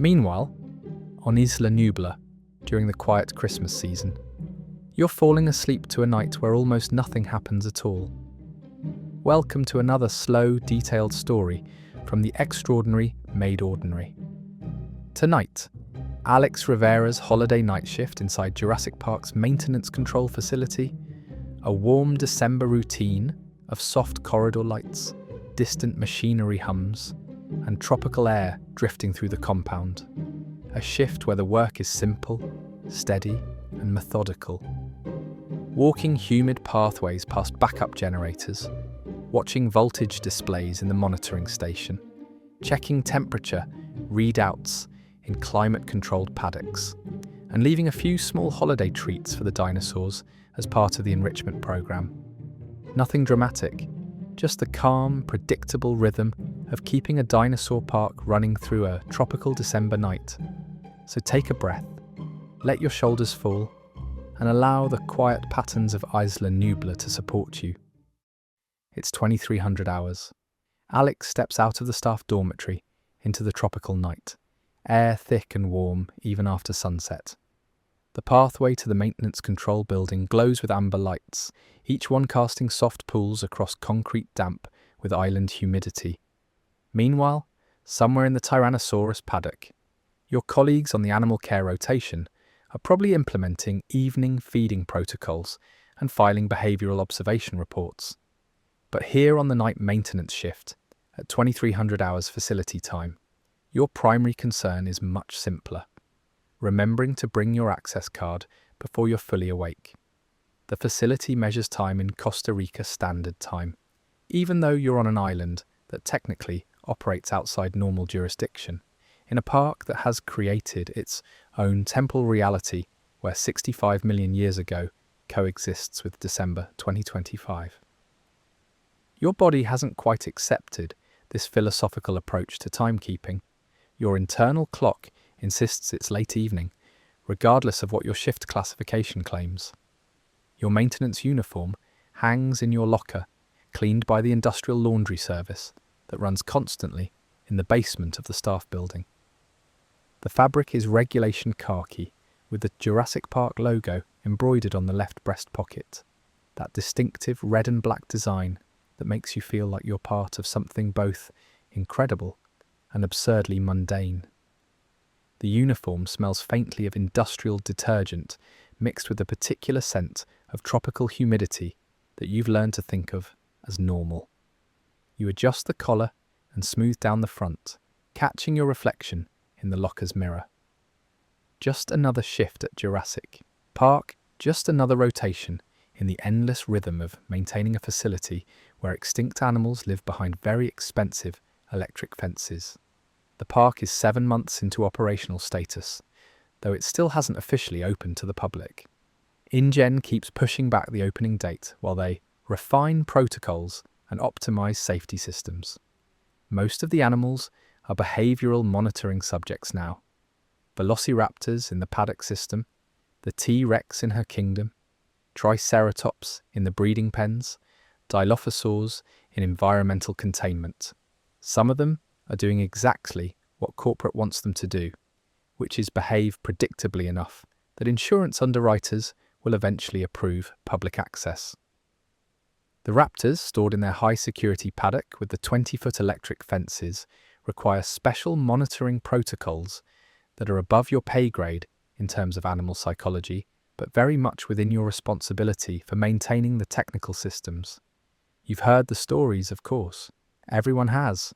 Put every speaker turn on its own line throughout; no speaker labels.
Meanwhile, on Isla Nublar, during the quiet Christmas season, you're falling asleep to a night where almost nothing happens at all. Welcome to another slow, detailed story from the extraordinary made ordinary. Tonight, Alex Rivera's holiday night shift inside Jurassic Park's maintenance control facility, a warm December routine of soft corridor lights, distant machinery hums, and tropical air drifting through the compound. A shift where the work is simple, steady, and methodical. Walking humid pathways past backup generators, watching voltage displays in the monitoring station, checking temperature readouts in climate-controlled paddocks, and leaving a few small holiday treats for the dinosaurs as part of the enrichment program. Nothing dramatic, just the calm, predictable rhythm of keeping a dinosaur park running through a tropical December night. So take a breath, let your shoulders fall, and allow the quiet patterns of Isla Nublar to support you. It's 2300 hours. Alex steps out of the staff dormitory into the tropical night, air thick and warm even after sunset. The pathway to the maintenance control building glows with amber lights, each one casting soft pools across concrete damp with island humidity. Meanwhile, somewhere in the Tyrannosaurus paddock, your colleagues on the animal care rotation are probably implementing evening feeding protocols and filing behavioural observation reports. But here on the night maintenance shift, at 2300 hours facility time, your primary concern is much simpler. Remembering to bring your access card before you're fully awake. The facility measures time in Costa Rica Standard Time, even though you're on an island that technically operates outside normal jurisdiction, in a park that has created its own temporal reality where 65 million years ago coexists with December 2025. Your body hasn't quite accepted this philosophical approach to timekeeping. Your internal clock insists it's late evening, regardless of what your shift classification claims. Your maintenance uniform hangs in your locker, cleaned by the industrial laundry service that runs constantly in the basement of the staff building. The fabric is regulation khaki, with the Jurassic Park logo embroidered on the left breast pocket, that distinctive red and black design that makes you feel like you're part of something both incredible and absurdly mundane. The uniform smells faintly of industrial detergent mixed with a particular scent of tropical humidity that you've learned to think of as normal. You adjust the collar and smooth down the front, catching your reflection in the locker's mirror. Just another shift at Jurassic Park, just another rotation in the endless rhythm of maintaining a facility where extinct animals live behind very expensive electric fences. The park is 7 months into operational status, though it still hasn't officially opened to the public. InGen keeps pushing back the opening date while they refine protocols and optimize safety systems. Most of the animals are behavioral monitoring subjects now. Velociraptors in the paddock system, the T-Rex in her kingdom, Triceratops in the breeding pens, Dilophosaurs in environmental containment. Some of them are doing exactly what corporate wants them to do, which is behave predictably enough that insurance underwriters will eventually approve public access. The raptors stored in their high-security paddock with the 20-foot electric fences require special monitoring protocols that are above your pay grade in terms of animal psychology, but very much within your responsibility for maintaining the technical systems. You've heard the stories, of course. Everyone has.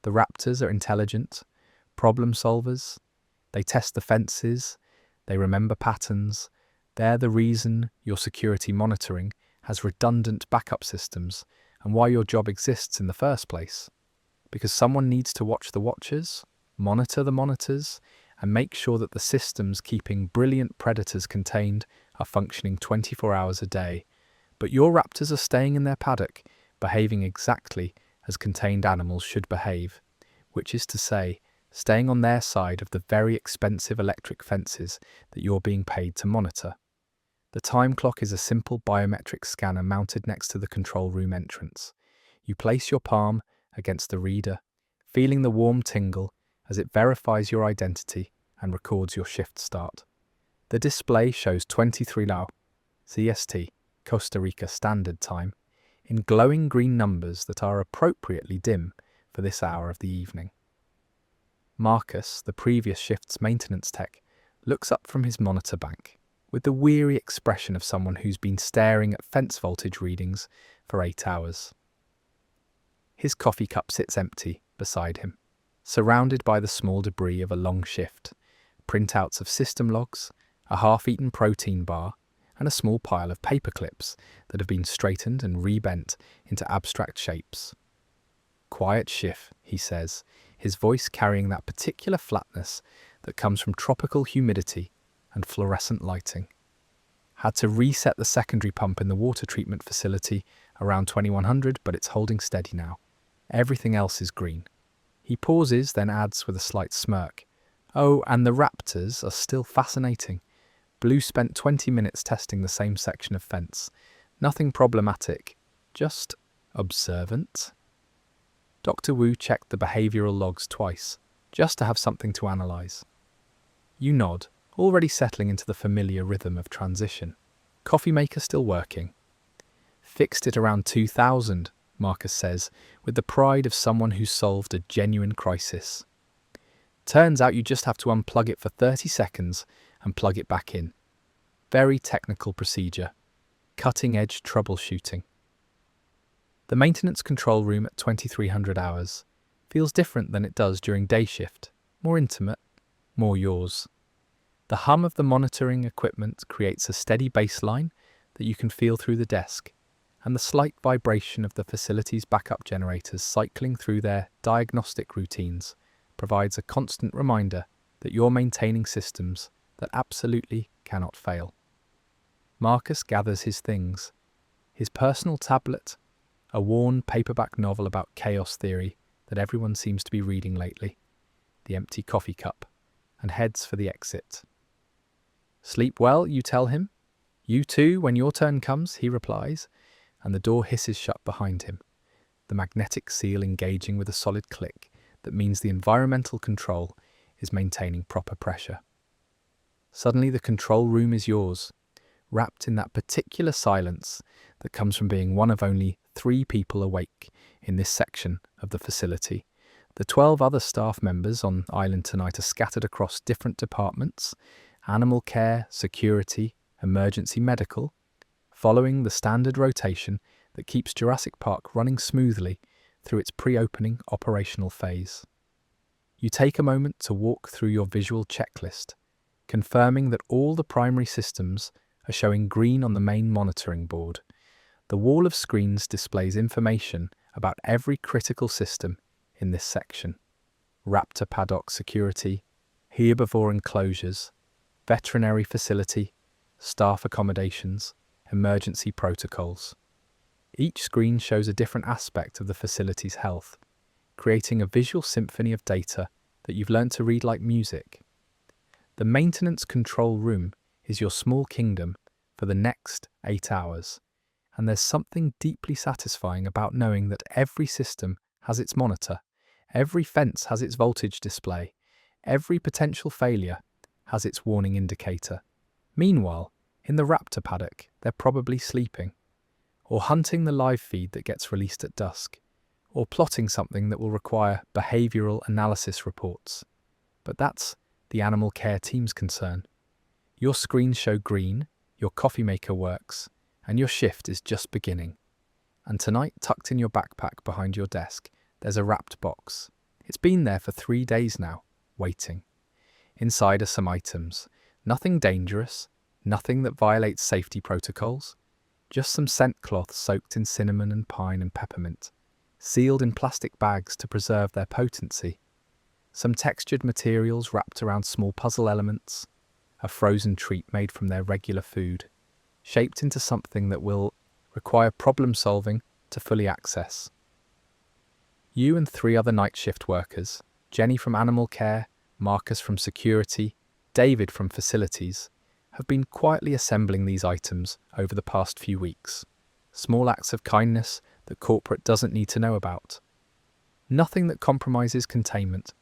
The raptors are intelligent, problem solvers. They test the fences, they remember patterns. They're the reason your security monitoring has redundant backup systems and why your job exists in the first place. Because someone needs to watch the watchers, monitor the monitors, and make sure that the systems keeping brilliant predators contained are functioning 24 hours a day. But your raptors are staying in their paddock, behaving exactly as contained animals should behave, which is to say, staying on their side of the very expensive electric fences that you're being paid to monitor. The time clock is a simple biometric scanner mounted next to the control room entrance. You place your palm against the reader, feeling the warm tingle as it verifies your identity and records your shift start. The display shows 23 now CST, Costa Rica Standard Time, in glowing green numbers that are appropriately dim for this hour of the evening. Marcus, the previous shift's maintenance tech, looks up from his monitor bank with the weary expression of someone who's been staring at fence voltage readings for 8 hours. His coffee cup sits empty beside him, surrounded by the small debris of a long shift, printouts of system logs, a half-eaten protein bar, and a small pile of paper clips that have been straightened and rebent into abstract shapes. "Quiet shift," he says, his voice carrying that particular flatness that comes from tropical humidity and fluorescent lighting. "Had to reset the secondary pump in the water treatment facility around 2100, but it's holding steady now. Everything else is green." He pauses, then adds with a slight smirk, "Oh, and the raptors are still fascinating. Blue spent 20 minutes testing the same section of fence. Nothing problematic, just observant." Dr. Wu checked the behavioural logs twice, just to have something to analyse. You nod, already settling into the familiar rhythm of transition. "Coffee maker still working." "Fixed it around 2000, Marcus says, with the pride of someone who's solved a genuine crisis. "Turns out you just have to unplug it for 30 seconds and plug it back in. Very technical procedure. Cutting-edge troubleshooting." The maintenance control room at 2300 hours feels different than it does during day shift, more intimate, more yours. The hum of the monitoring equipment creates a steady baseline that you can feel through the desk, and the slight vibration of the facility's backup generators cycling through their diagnostic routines provides a constant reminder that you're maintaining systems that absolutely cannot fail. Marcus gathers his things, his personal tablet, a worn paperback novel about chaos theory that everyone seems to be reading lately, the empty coffee cup, and heads for the exit. "Sleep well," you tell him. "You too, when your turn comes," he replies, and the door hisses shut behind him, the magnetic seal engaging with a solid click that means the environmental control is maintaining proper pressure. Suddenly the control room is yours, wrapped in that particular silence that comes from being one of only 3 people awake in this section of the facility. The 12 other staff members on island tonight are scattered across different departments: animal care, security, emergency medical, following the standard rotation that keeps Jurassic Park running smoothly through its pre-opening operational phase. You take a moment to walk through your visual checklist, confirming that all the primary systems are showing green on the main monitoring board. The wall of screens displays information about every critical system in this section: Raptor Paddock security, herbivore enclosures, veterinary facility, staff accommodations, emergency protocols. Each screen shows a different aspect of the facility's health, creating a visual symphony of data that you've learned to read like music. The maintenance control room is your small kingdom for the next 8 hours, and there's something deeply satisfying about knowing that every system has its monitor, every fence has its voltage display, every potential failure has its warning indicator. Meanwhile, in the Raptor Paddock, they're probably sleeping, or hunting the live feed that gets released at dusk, or plotting something that will require behavioural analysis reports. But that's the animal care team's concern. Your screens show green, your coffee maker works, and your shift is just beginning. And tonight, tucked in your backpack behind your desk, there's a wrapped box. It's been there for 3 days now, waiting. Inside are some items, nothing dangerous, nothing that violates safety protocols, just some scent cloths soaked in cinnamon and pine and peppermint, sealed in plastic bags to preserve their potency, some textured materials wrapped around small puzzle elements, a frozen treat made from their regular food, shaped into something that will require problem solving to fully access. You and 3 other night shift workers, Jenny from animal care, Marcus from security, David from facilities, have been quietly assembling these items over the past few weeks. Small acts of kindness that corporate doesn't need to know about. Nothing that compromises containment,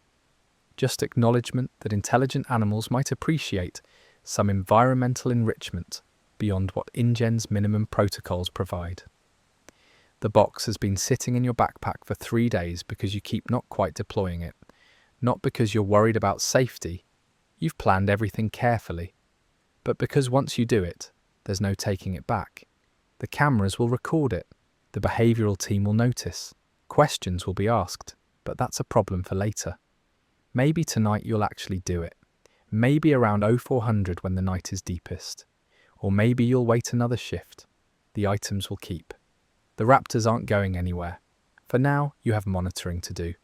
just acknowledgement that intelligent animals might appreciate some environmental enrichment beyond what InGen's minimum protocols provide. The box has been sitting in your backpack for 3 days because you keep not quite deploying it, not because you're worried about safety. You've planned everything carefully, but because once you do it, there's no taking it back. The cameras will record it, the behavioural team will notice, questions will be asked, but that's a problem for later. Maybe tonight you'll actually do it. Maybe around 0400 when the night is deepest. Or maybe you'll wait another shift. The items will keep. The raptors aren't going anywhere. For now, you have monitoring to do.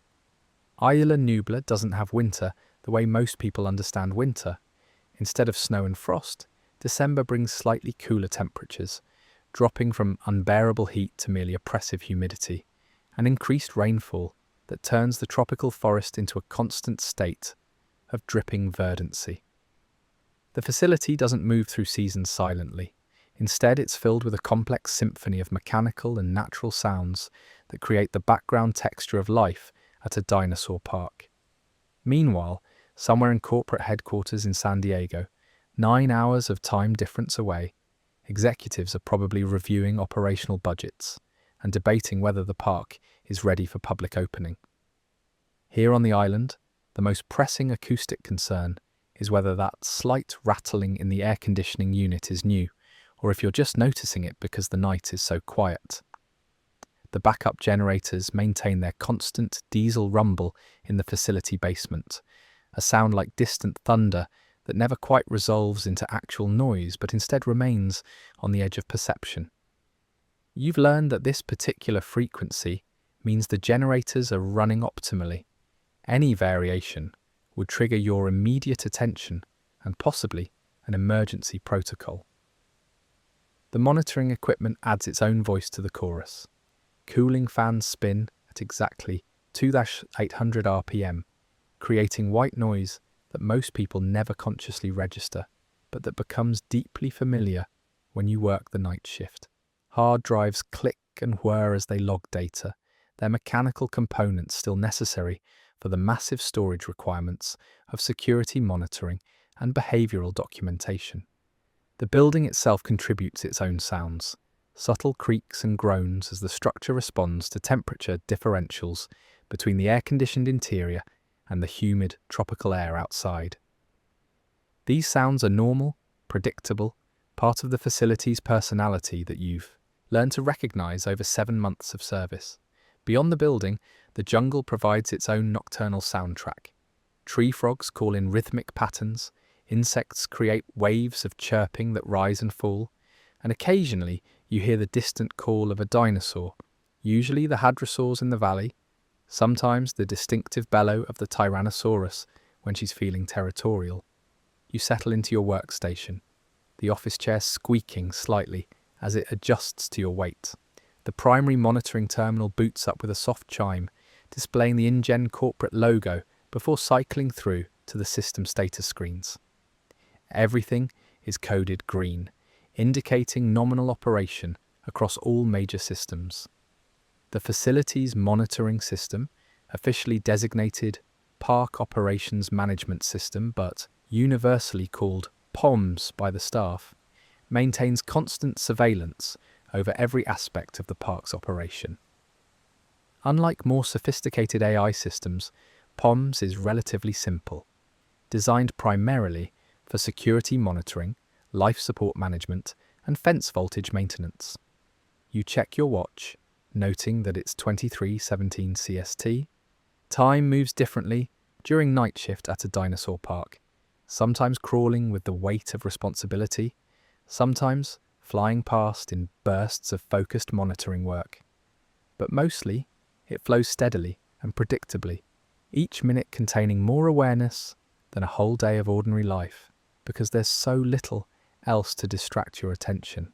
Isla Nublar doesn't have winter the way most people understand winter. Instead of snow and frost, December brings slightly cooler temperatures, dropping from unbearable heat to merely oppressive humidity, and increased rainfall that turns the tropical forest into a constant state of dripping verdancy. The facility doesn't move through seasons silently. Instead, it's filled with a complex symphony of mechanical and natural sounds that create the background texture of life at a dinosaur park. Meanwhile, somewhere in corporate headquarters in San Diego, 9 hours of time difference away, executives are probably reviewing operational budgets and debating whether the park is ready for public opening. Here on the island, the most pressing acoustic concern is whether that slight rattling in the air conditioning unit is new, or if you're just noticing it because the night is so quiet. The backup generators maintain their constant diesel rumble in the facility basement, a sound like distant thunder that never quite resolves into actual noise but instead remains on the edge of perception. You've learned that this particular frequency means the generators are running optimally. Any variation would trigger your immediate attention and possibly an emergency protocol. The monitoring equipment adds its own voice to the chorus. Cooling fans spin at exactly 2-800 RPM, creating white noise that most people never consciously register, but that becomes deeply familiar when you work the night shift. Hard drives click and whir as they log data, their mechanical components still necessary for the massive storage requirements of security monitoring and behavioural documentation. The building itself contributes its own sounds, subtle creaks and groans as the structure responds to temperature differentials between the air-conditioned interior and the humid tropical air outside. These sounds are normal, predictable, part of the facility's personality that you've learned to recognise over 7 months of service. Beyond the building, the jungle provides its own nocturnal soundtrack. Tree frogs call in rhythmic patterns, insects create waves of chirping that rise and fall, and occasionally you hear the distant call of a dinosaur, usually the hadrosaurs in the valley, sometimes the distinctive bellow of the Tyrannosaurus when she's feeling territorial. You settle into your workstation, the office chair squeaking slightly as it adjusts to your weight. The primary monitoring terminal boots up with a soft chime, displaying the InGen corporate logo before cycling through to the system status screens. Everything is coded green, indicating nominal operation across all major systems. The facility's monitoring system, officially designated Park Operations Management System but universally called POMS by the staff, maintains constant surveillance over every aspect of the park's operation. Unlike more sophisticated AI systems, POMS is relatively simple, designed primarily for security monitoring, life support management, and fence voltage maintenance. You check your watch, noting that it's 23:17 CST. Time moves differently during night shift at a dinosaur park, sometimes crawling with the weight of responsibility, sometimes flying past in bursts of focused monitoring work. But mostly, it flows steadily and predictably, each minute containing more awareness than a whole day of ordinary life, because there's so little else to distract your attention.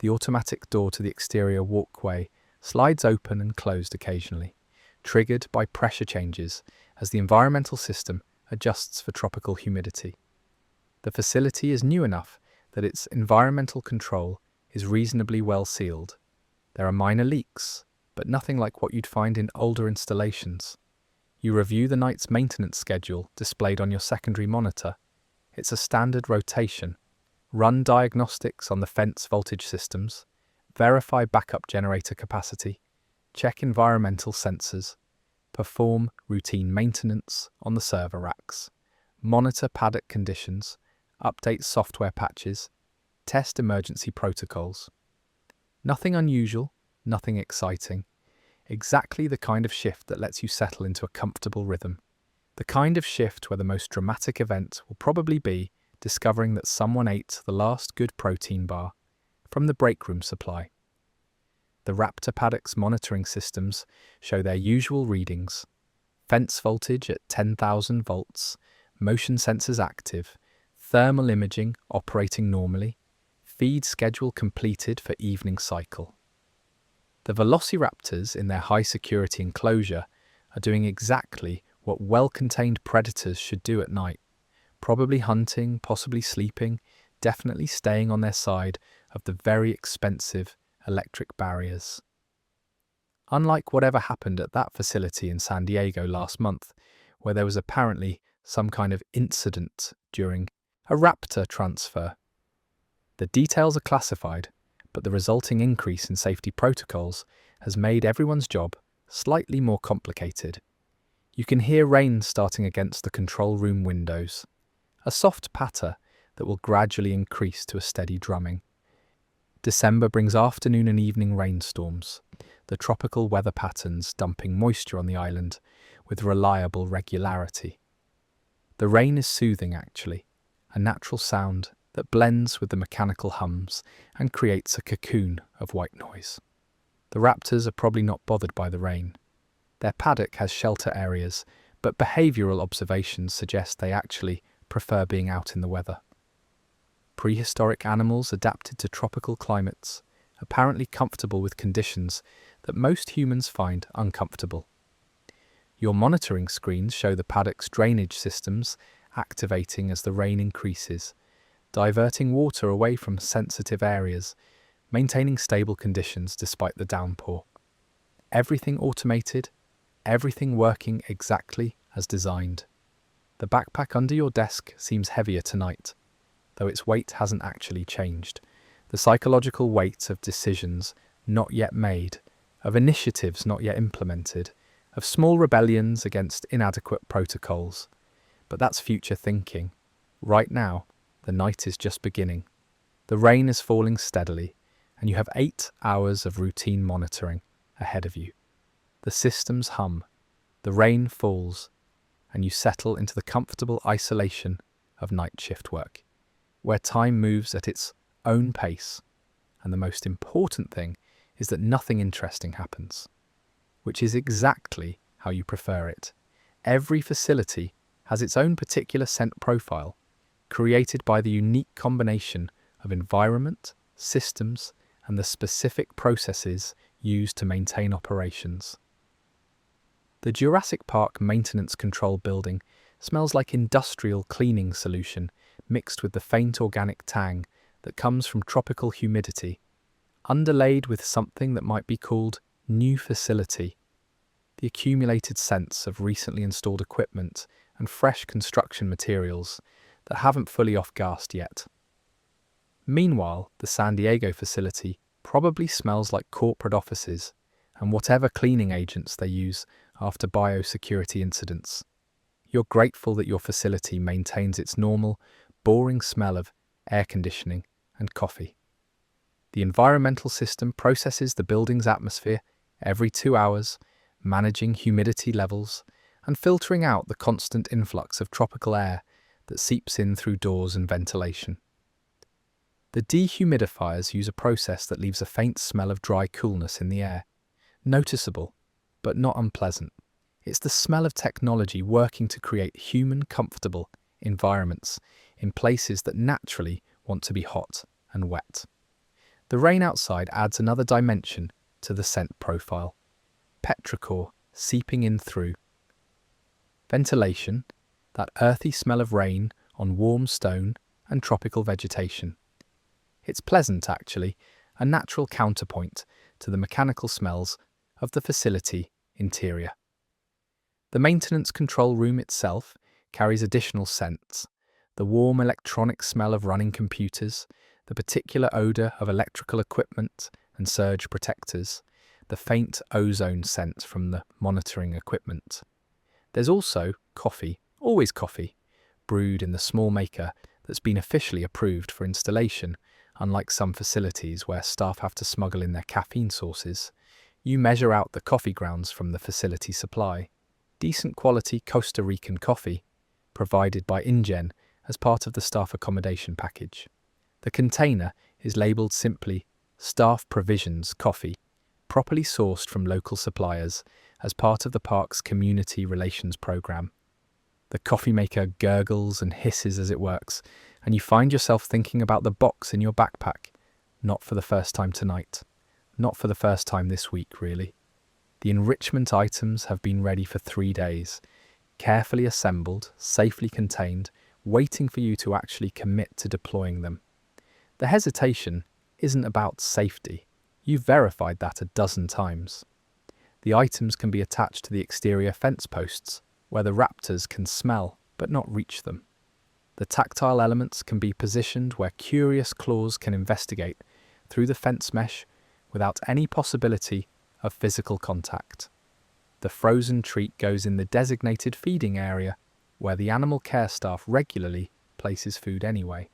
The automatic door to the exterior walkway slides open and closed occasionally, triggered by pressure changes as the environmental system adjusts for tropical humidity. The facility is new enough that its environmental control is reasonably well sealed. There are minor leaks, but nothing like what you'd find in older installations. You review the night's maintenance schedule displayed on your secondary monitor. It's a standard rotation. Run diagnostics on the fence voltage systems, verify backup generator capacity, check environmental sensors, perform routine maintenance on the server racks, monitor paddock conditions, update software patches, test emergency protocols. Nothing unusual, nothing exciting. Exactly the kind of shift that lets you settle into a comfortable rhythm. The kind of shift where the most dramatic event will probably be discovering that someone ate the last good protein bar from the break room supply. The Raptor Paddock's monitoring systems show their usual readings: fence voltage at 10,000 volts, motion sensors active, thermal imaging operating normally, feed schedule completed for evening cycle. The velociraptors in their high-security enclosure are doing exactly what well-contained predators should do at night, probably hunting, possibly sleeping, definitely staying on their side of the very expensive electric barriers. Unlike whatever happened at that facility in San Diego last month, where there was apparently some kind of incident during a Raptor transfer. The details are classified, but the resulting increase in safety protocols has made everyone's job slightly more complicated. You can hear rain starting against the control room windows, a soft patter that will gradually increase to a steady drumming. December brings afternoon and evening rainstorms, the tropical weather patterns dumping moisture on the island with reliable regularity. The rain is soothing, actually, a natural sound that blends with the mechanical hums and creates a cocoon of white noise. The raptors are probably not bothered by the rain. Their paddock has shelter areas, but behavioural observations suggest they actually prefer being out in the weather. Prehistoric animals adapted to tropical climates, apparently comfortable with conditions that most humans find uncomfortable. Your monitoring screens show the paddock's drainage systems activating as the rain increases, diverting water away from sensitive areas, maintaining stable conditions despite the downpour. Everything automated, everything working exactly as designed. The backpack under your desk seems heavier tonight, though its weight hasn't actually changed. The psychological weight of decisions not yet made, of initiatives not yet implemented, of small rebellions against inadequate protocols. But that's future thinking. Right now, the night is just beginning. The rain is falling steadily, and you have 8 hours of routine monitoring ahead of you. The systems hum, the rain falls, and you settle into the comfortable isolation of night shift work, where time moves at its own pace, and the most important thing is that nothing interesting happens, which is exactly how you prefer it. Every facility has its own particular scent profile, created by the unique combination of environment, systems, and the specific processes used to maintain operations. The Jurassic Park Maintenance Control Building smells like industrial cleaning solution mixed with the faint organic tang that comes from tropical humidity, underlaid with something that might be called new facility, the accumulated scents of recently installed equipment and fresh construction materials that haven't fully off-gassed yet. Meanwhile, the San Diego facility probably smells like corporate offices and whatever cleaning agents they use after biosecurity incidents. You're grateful that your facility maintains its normal, boring smell of air conditioning and coffee. The environmental system processes the building's atmosphere every 2 hours, managing humidity levels and filtering out the constant influx of tropical air that seeps in through doors and ventilation. The dehumidifiers use a process that leaves a faint smell of dry coolness in the air, noticeable, but not unpleasant. It's the smell of technology working to create human comfortable environments in places that naturally want to be hot and wet. The rain outside adds another dimension to the scent profile, petrichor seeping in through. Ventilation, that earthy smell of rain on warm stone and tropical vegetation. It's pleasant, actually, a natural counterpoint to the mechanical smells of the facility interior. The maintenance control room itself carries additional scents: the warm electronic smell of running computers, the particular odour of electrical equipment and surge protectors, the faint ozone scent from the monitoring equipment. There's also coffee, always coffee, brewed in the small maker that's been officially approved for installation. Unlike some facilities where staff have to smuggle in their caffeine sources, you measure out the coffee grounds from the facility supply. Decent quality Costa Rican coffee, provided by InGen as part of the staff accommodation package. The container is labelled simply Staff Provisions Coffee, properly sourced from local suppliers as part of the park's community relations program. The coffee maker gurgles and hisses as it works, and you find yourself thinking about the box in your backpack. Not for the first time tonight. Not for the first time this week, really. The enrichment items have been ready for 3 days, carefully assembled, safely contained, waiting for you to actually commit to deploying them. The hesitation isn't about safety. You've verified that a dozen times. The items can be attached to the exterior fence posts, where the raptors can smell but not reach them. The tactile elements can be positioned where curious claws can investigate through the fence mesh without any possibility of physical contact. The frozen treat goes in the designated feeding area, where the animal care staff regularly places food anyway.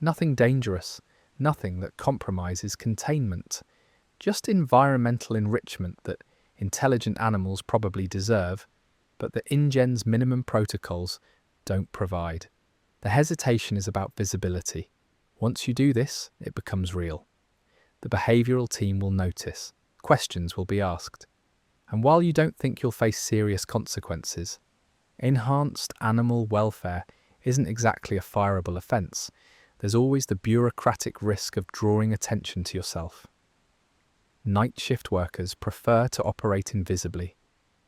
Nothing dangerous, nothing that compromises containment, just environmental enrichment that intelligent animals probably deserve, but that InGen's minimum protocols don't provide. The hesitation is about visibility. Once you do this, it becomes real. The behavioural team will notice. Questions will be asked. And while you don't think you'll face serious consequences, enhanced animal welfare isn't exactly a fireable offence. There's always the bureaucratic risk of drawing attention to yourself. Night shift workers prefer to operate invisibly,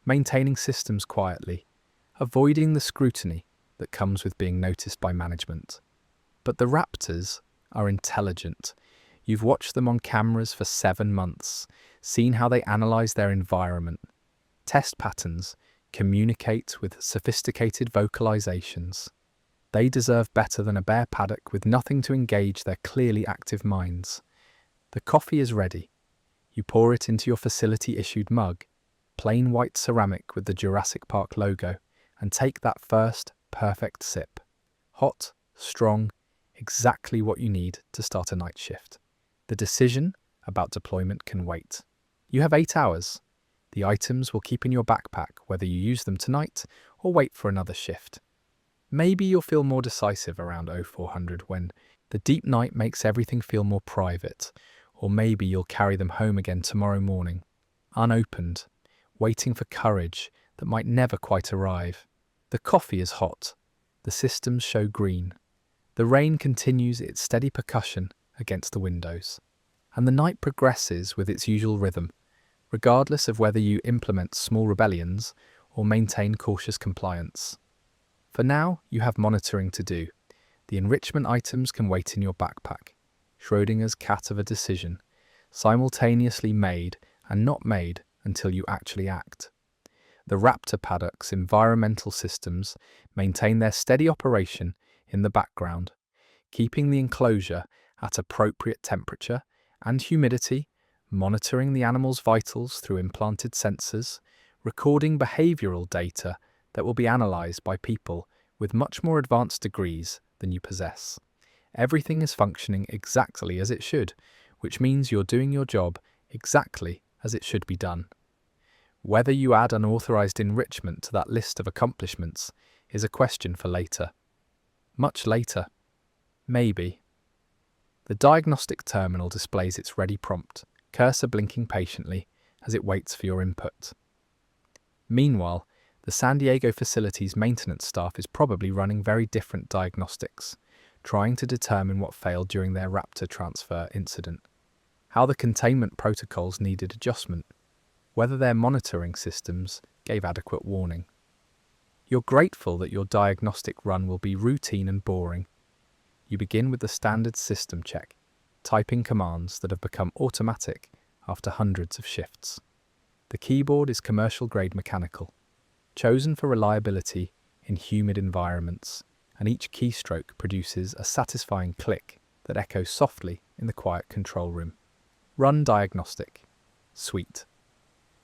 maintaining systems quietly, avoiding the scrutiny that comes with being noticed by management. But the raptors are intelligent. You've watched them on cameras for 7 months, seen how they analyse their environment, test patterns, communicate with sophisticated vocalizations. They deserve better than a bare paddock with nothing to engage their clearly active minds. The coffee is ready. You pour it into your facility-issued mug, plain white ceramic with the Jurassic Park logo, and take that first perfect sip. Hot, strong, exactly what you need to start a night shift. The decision about deployment can wait. You have 8 hours. The items will keep in your backpack whether you use them tonight or wait for another shift. Maybe you'll feel more decisive around 0400 when the deep night makes everything feel more private, or maybe you'll carry them home again tomorrow morning, unopened, waiting for courage that might never quite arrive. The coffee is hot. The systems show green. The rain continues its steady percussion against the windows. And the night progresses with its usual rhythm, regardless of whether you implement small rebellions or maintain cautious compliance. For now, you have monitoring to do. The enrichment items can wait in your backpack. Schrodinger's cat of a decision, simultaneously made and not made until you actually act. The Raptor Paddock's environmental systems maintain their steady operation in the background, keeping the enclosure at appropriate temperature and humidity, monitoring the animal's vitals through implanted sensors, recording behavioural data that will be analysed by people with much more advanced degrees than you possess. Everything is functioning exactly as it should, which means you're doing your job exactly as it should be done. Whether you add unauthorised enrichment to that list of accomplishments is a question for later. Much later. Maybe. The diagnostic terminal displays its ready prompt, cursor blinking patiently as it waits for your input. Meanwhile, the San Diego facility's maintenance staff is probably running very different diagnostics, trying to determine what failed during their Raptor transfer incident, how the containment protocols needed adjustment, whether their monitoring systems gave adequate warning. You're grateful that your diagnostic run will be routine and boring. You begin with the standard system check, typing commands that have become automatic after hundreds of shifts. The keyboard is commercial-grade mechanical. chosen for reliability in humid environments, and each keystroke produces a satisfying click that echoes softly in the quiet control room. Run diagnostic. Suite.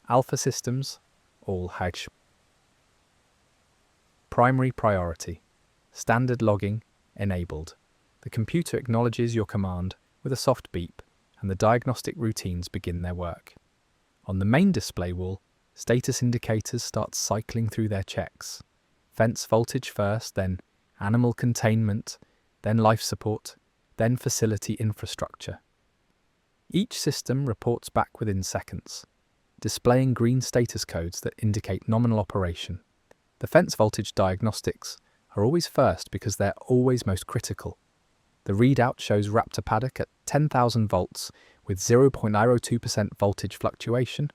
Alpha systems, all Hajj. Primary priority. Standard logging, enabled. The computer acknowledges your command with a soft beep, and the diagnostic routines begin their work. On the main display wall, status indicators start cycling through their checks. Fence voltage first, then animal containment, then life support, then facility infrastructure. Each system reports back within seconds, displaying green status codes that indicate nominal operation. The fence voltage diagnostics are always first because they're always most critical. The readout shows Raptor Paddock at 10,000 volts with 0.02% voltage fluctuation,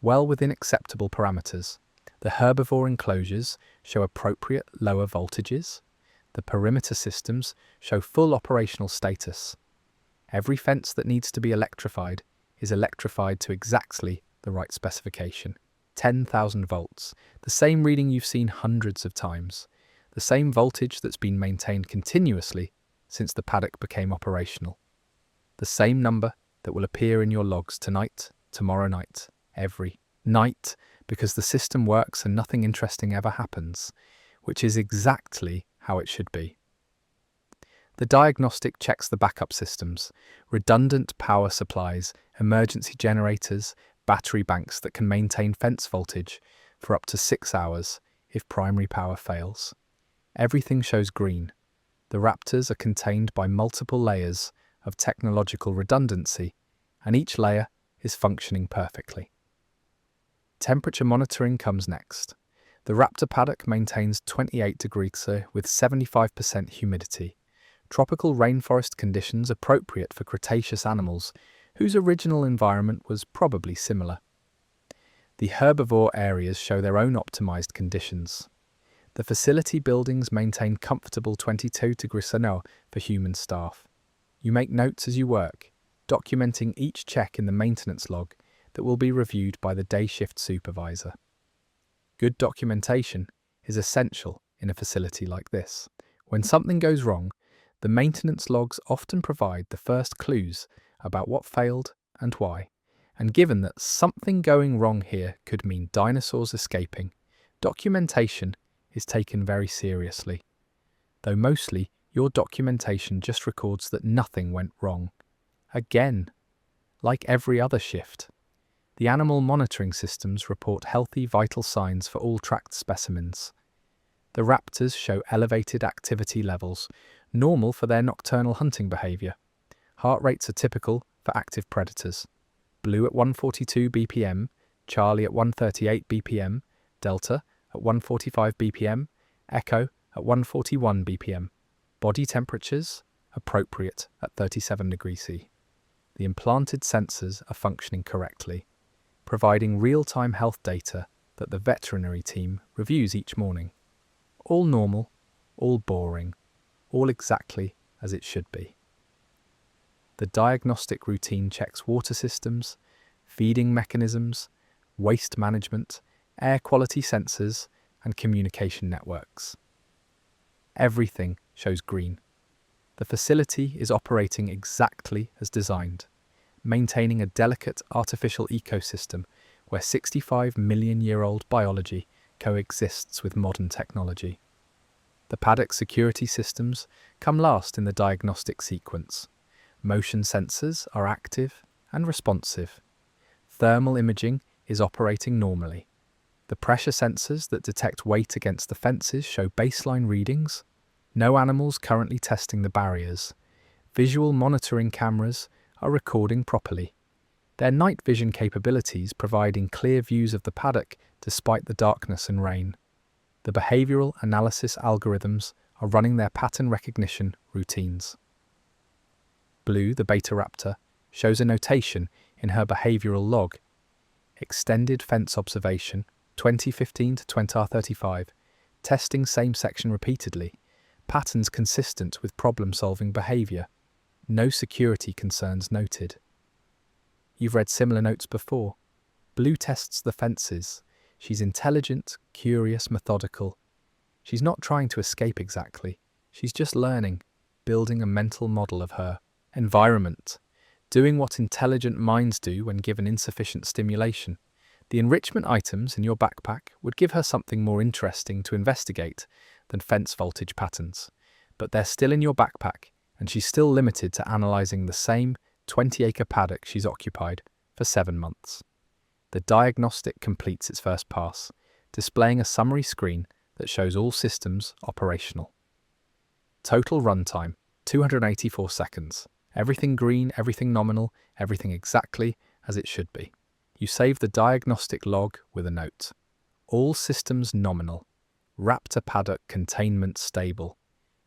well within acceptable parameters. The herbivore enclosures show appropriate lower voltages. The perimeter systems show full operational status. Every fence that needs to be electrified is electrified to exactly the right specification. 10,000 volts, the same reading you've seen hundreds of times, the same voltage that's been maintained continuously since the paddock became operational. The same number that will appear in your logs tonight, tomorrow night, every night, because the system works and nothing interesting ever happens, which is exactly how it should be. The diagnostic checks the backup systems, redundant power supplies, emergency generators, battery banks that can maintain fence voltage for up to 6 hours if primary power fails. Everything shows green. The Raptors are contained by multiple layers of technological redundancy, and each layer is functioning perfectly. Temperature monitoring comes next. The Raptor Paddock maintains 28 degrees C with 75% humidity, tropical rainforest conditions appropriate for Cretaceous animals whose original environment was probably similar. The herbivore areas show their own optimized conditions. The facility buildings maintain comfortable 22 degrees C for human staff. You make notes as you work, documenting each check in the maintenance log that will be reviewed by the day shift supervisor. Good documentation is essential in a facility like this. When something goes wrong, the maintenance logs often provide the first clues about what failed and why. And given that something going wrong here could mean dinosaurs escaping, documentation is taken very seriously. Though mostly, your documentation just records that nothing went wrong. Again, like every other shift, the animal monitoring systems report healthy vital signs for all tracked specimens. The raptors show elevated activity levels, normal for their nocturnal hunting behavior. Heart rates are typical for active predators. Blue at 142 BPM, Charlie at 138 BPM, Delta at 145 BPM, Echo at 141 BPM. Body temperatures appropriate at 37 degrees C. The implanted sensors are functioning correctly, providing real-time health data that the veterinary team reviews each morning. All normal, all boring, all exactly as it should be. The diagnostic routine checks water systems, feeding mechanisms, waste management, air quality sensors, and communication networks. Everything shows green. The facility is operating exactly as designed, maintaining a delicate artificial ecosystem where 65-million-year-old biology coexists with modern technology. The paddock security systems come last in the diagnostic sequence. Motion sensors are active and responsive. Thermal imaging is operating normally. The pressure sensors that detect weight against the fences show baseline readings. No animals currently testing the barriers. Visual monitoring cameras are recording properly. Their night vision capabilities providing clear views of the paddock despite the darkness and rain. The behavioral analysis algorithms are running their pattern recognition routines. Blue, the beta raptor, shows a notation in her behavioral log. Extended fence observation, 2015 to 20R35, testing same section repeatedly, patterns consistent with problem-solving behavior. No security concerns noted. You've read similar notes before. Blue tests the fences, She's intelligent, curious, methodical. She's not trying to escape exactly. She's just learning, building a mental model of her environment, doing what intelligent minds do when given insufficient stimulation. The enrichment items in your backpack would give her something more interesting to investigate than fence voltage patterns, but they're still in your backpack, and she's still limited to analysing the same 20-acre paddock she's occupied for 7 months. The diagnostic completes its first pass, displaying a summary screen that shows all systems operational. Total runtime, 284 seconds. Everything green, everything nominal, everything exactly as it should be. You save the diagnostic log with a note. All systems nominal. Raptor Paddock containment stable.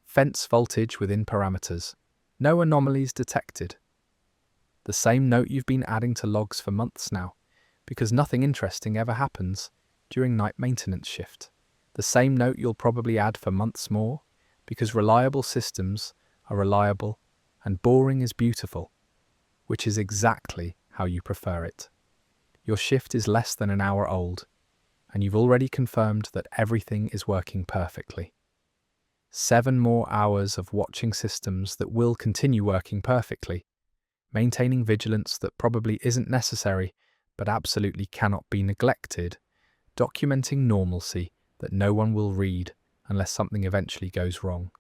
Fence voltage within parameters. No anomalies detected. The same note you've been adding to logs for months now, because nothing interesting ever happens during night maintenance shift. The same note you'll probably add for months more, because reliable systems are reliable and boring is beautiful, which is exactly how you prefer it. Your shift is less than an hour old, and you've already confirmed that everything is working perfectly. 7 more hours of watching systems that will continue working perfectly, maintaining vigilance that probably isn't necessary but absolutely cannot be neglected, documenting normalcy that no one will read unless something eventually goes wrong.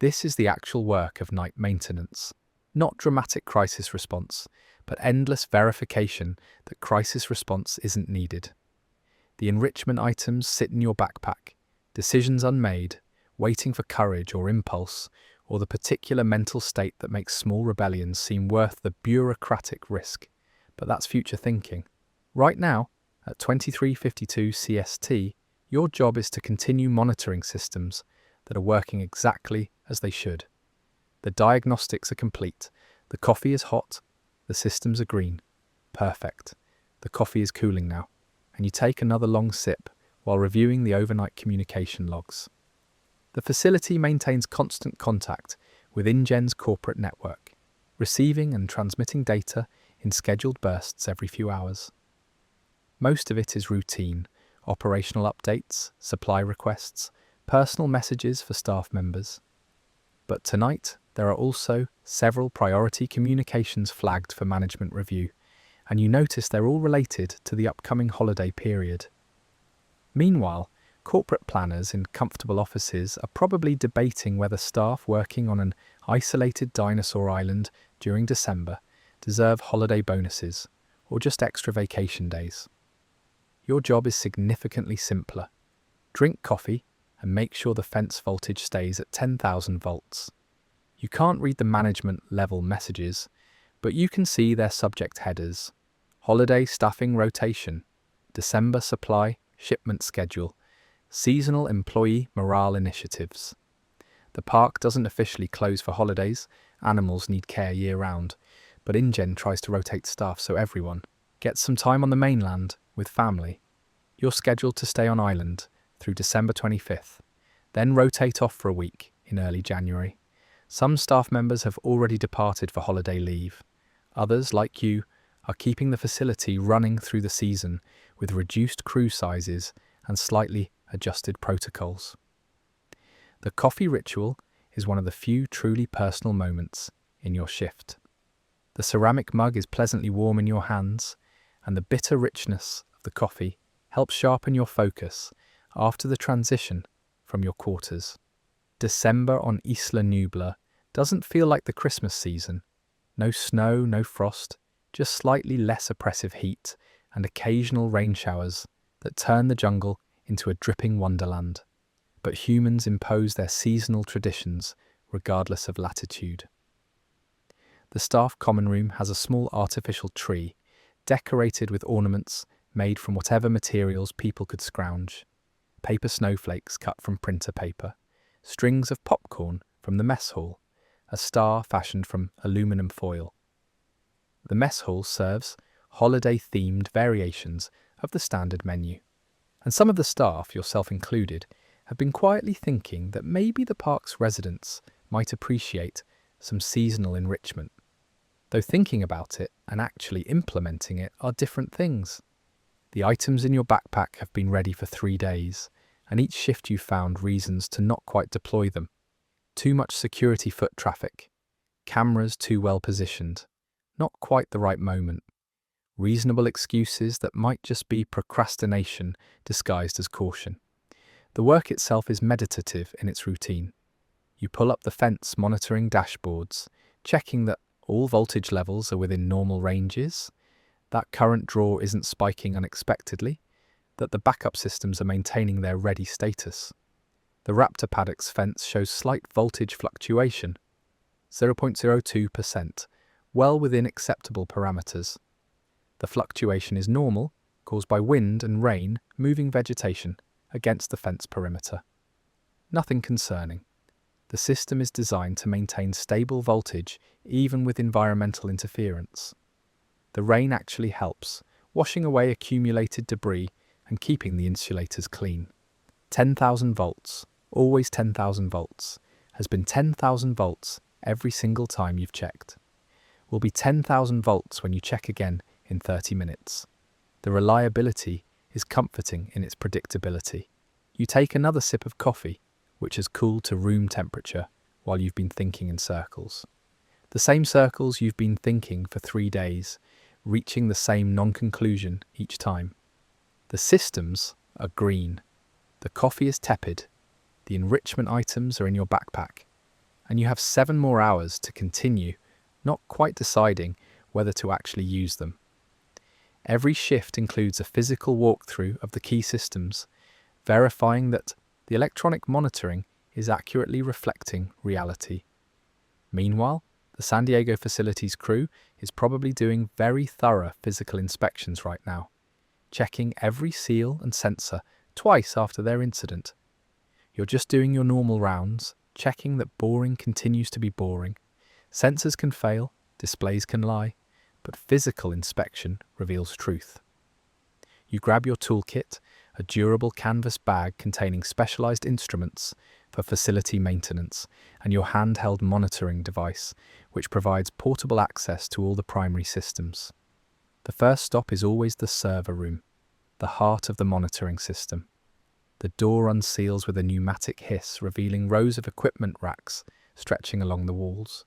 This is the actual work of night maintenance, not dramatic crisis response, but endless verification that crisis response isn't needed. The enrichment items sit in your backpack, decisions unmade, waiting for courage or impulse, or the particular mental state that makes small rebellions seem worth the bureaucratic risk. But that's future thinking. Right now, at 23:52 CST, your job is to continue monitoring systems that are working exactly as they should. The diagnostics are complete. The coffee is hot. The systems are green. Perfect. The coffee is cooling now, and you take another long sip while reviewing the overnight communication logs. The facility maintains constant contact with InGen's corporate network, receiving and transmitting data in scheduled bursts every few hours. Most of it is routine, operational updates, supply requests, personal messages for staff members. But tonight, there are also several priority communications flagged for management review, and you notice they're all related to the upcoming holiday period. Meanwhile, corporate planners in comfortable offices are probably debating whether staff working on an isolated dinosaur island during December deserve holiday bonuses or just extra vacation days. Your job is significantly simpler. Drink coffee and make sure the fence voltage stays at 10,000 volts. You can't read the management level messages, but you can see their subject headers: holiday staffing rotation, December supply shipment schedule, seasonal employee morale initiatives. The park doesn't officially close for holidays. Animals need care year-round, but InGen tries to rotate staff so everyone gets some time on the mainland with family. You're scheduled to stay on island through December 25th, then rotate off for a week in early January. Some staff members have already departed for holiday leave. Others, like you, are keeping the facility running through the season with reduced crew sizes and slightly adjusted protocols. The coffee ritual is one of the few truly personal moments in your shift. The ceramic mug is pleasantly warm in your hands, and the bitter richness of the coffee helps sharpen your focus after the transition from your quarters. December on Isla Nublar doesn't feel like the Christmas season. No snow, no frost, just slightly less oppressive heat and occasional rain showers that turn the jungle into a dripping wonderland. But humans impose their seasonal traditions regardless of latitude. The staff common room has a small artificial tree decorated with ornaments made from whatever materials people could scrounge. Paper snowflakes cut from printer paper, strings of popcorn from the mess hall, a star fashioned from aluminum foil. The mess hall serves holiday-themed variations of the standard menu, and some of the staff, yourself included, have been quietly thinking that maybe the park's residents might appreciate some seasonal enrichment, though thinking about it and actually implementing it are different things. The items in your backpack have been ready for 3 days, and each shift you found reasons to not quite deploy them. Too much security foot traffic. Cameras too well positioned. Not quite the right moment. Reasonable excuses that might just be procrastination disguised as caution. The work itself is meditative in its routine. You pull up the fence monitoring dashboards, checking that all voltage levels are within normal ranges, that current draw isn't spiking unexpectedly, that the backup systems are maintaining their ready status. The Raptor Paddock's fence shows slight voltage fluctuation, 0.02%, well within acceptable parameters. The fluctuation is normal, caused by wind and rain moving vegetation against the fence perimeter. Nothing concerning. The system is designed to maintain stable voltage even with environmental interference. The rain actually helps, washing away accumulated debris and keeping the insulators clean. 10,000 volts, always 10,000 volts, has been 10,000 volts every single time you've checked. Will be 10,000 volts when you check again in 30 minutes. The reliability is comforting in its predictability. You take another sip of coffee, which has cooled to room temperature while you've been thinking in circles. The same circles you've been thinking for 3 days, reaching the same non-conclusion each time. The systems are green. The coffee is tepid. The enrichment items are in your backpack. And you have 7 more hours to continue, not quite deciding whether to actually use them. Every shift includes a physical walkthrough of the key systems, verifying that the electronic monitoring is accurately reflecting reality. Meanwhile, the San Diego facility's crew is probably doing very thorough physical inspections right now, checking every seal and sensor twice after their incident. You're just doing your normal rounds, checking that boring continues to be boring. Sensors can fail, displays can lie, but physical inspection reveals truth. You grab your toolkit, a durable canvas bag containing specialized instruments for facility maintenance, and your handheld monitoring device, which provides portable access to all the primary systems. The first stop is always the server room, the heart of the monitoring system. The door unseals with a pneumatic hiss, revealing rows of equipment racks stretching along the walls.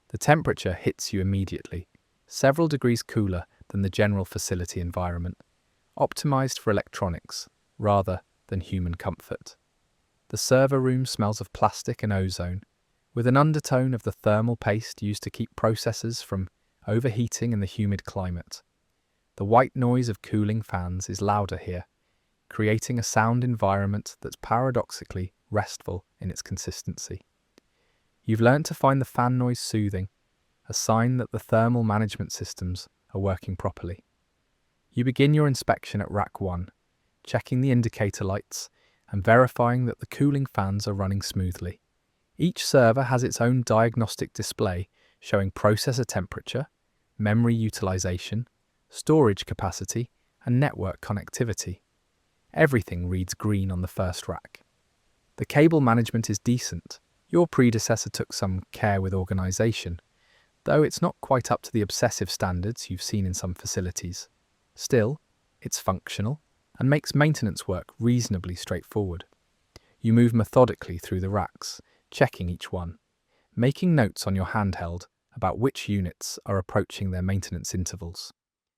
The temperature hits you immediately, several degrees cooler than the general facility environment, optimized for electronics rather than human comfort. The server room smells of plastic and ozone, with an undertone of the thermal paste used to keep processors from overheating in the humid climate. The white noise of cooling fans is louder here, creating a sound environment that's paradoxically restful in its consistency. You've learned to find the fan noise soothing, a sign that the thermal management systems are working properly. You begin your inspection at Rack 1, checking the indicator lights and verifying that the cooling fans are running smoothly. Each server has its own diagnostic display showing processor temperature, memory utilization, storage capacity, and network connectivity. Everything reads green on the first rack. The cable management is decent. Your predecessor took some care with organization, though it's not quite up to the obsessive standards you've seen in some facilities. Still, it's functional and makes maintenance work reasonably straightforward. You move methodically through the racks, checking each one, making notes on your handheld about which units are approaching their maintenance intervals.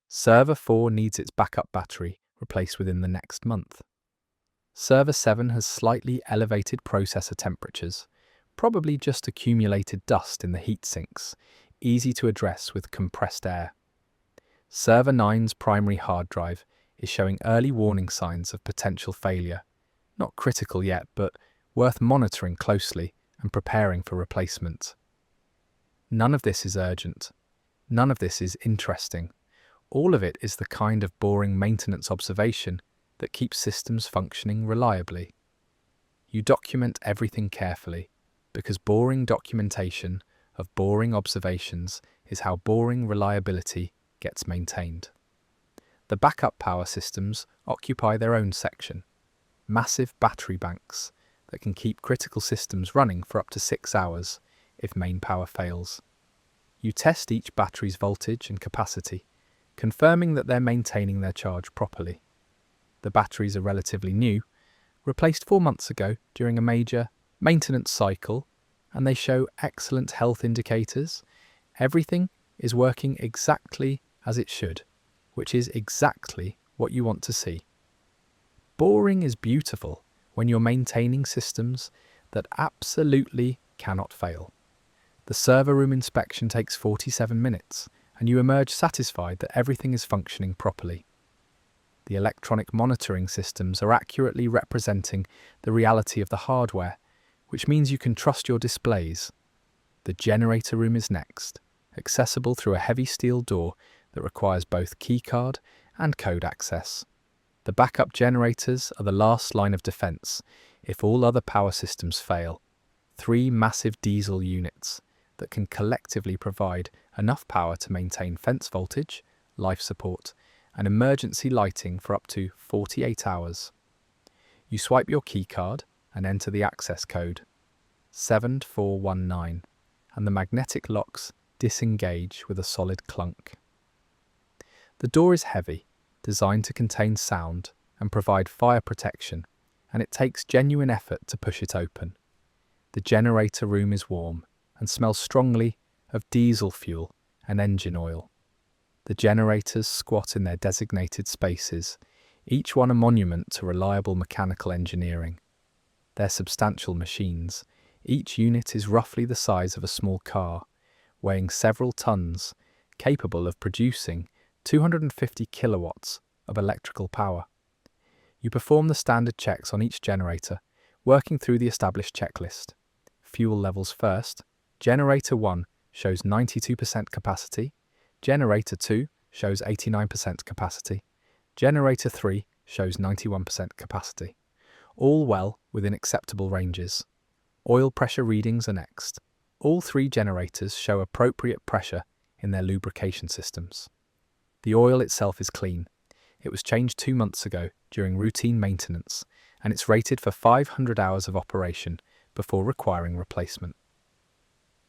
Server 4 needs its backup battery replaced within the next month. Server 7 has slightly elevated processor temperatures, probably just accumulated dust in the heat sinks, easy to address with compressed air. Server 9's primary hard drive is showing early warning signs of potential failure. Not critical yet, but worth monitoring closely and preparing for replacement. None of this is urgent. None of this is interesting. All of it is the kind of boring maintenance observation that keeps systems functioning reliably. You document everything carefully, because boring documentation of boring observations is how boring reliability gets maintained. The backup power systems occupy their own section, massive battery banks that can keep critical systems running for up to 6 hours if main power fails. You test each battery's voltage and capacity, confirming that they're maintaining their charge properly. The batteries are relatively new, replaced 4 months ago during a major maintenance cycle, and they show excellent health indicators. Everything is working exactly as it should, which is exactly what you want to see. Boring is beautiful when you're maintaining systems that absolutely cannot fail. The server room inspection takes 47 minutes, and you emerge satisfied that everything is functioning properly. The electronic monitoring systems are accurately representing the reality of the hardware, which means you can trust your displays. The generator room is next, accessible through a heavy steel door that requires both keycard and code access. The backup generators are the last line of defense if all other power systems fail. 3 massive diesel units that can collectively provide enough power to maintain fence voltage, life support, and emergency lighting for up to 48 hours. You swipe your keycard and enter the access code 7419, and the magnetic locks disengage with a solid clunk. The door is heavy, designed to contain sound and provide fire protection, and it takes genuine effort to push it open. The generator room is warm and smells strongly of diesel fuel and engine oil. The generators squat in their designated spaces, each one a monument to reliable mechanical engineering. They're substantial machines. Each unit is roughly the size of a small car, weighing several tons, capable of producing 250 kilowatts of electrical power. You perform the standard checks on each generator, working through the established checklist. Fuel levels first. Generator 1 shows 92% capacity. Generator 2 shows 89% capacity. Generator 3 shows 91% capacity. All well within acceptable ranges. Oil pressure readings are next. All 3 generators show appropriate pressure in their lubrication systems. The oil itself is clean. It was changed 2 months ago during routine maintenance, and it's rated for 500 hours of operation before requiring replacement.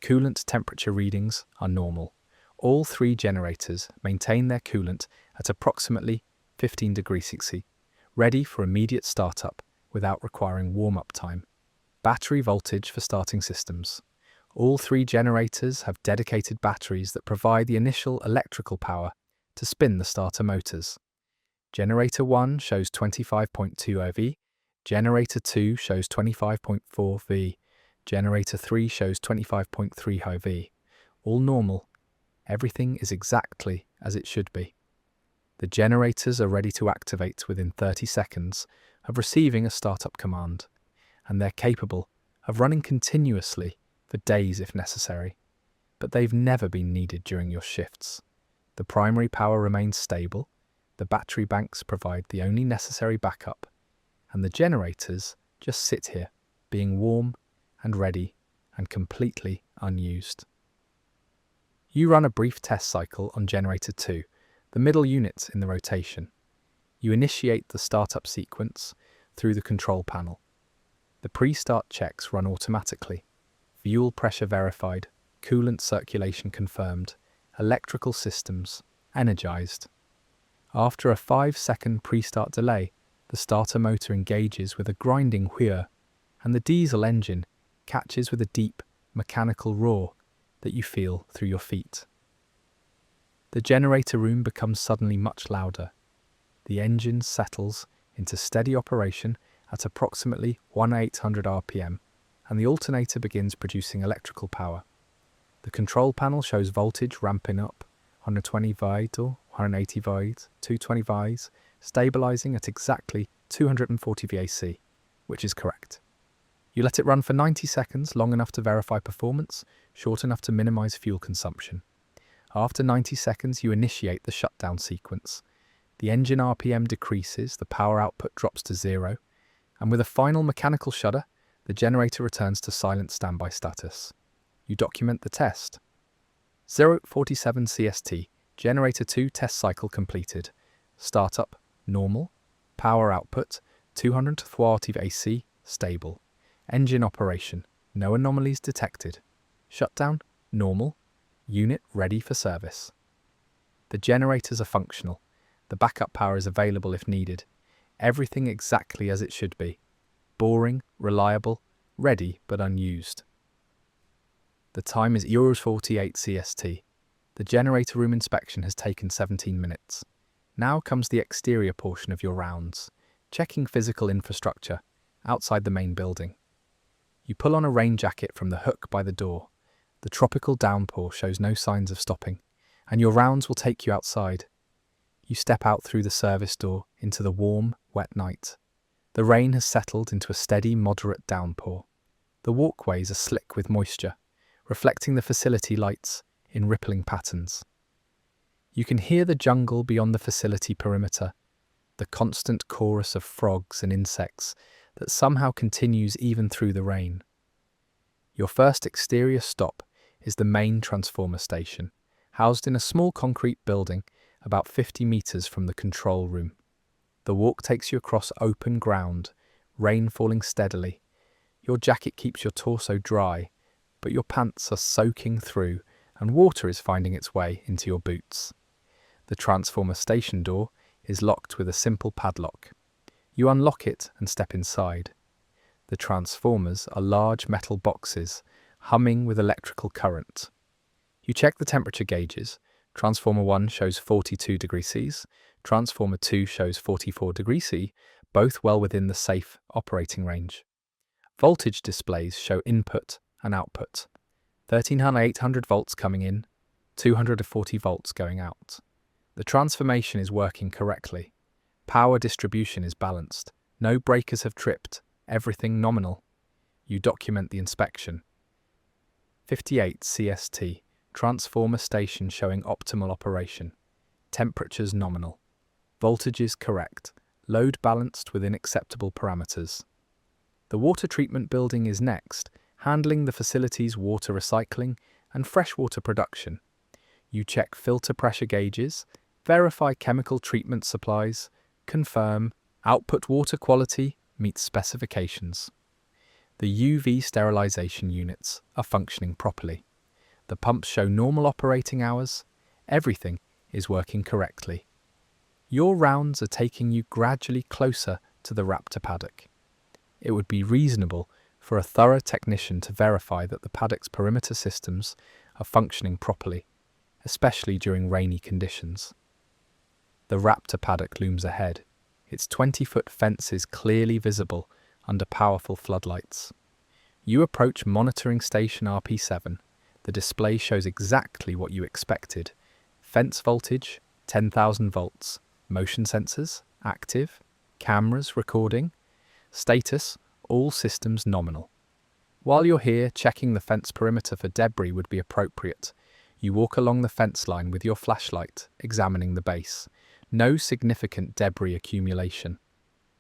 Coolant temperature readings are normal. All 3 generators maintain their coolant at approximately 15 degrees C, ready for immediate startup without requiring warm-up time. Battery voltage for starting systems. All 3 generators have dedicated batteries that provide the initial electrical power to spin the starter motors. Generator 1 shows 25.2 V, Generator 2 shows 25.4 V, Generator 3 shows 25.3 V. All normal. Everything is exactly as it should be. The generators are ready to activate within 30 seconds of receiving a startup command, and they're capable of running continuously for days if necessary, but they've never been needed during your shifts. The primary power remains stable, the battery banks provide the only necessary backup, and the generators just sit here, being warm and ready and completely unused. You run a brief test cycle on Generator 2, the middle unit in the rotation. You initiate the startup sequence through the control panel. The pre-start checks run automatically. Fuel pressure verified, coolant circulation confirmed, electrical systems energized. After a 5-second pre-start delay, the starter motor engages with a grinding whir, and the diesel engine catches with a deep, mechanical roar that you feel through your feet. The generator room becomes suddenly much louder. The engine settles into steady operation at approximately 1800 RPM, and the alternator begins producing electrical power. The control panel shows voltage ramping up, 120 vital, 180 vids, 220 vids, stabilizing at exactly 240 VAC, which is correct. You let it run for 90 seconds, long enough to verify performance, short enough to minimize fuel consumption. After 90 seconds, you initiate the shutdown sequence. The engine RPM decreases, the power output drops to 0, and with a final mechanical shudder, the generator returns to silent standby status. You document the test. 0:47 CST, Generator 2 test cycle completed. Startup, normal. Power output, 240 AC, stable. Engine operation, no anomalies detected. Shutdown, normal. Unit ready for service. The generators are functional. The backup power is available if needed. Everything exactly as it should be. Boring, reliable, ready but unused. The time is Euros 48 CST. The generator room inspection has taken 17 minutes. Now comes the exterior portion of your rounds, checking physical infrastructure outside the main building. You pull on a rain jacket from the hook by the door. The tropical downpour shows no signs of stopping, and your rounds will take you outside. You step out through the service door into the warm, wet night. The rain has settled into a steady, moderate downpour. The walkways are slick with moisture, reflecting the facility lights in rippling patterns. You can hear the jungle beyond the facility perimeter, the constant chorus of frogs and insects that somehow continues even through the rain. Your first exterior stop is the main transformer station, housed in a small concrete building about 50 meters from the control room. The walk takes you across open ground, rain falling steadily. Your jacket keeps your torso dry, but your pants are soaking through and water is finding its way into your boots. The transformer station door is locked with a simple padlock. You unlock it and step inside. The transformers are large metal boxes, humming with electrical current. You check the temperature gauges. Transformer 1 shows 42 degrees C, Transformer 2 shows 44 degrees C, both well within the safe operating range. Voltage displays show input and output. 13,800 volts coming in, 240 volts going out. The transformation is working correctly. Power distribution is balanced. No breakers have tripped. Everything nominal. You document the inspection. 58 CST. Transformer station showing optimal operation. Temperatures nominal. Voltages correct. Load balanced within acceptable parameters. The water treatment building is next, handling the facility's water recycling and freshwater production. You check filter pressure gauges, verify chemical treatment supplies, confirm output water quality meets specifications. The UV sterilization units are functioning properly. The pumps show normal operating hours. Everything is working correctly. Your rounds are taking you gradually closer to the Raptor Paddock. It would be reasonable for a thorough technician to verify that the paddock's perimeter systems are functioning properly, especially during rainy conditions. The Raptor Paddock looms ahead. Its 20-foot fence is clearly visible under powerful floodlights. You approach monitoring station RP7. The display shows exactly what you expected. Fence voltage, 10,000 volts. Motion sensors, active. Cameras recording. Status, all systems nominal. While you're here, checking the fence perimeter for debris would be appropriate. You walk along the fence line with your flashlight, examining the base. No significant debris accumulation.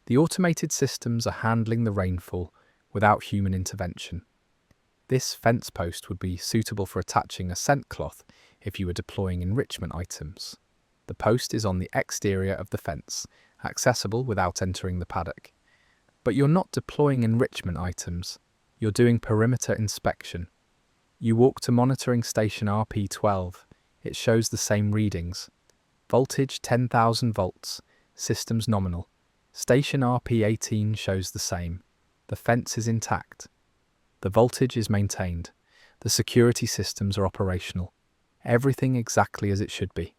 The automated systems are handling the rainfall without human intervention. This fence post would be suitable for attaching a scent cloth if you were deploying enrichment items. The post is on the exterior of the fence, accessible without entering the paddock. But you're not deploying enrichment items, you're doing perimeter inspection. You walk to monitoring station RP12. It shows the same readings. Voltage 10,000 volts, systems nominal. Station RP18 shows the same. The fence is intact. The voltage is maintained. The security systems are operational. Everything exactly as it should be.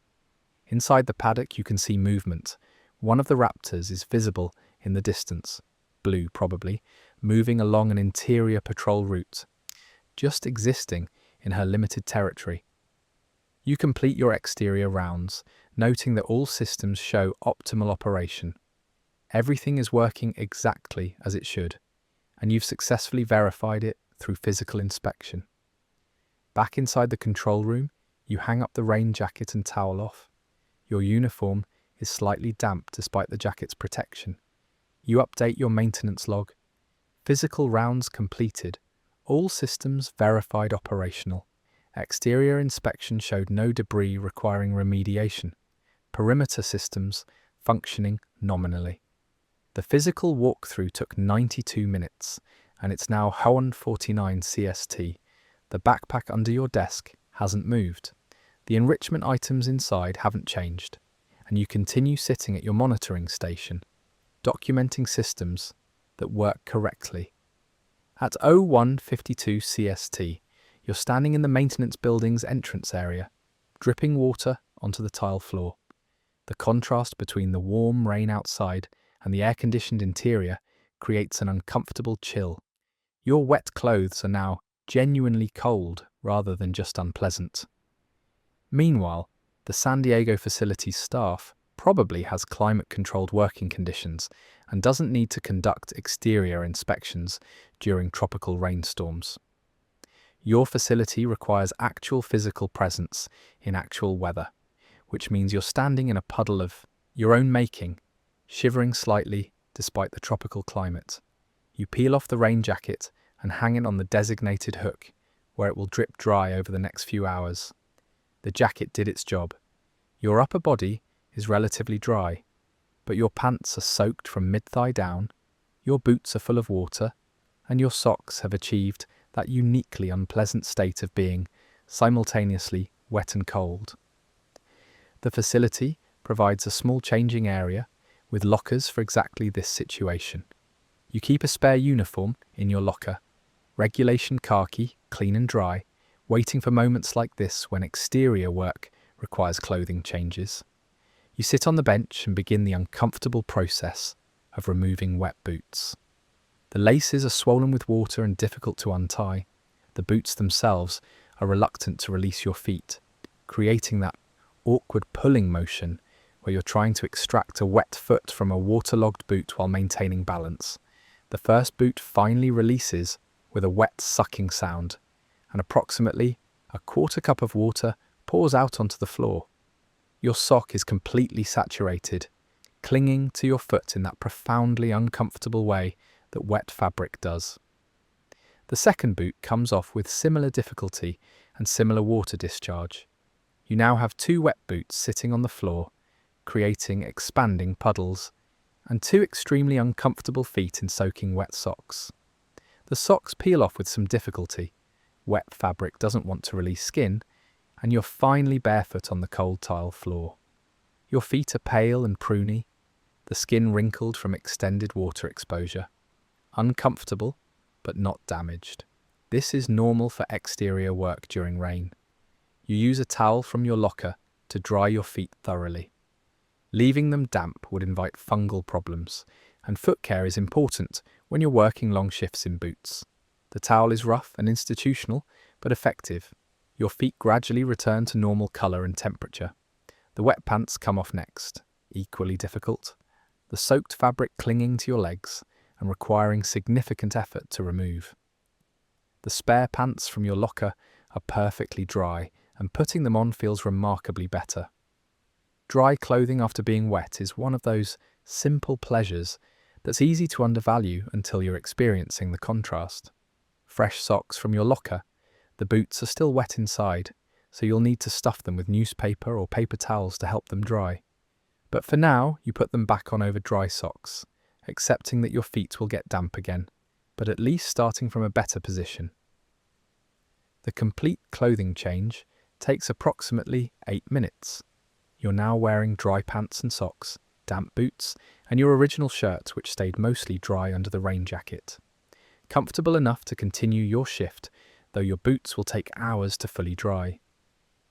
Inside the paddock you can see movement. One of the raptors is visible in the distance, blue probably, moving along an interior patrol route, just existing in her limited territory. You complete your exterior rounds, noting that all systems show optimal operation. Everything is working exactly as it should, and you've successfully verified it through physical inspection. Back inside the control room, you hang up the rain jacket and towel off. Your uniform is slightly damp despite the jacket's protection. You update your maintenance log. Physical rounds completed. All systems verified operational. Exterior inspection showed no debris requiring remediation. Perimeter systems functioning nominally. The physical walkthrough took 92 minutes, and it's now 49 CST. The backpack under your desk hasn't moved. The enrichment items inside haven't changed, and you continue sitting at your monitoring station, documenting systems that work correctly. At 01:52 CST, you're standing in the maintenance building's entrance area, dripping water onto the tile floor. The contrast between the warm rain outside and the air-conditioned interior creates an uncomfortable chill. Your wet clothes are now genuinely cold rather than just unpleasant. Meanwhile, the San Diego facility's staff probably has climate-controlled working conditions and doesn't need to conduct exterior inspections during tropical rainstorms. Your facility requires actual physical presence in actual weather, which means you're standing in a puddle of your own making, shivering slightly despite the tropical climate. You peel off the rain jacket and hang it on the designated hook, where it will drip dry over the next few hours. The jacket did its job. Your upper body is relatively dry, but your pants are soaked from mid-thigh down, your boots are full of water, and your socks have achieved that uniquely unpleasant state of being simultaneously wet and cold. The facility provides a small changing area with lockers for exactly this situation. You keep a spare uniform in your locker, regulation khaki, clean and dry, waiting for moments like this when exterior work requires clothing changes. You sit on the bench and begin the uncomfortable process of removing wet boots. The laces are swollen with water and difficult to untie. The boots themselves are reluctant to release your feet, creating that awkward pulling motion where you're trying to extract a wet foot from a waterlogged boot while maintaining balance. The first boot finally releases with a wet sucking sound, and approximately a quarter cup of water pours out onto the floor. Your sock is completely saturated, clinging to your foot in that profoundly uncomfortable way that wet fabric does. The second boot comes off with similar difficulty and similar water discharge. You now have two wet boots sitting on the floor, creating expanding puddles, and two extremely uncomfortable feet in soaking wet socks. The socks peel off with some difficulty. Wet fabric doesn't want to release skin, and you're finally barefoot on the cold tile floor. Your feet are pale and pruny, the skin wrinkled from extended water exposure. Uncomfortable, but not damaged. This is normal for exterior work during rain. You use a towel from your locker to dry your feet thoroughly. Leaving them damp would invite fungal problems, and foot care is important when you're working long shifts in boots. The towel is rough and institutional, but effective. Your feet gradually return to normal colour and temperature. The wet pants come off next, equally difficult. The soaked fabric clinging to your legs and requiring significant effort to remove. The spare pants from your locker are perfectly dry, and putting them on feels remarkably better. Dry clothing after being wet is one of those simple pleasures that's easy to undervalue until you're experiencing the contrast. Fresh socks from your locker. The boots are still wet inside, so you'll need to stuff them with newspaper or paper towels to help them dry. But for now, you put them back on over dry socks, accepting that your feet will get damp again, but at least starting from a better position. The complete clothing change takes approximately 8 minutes. You're now wearing dry pants and socks, damp boots, and your original shirt, which stayed mostly dry under the rain jacket. Comfortable enough to continue your shift, though your boots will take hours to fully dry.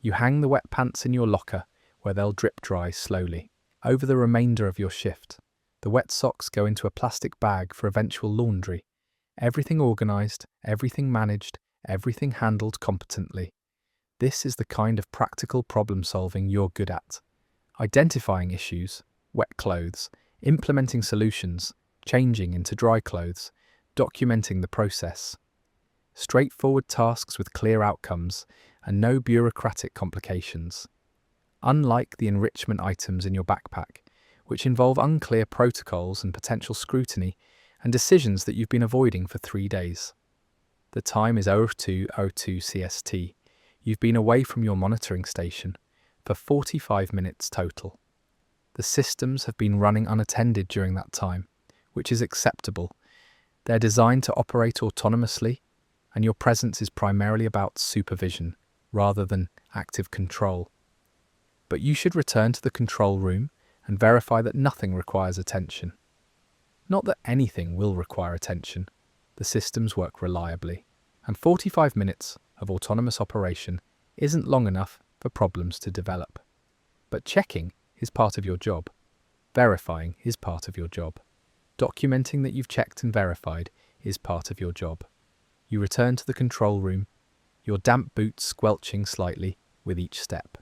You hang the wet pants in your locker, where they'll drip dry slowly. Over the remainder of your shift, the wet socks go into a plastic bag for eventual laundry. Everything organised, everything managed, everything handled competently. This is the kind of practical problem solving you're good at. Identifying issues, wet clothes, implementing solutions, changing into dry clothes, documenting the process. Straightforward tasks with clear outcomes and no bureaucratic complications. Unlike the enrichment items in your backpack, which involve unclear protocols and potential scrutiny and decisions that you've been avoiding for 3 days. The time is 02:02 CST. You've been away from your monitoring station for 45 minutes total. The systems have been running unattended during that time, which is acceptable. They're designed to operate autonomously, and your presence is primarily about supervision rather than active control. But you should return to the control room and verify that nothing requires attention. Not that anything will require attention. The systems work reliably, and 45 minutes of autonomous operation isn't long enough for problems to develop. But checking is part of your job. Verifying is part of your job. Documenting that you've checked and verified is part of your job. You return to the control room, your damp boots squelching slightly with each step.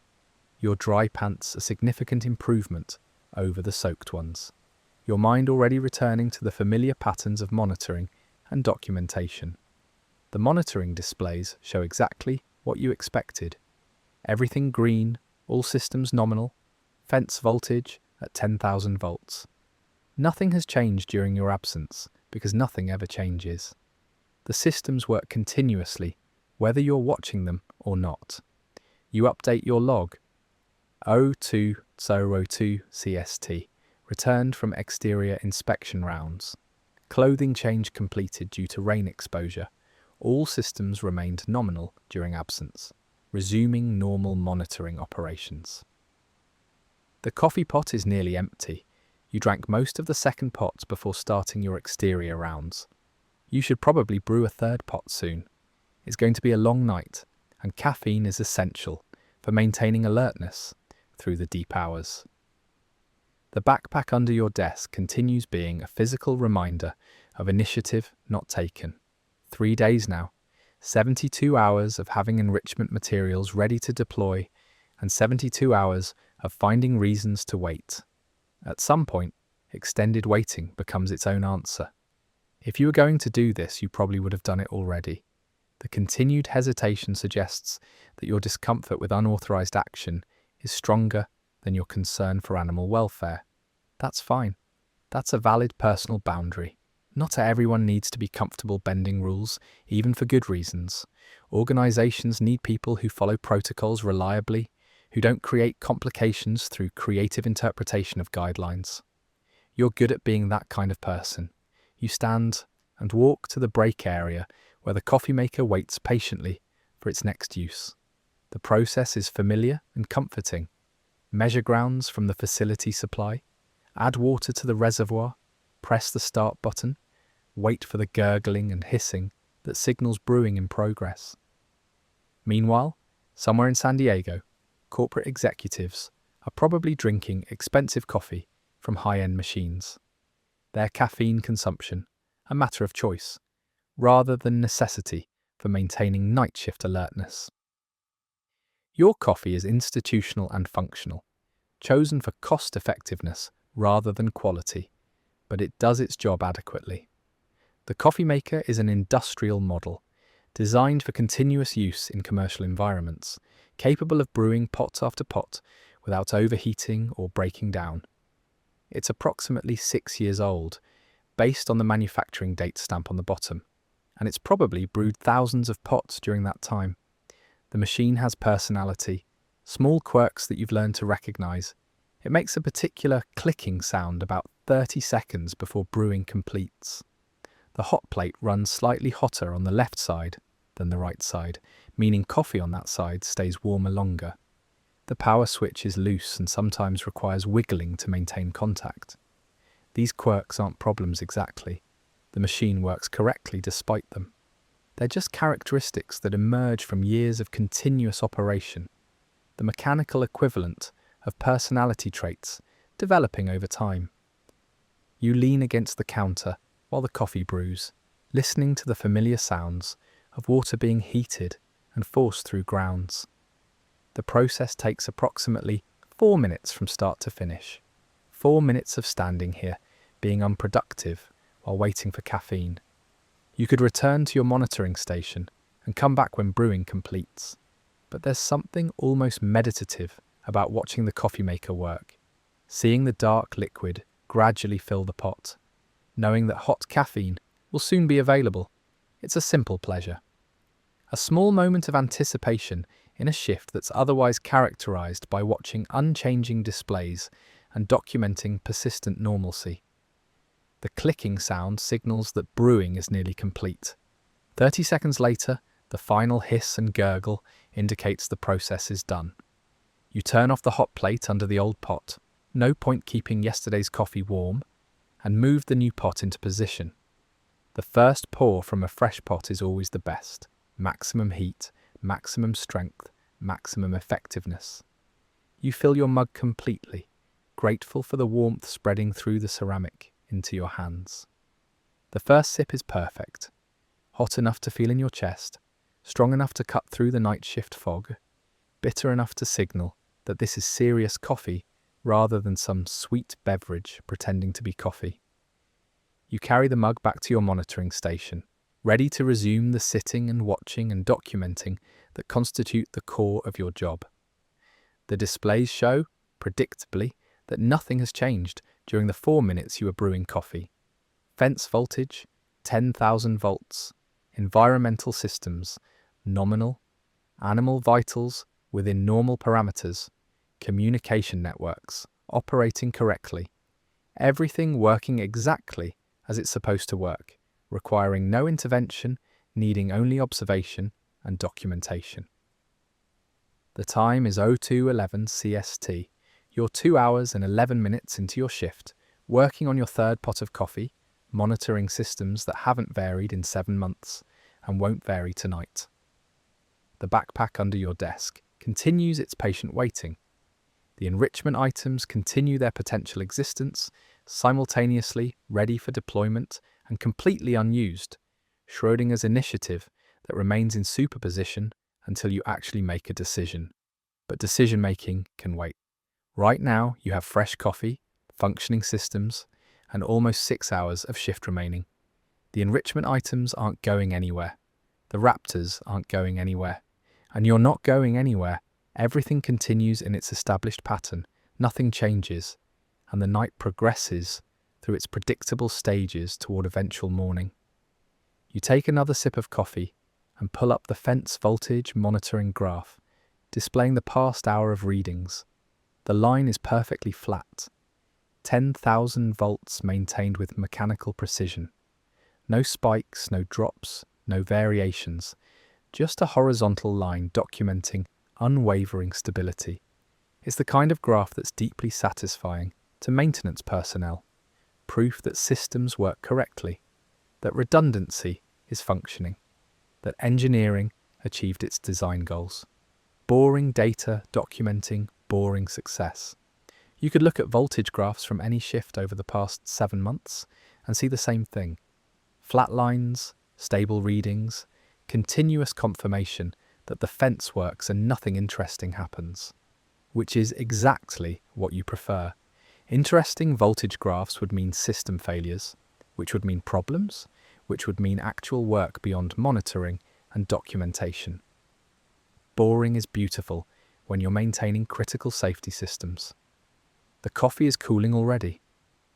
Your dry pants a significant improvement over the soaked ones. Your mind already returning to the familiar patterns of monitoring and documentation. The monitoring displays show exactly what you expected. Everything green, all systems nominal, fence voltage at 10,000 volts. Nothing has changed during your absence because nothing ever changes. The systems work continuously, whether you're watching them or not. You update your log. 0202 CST, returned from exterior inspection rounds. Clothing change completed due to rain exposure. All systems remained nominal during absence, resuming normal monitoring operations. The coffee pot is nearly empty. You drank most of the second pot before starting your exterior rounds. You should probably brew a third pot soon. It's going to be a long night, and caffeine is essential for maintaining alertness through the deep hours. The backpack under your desk continues being a physical reminder of initiative not taken. 3 days now, 72 hours of having enrichment materials ready to deploy, and 72 hours of finding reasons to wait. At some point, extended waiting becomes its own answer. If you were going to do this, you probably would have done it already. The continued hesitation suggests that your discomfort with unauthorized action is stronger than your concern for animal welfare. That's fine. That's a valid personal boundary. Not everyone needs to be comfortable bending rules, even for good reasons. Organizations need people who follow protocols reliably, who don't create complications through creative interpretation of guidelines. You're good at being that kind of person. You stand and walk to the break area where the coffee maker waits patiently for its next use. The process is familiar and comforting. Measure grounds from the facility supply, add water to the reservoir, press the start button, wait for the gurgling and hissing that signals brewing in progress. Meanwhile, somewhere in San Diego, corporate executives are probably drinking expensive coffee from high-end machines. Their caffeine consumption a matter of choice, rather than necessity for maintaining night shift alertness. Your coffee is institutional and functional, chosen for cost effectiveness rather than quality, but it does its job adequately. The coffee maker is an industrial model, designed for continuous use in commercial environments, capable of brewing pot after pot without overheating or breaking down. It's approximately 6 years old, based on the manufacturing date stamp on the bottom, and it's probably brewed thousands of pots during that time. The machine has personality, small quirks that you've learned to recognize. It makes a particular clicking sound about 30 seconds before brewing completes. The hot plate runs slightly hotter on the left side than the right side, meaning coffee on that side stays warmer longer. The power switch is loose and sometimes requires wiggling to maintain contact. These quirks aren't problems exactly. The machine works correctly despite them. They're just characteristics that emerge from years of continuous operation, the mechanical equivalent of personality traits developing over time. You lean against the counter while the coffee brews, listening to the familiar sounds of water being heated and forced through grounds. The process takes approximately 4 minutes from start to finish. 4 minutes of standing here, being unproductive while waiting for caffeine. You could return to your monitoring station and come back when brewing completes. But there's something almost meditative about watching the coffee maker work, seeing the dark liquid gradually fill the pot, knowing that hot caffeine will soon be available. It's a simple pleasure. A small moment of anticipation in a shift that's otherwise characterized by watching unchanging displays and documenting persistent normalcy. The clicking sound signals that brewing is nearly complete. 30 seconds later, The final hiss and gurgle indicates the process is done. You turn off the hot plate under the old pot, no point keeping yesterday's coffee warm, and move the new pot into position. The first pour from a fresh pot is always the best. Maximum heat, maximum strength, maximum effectiveness. You fill your mug completely, grateful for the warmth spreading through the ceramic into your hands. The first sip is perfect. Hot enough to feel in your chest, strong enough to cut through the night shift fog, bitter enough to signal that this is serious coffee rather than some sweet beverage pretending to be coffee. You carry the mug back to your monitoring station, ready to resume the sitting and watching and documenting that constitute the core of your job. The displays show, predictably, that nothing has changed during the 4 minutes you were brewing coffee. Fence voltage, 10,000 volts. Environmental systems, nominal. Animal vitals, within normal parameters. Communication networks, operating correctly. Everything working exactly as it's supposed to work, requiring no intervention, needing only observation and documentation. The time is 02:11 CST. You're 2 hours and 11 minutes into your shift, working on your third pot of coffee, monitoring systems that haven't varied in 7 months and won't vary tonight. The backpack under your desk continues its patient waiting. The enrichment items continue their potential existence, simultaneously ready for deployment and completely unused. Schrödinger's initiative that remains in superposition until you actually make a decision. But decision-making can wait. Right now, you have fresh coffee, functioning systems, and almost 6 hours of shift remaining. The enrichment items aren't going anywhere. The Raptors aren't going anywhere. And you're not going anywhere. Everything continues in its established pattern. Nothing changes. And the night progresses through its predictable stages toward eventual morning. You take another sip of coffee and pull up the fence voltage monitoring graph, displaying the past hour of readings. The line is perfectly flat. 10,000 volts maintained with mechanical precision. No spikes, no drops, no variations, just a horizontal line documenting unwavering stability. It's the kind of graph that's deeply satisfying to maintenance personnel, proof that systems work correctly, that redundancy is functioning, that engineering achieved its design goals. Boring data documenting boring success. You could look at voltage graphs from any shift over the past 7 months and see the same thing. Flat lines, stable readings, continuous confirmation that the fence works and nothing interesting happens. Which is exactly what you prefer. Interesting voltage graphs would mean system failures, which would mean problems, which would mean actual work beyond monitoring and documentation. Boring is beautiful when you're maintaining critical safety systems. The coffee is cooling already.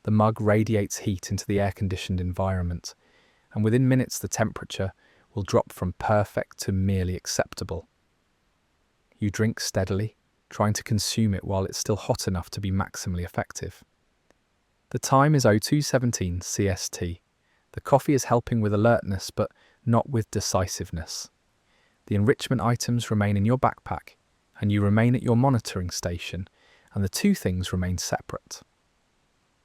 The mug radiates heat into the air-conditioned environment, and within minutes the temperature will drop from perfect to merely acceptable. You drink steadily, trying to consume it while it's still hot enough to be maximally effective. The time is 02:17 CST. The coffee is helping with alertness, but not with decisiveness. The enrichment items remain in your backpack, and you remain at your monitoring station, and the two things remain separate.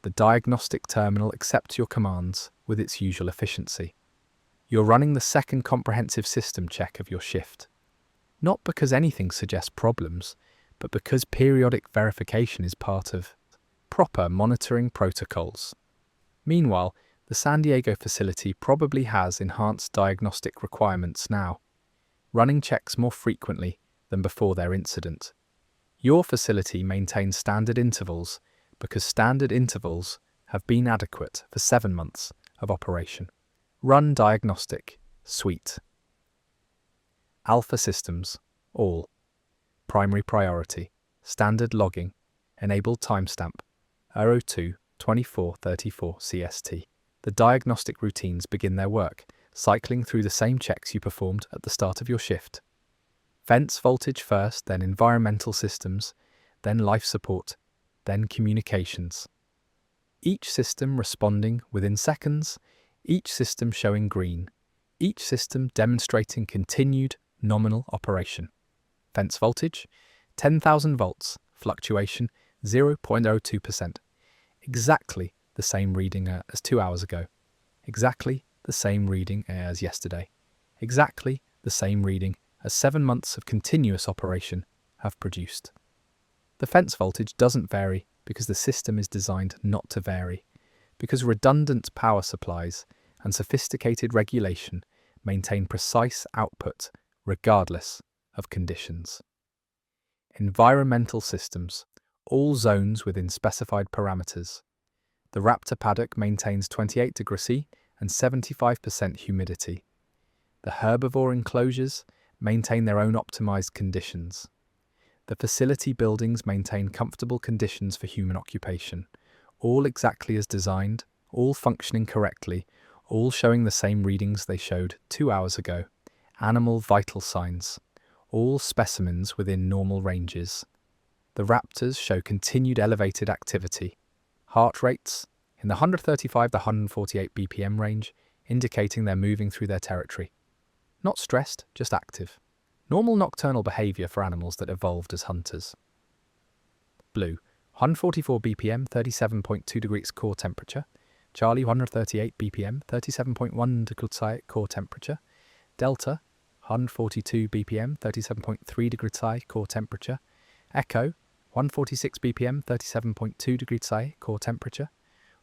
The diagnostic terminal accepts your commands with its usual efficiency. You're running the second comprehensive system check of your shift. Not because anything suggests problems, but because periodic verification is part of proper monitoring protocols. Meanwhile, the San Diego facility probably has enhanced diagnostic requirements now, running checks more frequently than before their incident. Your facility maintains standard intervals because standard intervals have been adequate for 7 months of operation. Run diagnostic, suite. Alpha systems, all. Primary priority, standard logging, enabled timestamp, 02:24:34 CST. The diagnostic routines begin their work, cycling through the same checks you performed at the start of your shift. Fence voltage first, then environmental systems, then life support, then communications. Each system responding within seconds, each system showing green, each system demonstrating continued nominal operation. Fence voltage, 10,000 volts, fluctuation 0.02%. Exactly the same reading as 2 hours ago. Exactly the same reading as yesterday. Exactly the same reading as 7 months of continuous operation have produced. The fence voltage doesn't vary because the system is designed not to vary, because redundant power supplies and sophisticated regulation maintain precise output regardless of conditions. Environmental systems, all zones within specified parameters. The Raptor Paddock maintains 28 degrees C and 75% humidity. The herbivore enclosures maintain their own optimized conditions. The facility buildings maintain comfortable conditions for human occupation, all exactly as designed, all functioning correctly, all showing the same readings they showed 2 hours ago. Animal vital signs, all specimens within normal ranges. The raptors show continued elevated activity. Heart rates in the 135 to 148 BPM range, indicating they're moving through their territory. Not stressed, just active. Normal nocturnal behavior for animals that evolved as hunters. Blue, 144 BPM, 37.2 degrees core temperature. Charlie, 138 BPM, 37.1 degrees core temperature. Delta, 142 BPM, 37.3 degrees core temperature. Echo, 146 BPM, 37.2 degrees core temperature.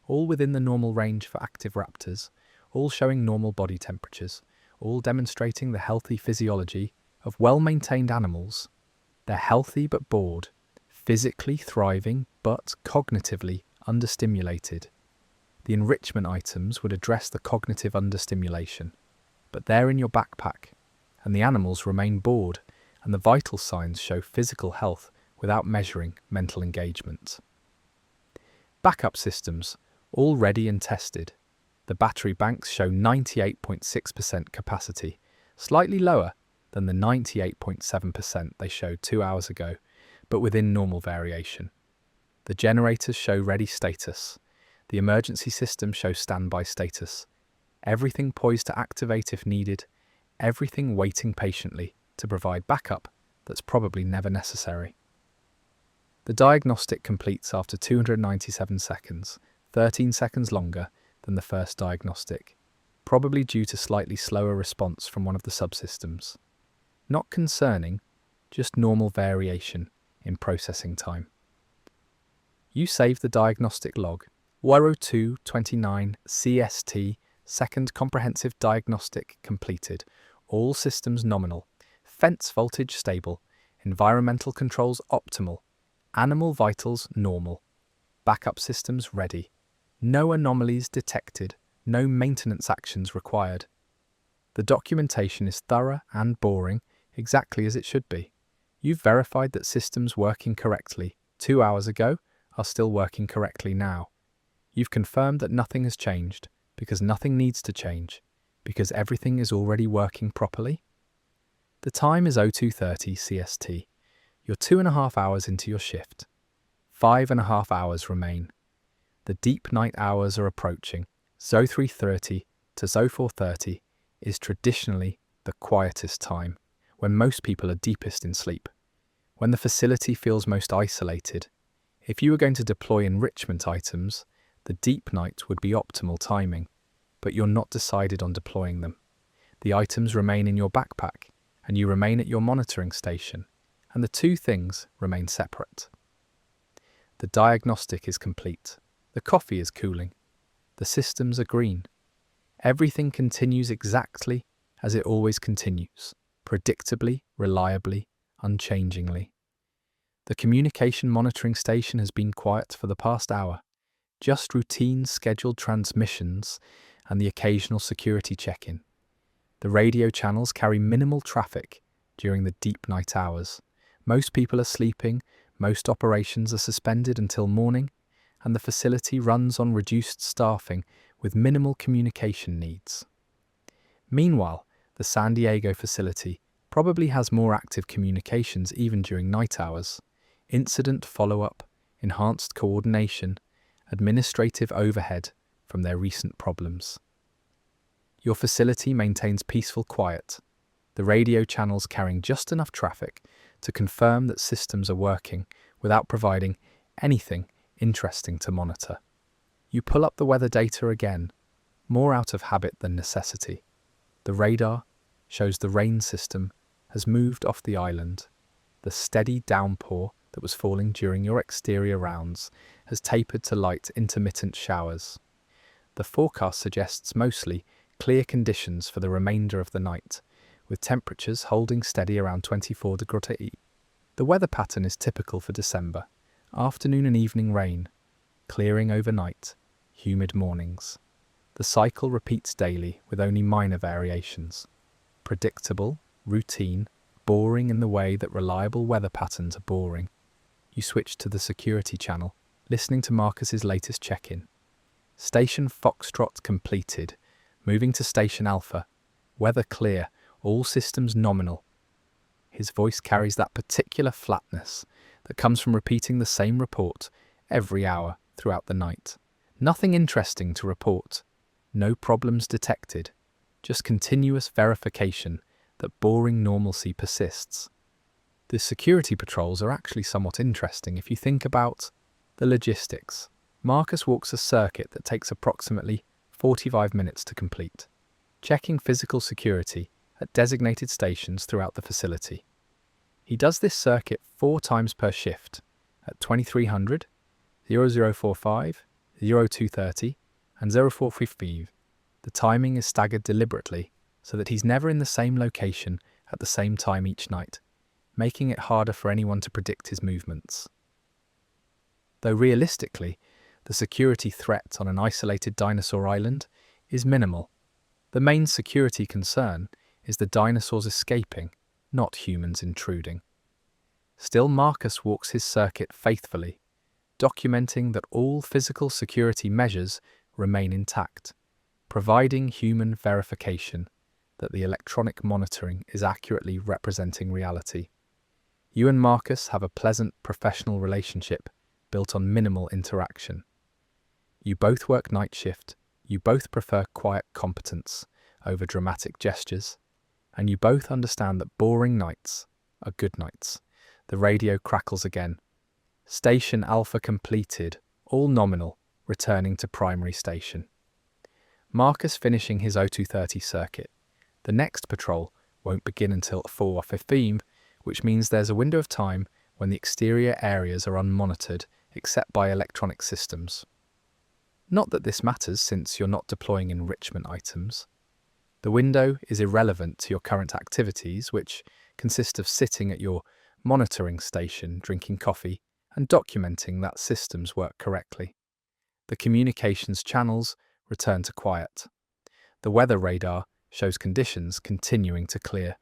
All within the normal range for active raptors, all showing normal body temperatures, all demonstrating the healthy physiology of well-maintained animals. They're healthy but bored, physically thriving but cognitively understimulated. The enrichment items would address the cognitive understimulation, but they're in your backpack, and the animals remain bored, and the vital signs show physical health without measuring mental engagement. Backup systems, all ready and tested. The battery banks show 98.6% capacity, slightly lower than the 98.7% they showed 2 hours ago, but within normal variation. The generators show ready status. The emergency system shows standby status. Everything poised to activate if needed, everything waiting patiently to provide backup that's probably never necessary. The diagnostic completes after 297 seconds, 13 seconds longer than the first diagnostic, probably due to slightly slower response from one of the subsystems. Not concerning, just normal variation in processing time. You save the diagnostic log, WARO 229 CST, second comprehensive diagnostic completed, all systems nominal, fence voltage stable, environmental controls optimal, animal vitals normal, backup systems ready, no anomalies detected, no maintenance actions required. The documentation is thorough and boring, exactly as it should be. You've verified that systems working correctly 2 hours ago are still working correctly now. You've confirmed that nothing has changed, because nothing needs to change, because everything is already working properly. The time is 02:30 CST. You're 2.5 hours into your shift. 5.5 hours remain. The deep night hours are approaching. 03:30 to 04:30 is traditionally the quietest time, when most people are deepest in sleep, when the facility feels most isolated. If you were going to deploy enrichment items, the deep night would be optimal timing, but you're not decided on deploying them. The items remain in your backpack, and you remain at your monitoring station, and the two things remain separate. The diagnostic is complete. The coffee is cooling. The systems are green. Everything continues exactly as it always continues, predictably, reliably, unchangingly. The communication monitoring station has been quiet for the past hour, just routine scheduled transmissions and the occasional security check-in. The radio channels carry minimal traffic during the deep night hours. Most people are sleeping, most operations are suspended until morning, and the facility runs on reduced staffing with minimal communication needs. Meanwhile, the San Diego facility probably has more active communications even during night hours. Incident follow-up, enhanced coordination, administrative overhead from their recent problems. Your facility maintains peaceful quiet, the radio channels carrying just enough traffic to confirm that systems are working without providing anything interesting to monitor. You pull up the weather data again, more out of habit than necessity. The radar shows the rain system has moved off the island. The steady downpour that was falling during your exterior rounds has tapered to light intermittent showers. The forecast suggests mostly clear conditions for the remainder of the night, with temperatures holding steady around 24 degrees. The weather pattern is typical for December. Afternoon and evening rain, clearing overnight, humid mornings. The cycle repeats daily with only minor variations. Predictable, routine, boring in the way that reliable weather patterns are boring. You switch to the security channel, listening to Marcus's latest check-in. Station Foxtrot completed. Moving to Station Alpha. Weather clear, all systems nominal. His voice carries that particular flatness that comes from repeating the same report every hour throughout the night. Nothing interesting to report. No problems detected. Just continuous verification that boring normalcy persists. The security patrols are actually somewhat interesting if you think about the logistics. Marcus walks a circuit that takes approximately 45 minutes to complete, checking physical security at designated stations throughout the facility. He does this circuit 4 times per shift at 2300, 0045, 0230, and 0455. The timing is staggered deliberately so that he's never in the same location at the same time each night, making it harder for anyone to predict his movements. Though realistically, the security threat on an isolated dinosaur island is minimal. The main security concern is the dinosaurs escaping, not humans intruding. Still, Marcus walks his circuit faithfully, documenting that all physical security measures remain intact, providing human verification that the electronic monitoring is accurately representing reality. You and Marcus have a pleasant professional relationship built on minimal interaction. You both work night shift, you both prefer quiet competence over dramatic gestures, and you both understand that boring nights are good nights. The radio crackles again. Station Alpha completed, all nominal, returning to primary station. Marcus finishing his 0230 circuit. The next patrol won't begin until 4:15, which means there's a window of time when the exterior areas are unmonitored except by electronic systems. Not that this matters since you're not deploying enrichment items. The window is irrelevant to your current activities, which consist of sitting at your monitoring station, drinking coffee, and documenting that systems work correctly. The communications channels return to quiet. The weather radar shows conditions continuing to clear,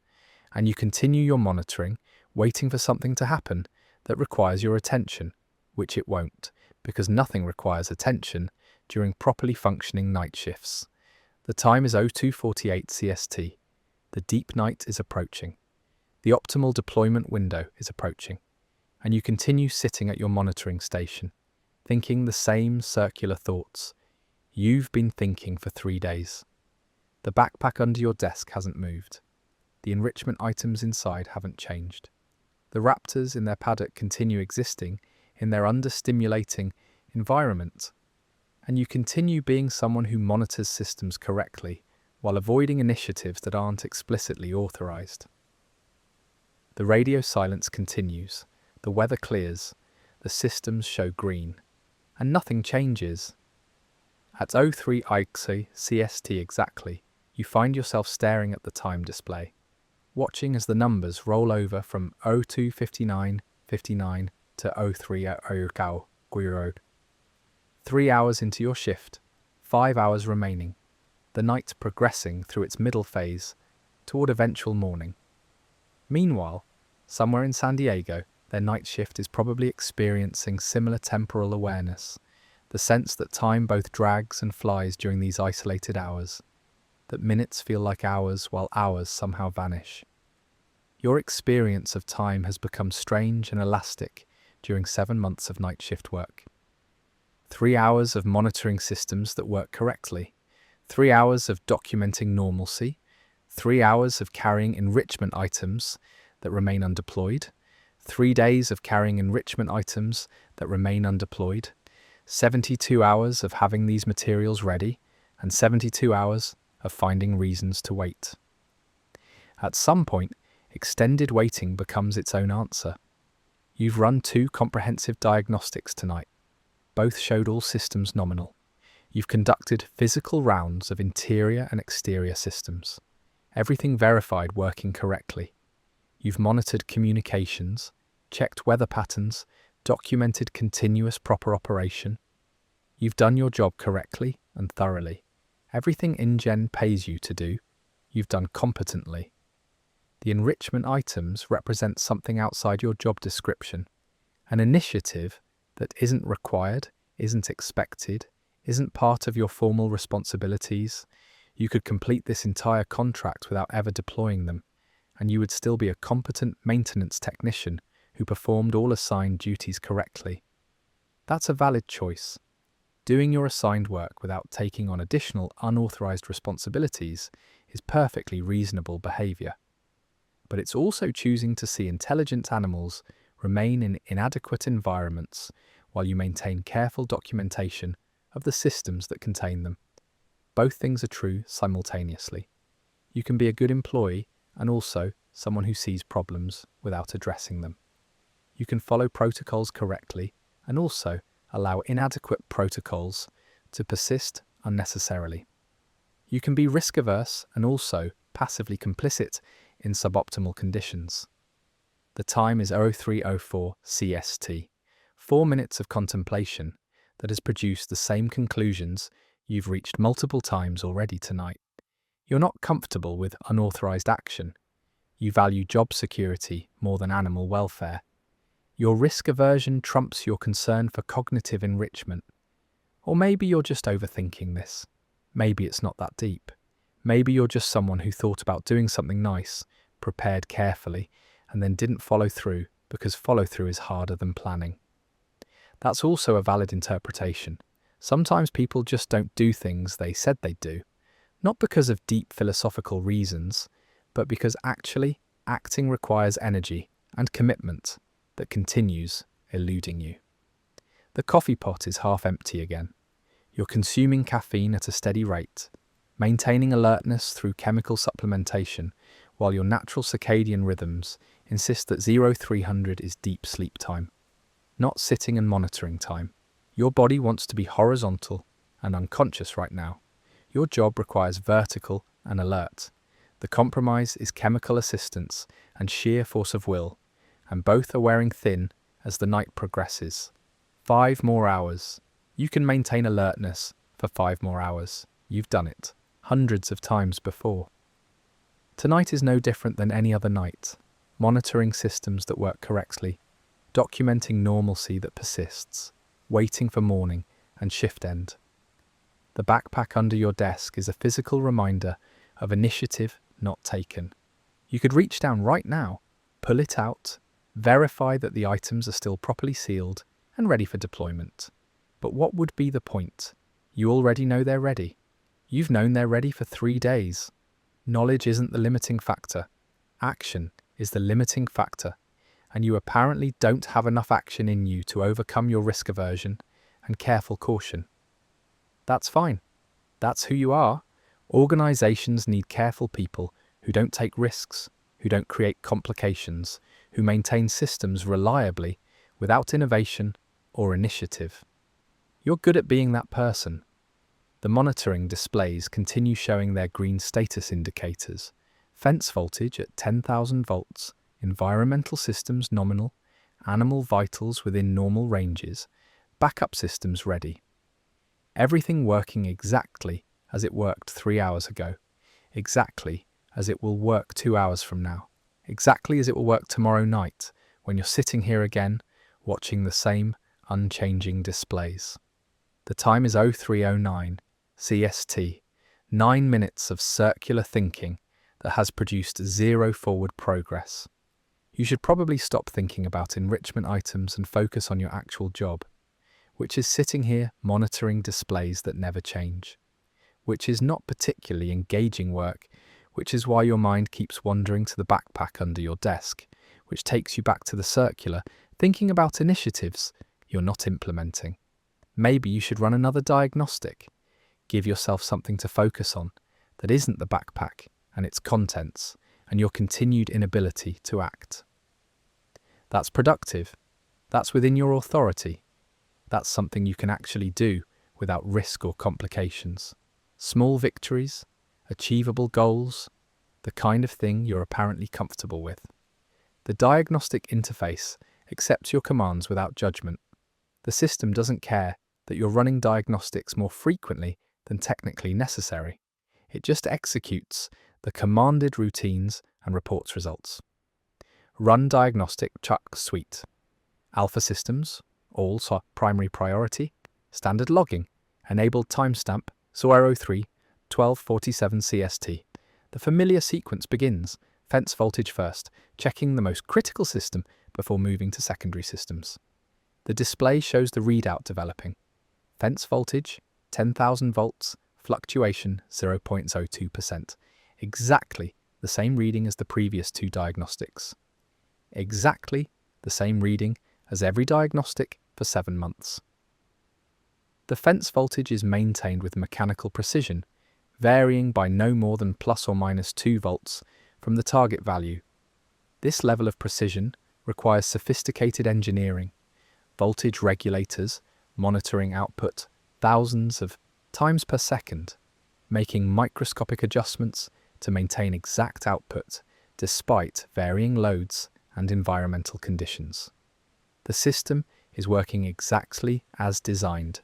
and you continue your monitoring, waiting for something to happen that requires your attention, which it won't, because nothing requires attention during properly functioning night shifts. The time is 0248 CST. The deep night is approaching. The optimal deployment window is approaching, and you continue sitting at your monitoring station, thinking the same circular thoughts you've been thinking for 3 days. The backpack under your desk hasn't moved. The enrichment items inside haven't changed. The raptors in their paddock continue existing in their understimulating environment, and you continue being someone who monitors systems correctly while avoiding initiatives that aren't explicitly authorized. The radio silence continues, the weather clears, the systems show green, and nothing changes. At 03 CST exactly, you find yourself staring at the time display, watching as the numbers roll over from 02:59:59 to 03:00. 3 hours into your shift, 5 hours remaining, the night progressing through its middle phase toward eventual morning. Meanwhile, somewhere in San Diego, their night shift is probably experiencing similar temporal awareness, the sense that time both drags and flies during these isolated hours, that minutes feel like hours while hours somehow vanish. Your experience of time has become strange and elastic during 7 months of night shift work. 3 hours of monitoring systems that work correctly, 3 hours of documenting normalcy, 3 hours of carrying enrichment items that remain undeployed, 3 days of carrying enrichment items that remain undeployed, 72 hours of having these materials ready, and 72 hours of finding reasons to wait. At some point, extended waiting becomes its own answer. You've run 2 comprehensive diagnostics tonight. Both showed all systems nominal. You've conducted physical rounds of interior and exterior systems. Everything verified working correctly. You've monitored communications, checked weather patterns, documented continuous proper operation. You've done your job correctly and thoroughly. Everything InGen pays you to do, you've done competently. The enrichment items represent something outside your job description, an initiative that isn't required, isn't expected, isn't part of your formal responsibilities. You could complete this entire contract without ever deploying them, and you would still be a competent maintenance technician who performed all assigned duties correctly. That's a valid choice. Doing your assigned work without taking on additional unauthorized responsibilities is perfectly reasonable behavior. But it's also choosing to see intelligent animals remain in inadequate environments while you maintain careful documentation of the systems that contain them. Both things are true simultaneously. You can be a good employee and also someone who sees problems without addressing them. You can follow protocols correctly and also allow inadequate protocols to persist unnecessarily. You can be risk-averse and also passively complicit in suboptimal conditions. The time is 03:04 CST, 4 minutes of contemplation that has produced the same conclusions you've reached multiple times already tonight. You're not comfortable with unauthorized action. You value job security more than animal welfare. Your risk aversion trumps your concern for cognitive enrichment. Or maybe you're just overthinking this. Maybe it's not that deep. Maybe you're just someone who thought about doing something nice, prepared carefully, and then didn't follow through because follow-through is harder than planning. That's also a valid interpretation. Sometimes people just don't do things they said they'd do, not because of deep philosophical reasons, but because actually acting requires energy and commitment that continues eluding you. The coffee pot is half empty again. You're consuming caffeine at a steady rate, maintaining alertness through chemical supplementation, while your natural circadian rhythms insist that 0300 is deep sleep time, not sitting and monitoring time. Your body wants to be horizontal and unconscious right now. Your job requires vertical and alert. The compromise is chemical assistance and sheer force of will, and both are wearing thin as the night progresses. 5 more hours. You can maintain alertness for 5 more hours. You've done it hundreds of times before. Tonight is no different than any other night. Monitoring systems that work correctly, documenting normalcy that persists, waiting for morning and shift end. The backpack under your desk is a physical reminder of initiative not taken. You could reach down right now, pull it out, verify that the items are still properly sealed and ready for deployment. But what would be the point? You already know they're ready. You've known they're ready for 3 days. Knowledge isn't the limiting factor. Action is the limiting factor, and you apparently don't have enough action in you to overcome your risk aversion and careful caution. That's fine. That's who you are. Organizations need careful people who don't take risks, who don't create complications, who maintain systems reliably without innovation or initiative. You're good at being that person. The monitoring displays continue showing their green status indicators. Fence voltage at 10,000 volts, environmental systems nominal, animal vitals within normal ranges, backup systems ready. Everything working exactly as it worked 3 hours ago, exactly as it will work 2 hours from now, exactly as it will work tomorrow night when you're sitting here again, watching the same unchanging displays. The time is 0309 CST, 9 minutes of circular thinking that has produced 0 forward progress. You should probably stop thinking about enrichment items and focus on your actual job, which is sitting here monitoring displays that never change. which is not particularly engaging work, which is why your mind keeps wandering to the backpack under your desk, which takes you back to the circular, thinking about initiatives you're not implementing. Maybe you should run another diagnostic. Give yourself something to focus on that isn't the backpack and its contents and your continued inability to act. That's productive. That's within your authority. That's something you can actually do without risk or complications. Small victories, achievable goals, the kind of thing you're apparently comfortable with. The diagnostic interface accepts your commands without judgment. The system doesn't care that you're running diagnostics more frequently than technically necessary. It just executes the commanded routines and reports results. Run diagnostic chuck suite. Alpha systems, all primary priority, standard logging, enabled timestamp, 03, 1247 CST. The familiar sequence begins, fence voltage first, checking the most critical system before moving to secondary systems. The display shows the readout developing. Fence voltage, 10,000 volts, fluctuation 0.02%. Exactly the same reading as the previous two diagnostics. Exactly the same reading as every diagnostic for 7 months. The fence voltage is maintained with mechanical precision, varying by no more than plus or minus 2 volts from the target value. This level of precision requires sophisticated engineering, voltage regulators monitoring output thousands of times per second, making microscopic adjustments to maintain exact output despite varying loads and environmental conditions. The system is working exactly as designed,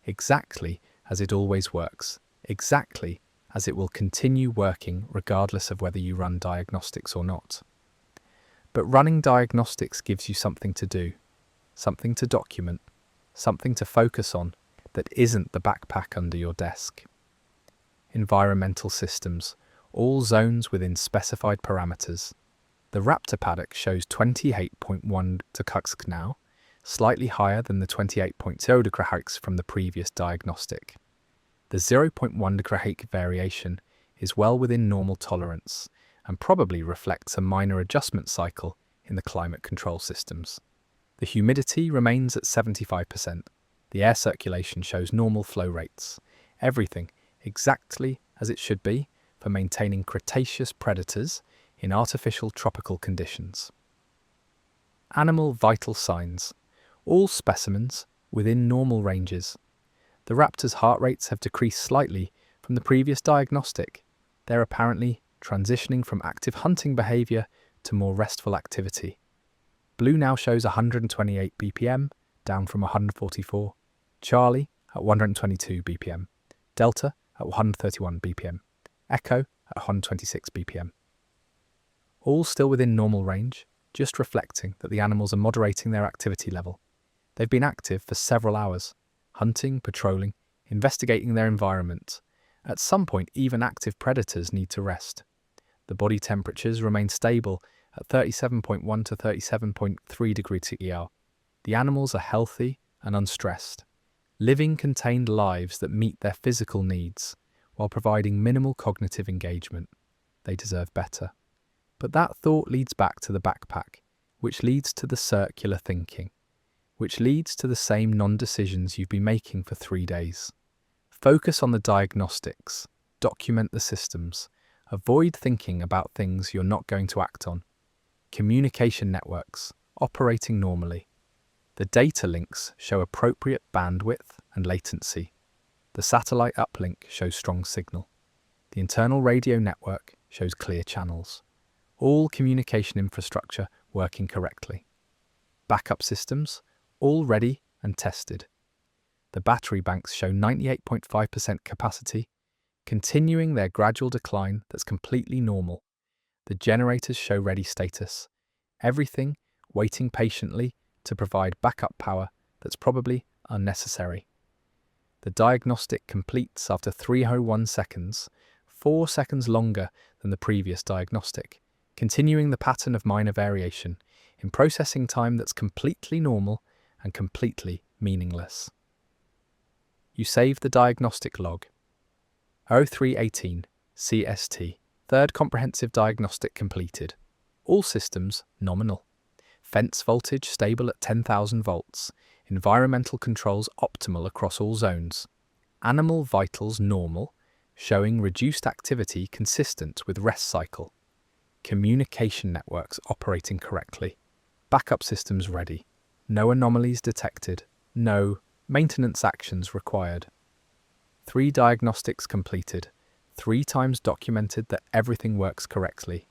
exactly as it always works, exactly as it will continue working regardless of whether you run diagnostics or not. But running diagnostics gives you something to do, something to document, something to focus on that isn't the backpack under your desk. Environmental systems, all zones within specified parameters. The Raptor Paddock shows 28.1 dkh now, slightly higher than the 28.0 dkh from the previous diagnostic. The 0.1 dkh variation is well within normal tolerance and probably reflects a minor adjustment cycle in the climate control systems. The humidity remains at 75%. The air circulation shows normal flow rates. Everything exactly as it should be for maintaining Cretaceous predators in artificial tropical conditions. Animal vital signs. All specimens within normal ranges. The raptor's heart rates have decreased slightly from the previous diagnostic. They're apparently transitioning from active hunting behavior to more restful activity. Blue now shows 128 BPM, down from 144. Charlie at 122 BPM. Delta at 131 BPM. Echo at 126 BPM. All still within normal range, just reflecting that the animals are moderating their activity level. They've been active for several hours, hunting, patrolling, investigating their environment. At some point, even active predators need to rest. The body temperatures remain stable at 37.1 to 37.3 degrees CER. The animals are healthy and unstressed, living contained lives that meet their physical needs while providing minimal cognitive engagement. They deserve better. But that thought leads back to the backpack, which leads to the circular thinking, which leads to the same non-decisions you've been making for 3 days. Focus on the diagnostics, document the systems, avoid thinking about things you're not going to act on. Communication networks, operating normally. The data links show appropriate bandwidth and latency. The satellite uplink shows strong signal. The internal radio network shows clear channels. All communication infrastructure working correctly. Backup systems, all ready and tested. The battery banks show 98.5% capacity, continuing their gradual decline that's completely normal. The generators show ready status. Everything waiting patiently to provide backup power that's probably unnecessary. The diagnostic completes after 301 seconds, 4 seconds longer than the previous diagnostic, continuing the pattern of minor variation in processing time that's completely normal and completely meaningless. You save the diagnostic log. 0318 CST. Third comprehensive diagnostic completed. All systems nominal. Fence voltage stable at 10,000 volts. Environmental controls optimal across all zones. Animal vitals normal, showing reduced activity consistent with rest cycle. Communication networks operating correctly. Backup systems ready. No anomalies detected. No maintenance actions required. 3 diagnostics completed. 3 times documented that everything works correctly.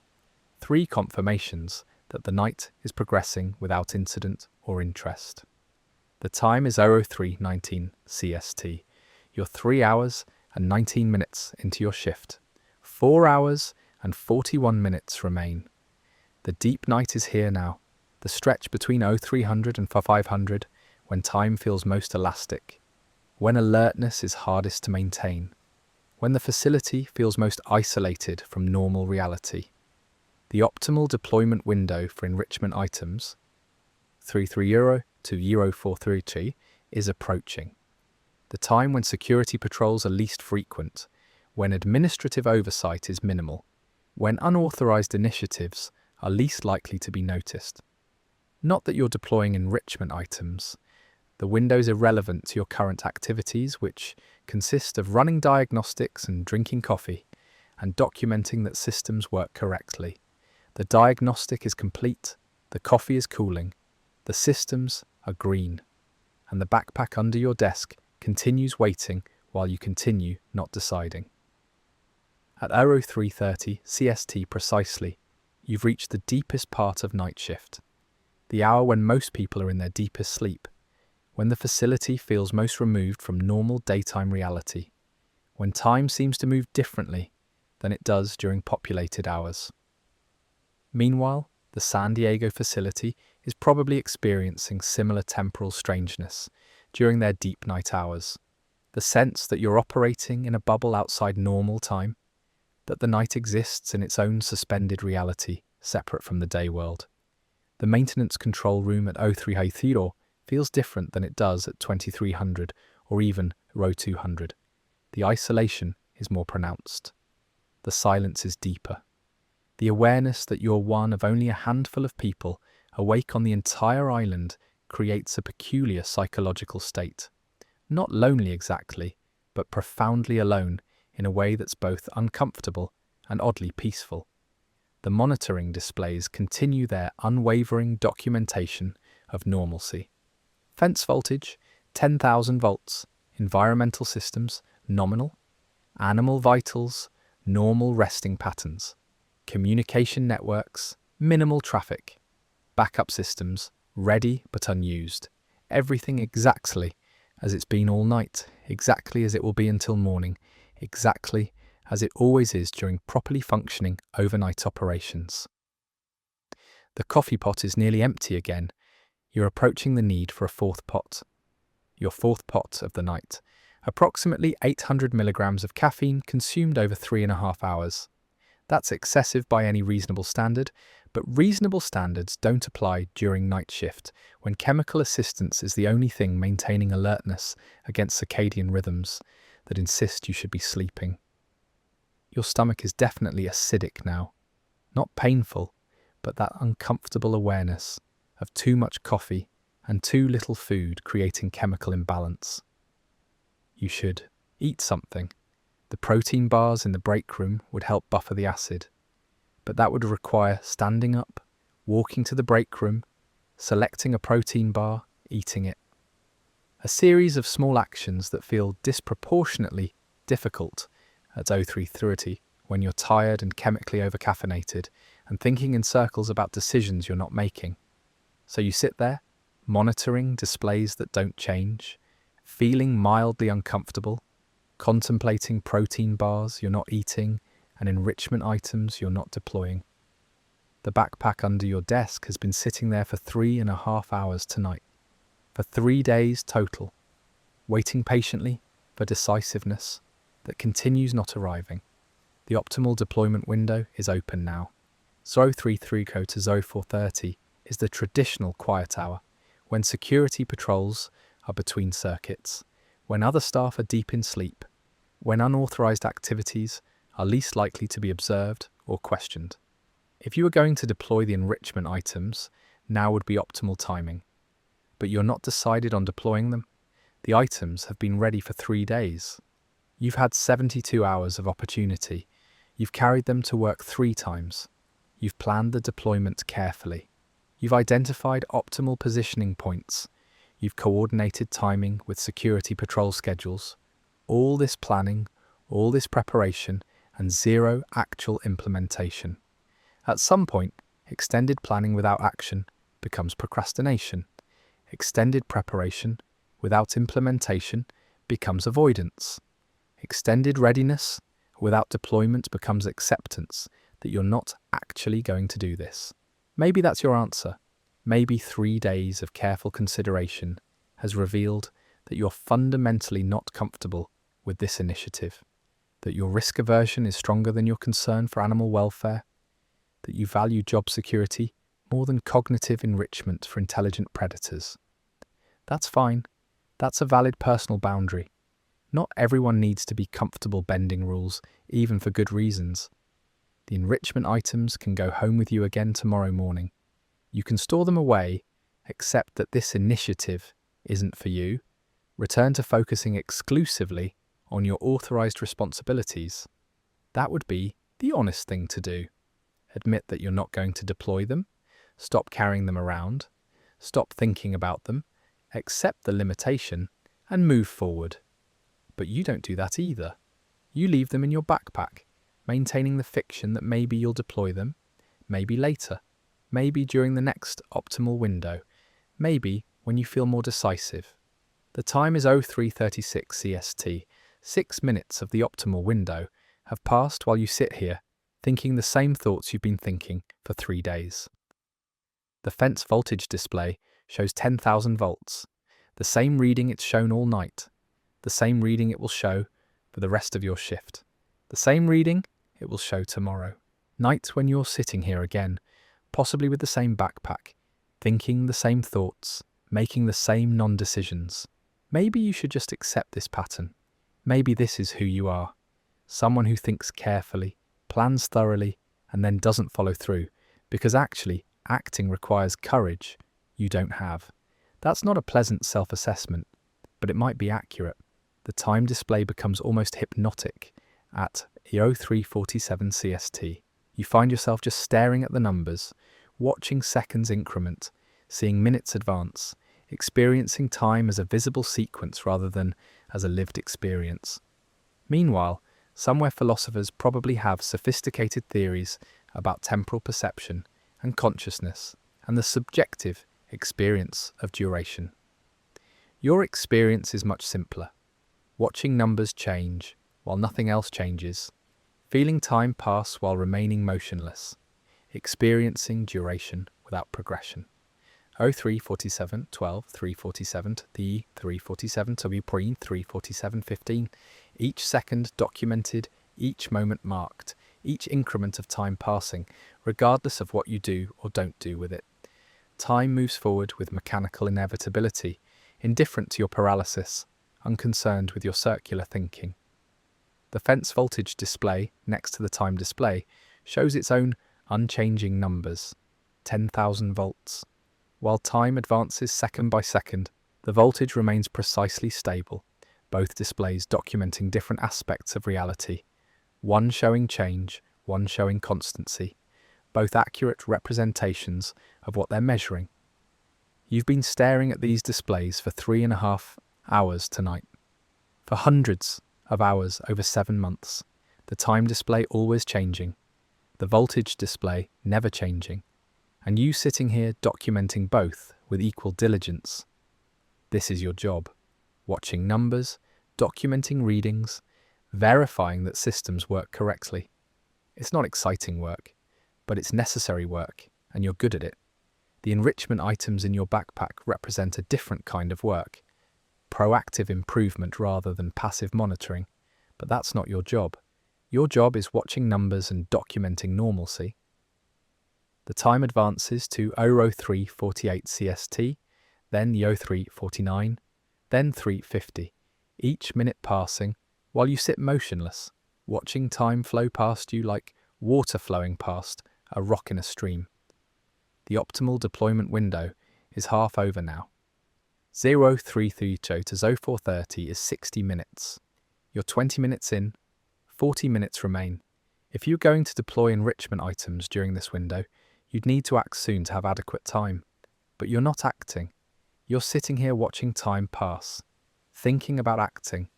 3 confirmations that the night is progressing without incident or interest. The time is 0319 CST. You're 3 hours and 19 minutes into your shift. 4 hours and 41 minutes remain. The deep night is here now, the stretch between 0300 and 500, when time feels most elastic, when alertness is hardest to maintain, when the facility feels most isolated from normal reality. The optimal deployment window for enrichment items, 33 euro to euro 430, is approaching. The time when security patrols are least frequent, when administrative oversight is minimal, when unauthorized initiatives are least likely to be noticed. Not that you're deploying enrichment items. The window is irrelevant to your current activities, which consist of running diagnostics and drinking coffee, and documenting that systems work correctly. The diagnostic is complete, the coffee is cooling, the systems are green, and the backpack under your desk continues waiting while you continue not deciding. At 0330 CST precisely, you've reached the deepest part of night shift, the hour when most people are in their deepest sleep, when the facility feels most removed from normal daytime reality, when time seems to move differently than it does during populated hours. Meanwhile, the San Diego facility is probably experiencing similar temporal strangeness during their deep night hours. The sense that you're operating in a bubble outside normal time, that the night exists in its own suspended reality, separate from the day world. The maintenance control room at 0330 feels different than it does at 2300 or even row 200. The isolation is more pronounced. The silence is deeper. The awareness that you're one of only a handful of people awake on the entire island creates a peculiar psychological state. Not lonely exactly, but profoundly alone in a way that's both uncomfortable and oddly peaceful. The monitoring displays continue their unwavering documentation of normalcy. Fence voltage, 10,000 volts. Environmental systems, nominal. Animal vitals, normal resting patterns. Communication networks, minimal traffic. Backup systems, ready but unused. Everything exactly as it's been all night, exactly as it will be until morning, exactly as it always is during properly functioning overnight operations. The coffee pot is nearly empty again. You're approaching the need for a 4th pot. Your 4th pot of the night. Approximately 800 milligrams of caffeine consumed over 3.5 hours. That's excessive by any reasonable standard, but reasonable standards don't apply during night shift, when chemical assistance is the only thing maintaining alertness against circadian rhythms that insist you should be sleeping. Your stomach is definitely acidic now. Not painful, but that uncomfortable awareness of too much coffee and too little food creating chemical imbalance. You should eat something. The protein bars in the break room would help buffer the acid, but that would require standing up, walking to the break room, selecting a protein bar, eating it. A series of small actions that feel disproportionately difficult at 0330 when you're tired and chemically overcaffeinated and thinking in circles about decisions you're not making. So you sit there, monitoring displays that don't change, feeling mildly uncomfortable, contemplating protein bars you're not eating and enrichment items you're not deploying. The backpack under your desk has been sitting there for 3.5 hours tonight, for 3 days total, waiting patiently for decisiveness that continues not arriving. The optimal deployment window is open now. 0330 to 0430 is the traditional quiet hour, when security patrols are between circuits, when other staff are deep in sleep, when unauthorized activities are least likely to be observed or questioned. If you are going to deploy the enrichment items, now would be optimal timing. But you're not decided on deploying them. The items have been ready for 3 days. You've had 72 hours of opportunity. You've carried them to work 3 times. You've planned the deployment carefully. You've identified optimal positioning points. You've coordinated timing with security patrol schedules. All this planning, all this preparation, and zero actual implementation. At some point, extended planning without action becomes procrastination. Extended preparation without implementation becomes avoidance. Extended readiness without deployment becomes acceptance that you're not actually going to do this. Maybe that's your answer. Maybe 3 days of careful consideration has revealed that you're fundamentally not comfortable with this initiative, that your risk aversion is stronger than your concern for animal welfare, that you value job security more than cognitive enrichment for intelligent predators. That's fine. That's a valid personal boundary. Not everyone needs to be comfortable bending rules, even for good reasons. The enrichment items can go home with you again tomorrow morning. You can store them away, accept that this initiative isn't for you, return to focusing exclusively on your authorized responsibilities. That would be the honest thing to do. Admit that you're not going to deploy them, stop carrying them around, stop thinking about them, accept the limitation, and move forward. But you don't do that either. You leave them in your backpack, maintaining the fiction that maybe you'll deploy them, maybe later, maybe during the next optimal window, maybe when you feel more decisive. The time is 03:36 CST. 6 minutes of the optimal window have passed while you sit here, thinking the same thoughts you've been thinking for 3 days. The fence voltage display shows 10,000 volts, the same reading it's shown all night, the same reading it will show for the rest of your shift, the same reading it will show tomorrow. Night when you're sitting here again, possibly with the same backpack, thinking the same thoughts, making the same non-decisions. Maybe you should just accept this pattern. Maybe this is who you are. Someone who thinks carefully, plans thoroughly, and then doesn't follow through, because actually, acting requires courage you don't have. That's not a pleasant self-assessment, but it might be accurate. The time display becomes almost hypnotic at 03:47 CST. You find yourself just staring at the numbers, watching seconds increment, seeing minutes advance, experiencing time as a visible sequence rather than as a lived experience. Meanwhile, somewhere philosophers probably have sophisticated theories about temporal perception and consciousness and the subjective experience of duration. Your experience is much simpler. Watching numbers change while nothing else changes, feeling time pass while remaining motionless, experiencing duration without progression. 03:47 12 3:47 to the 3:47 to point 3:47 15. Each second documented, each moment marked, each increment of time passing, regardless of what you do or don't do with it. Time moves forward with mechanical inevitability, indifferent to your paralysis, unconcerned with your circular thinking. The fence voltage display next to the time display shows its own unchanging numbers, 10,000 volts. While time advances second by second, the voltage remains precisely stable, both displays documenting different aspects of reality, one showing change, one showing constancy, both accurate representations of what they're measuring. You've been staring at these displays for 3.5 hours tonight. For hundreds of hours over 7 months, the time display always changing, the voltage display never changing, and you sitting here documenting both with equal diligence. This is your job, watching numbers, documenting readings, verifying that systems work correctly. It's not exciting work, but it's necessary work, and you're good at it. The enrichment items in your backpack represent a different kind of work, proactive improvement rather than passive monitoring, but that's not your job. Your job is watching numbers and documenting normalcy. The time advances to 03:48 CST, then 03:49, then 3:50. Each minute passing, while you sit motionless, watching time flow past you like water flowing past a rock in a stream. The optimal deployment window is half over now. 0330 to 0430 is 60 minutes. You're 20 minutes in, 40 minutes remain. If you're going to deploy enrichment items during this window, you'd need to act soon to have adequate time. But you're not acting. You're sitting here watching time pass, thinking about acting,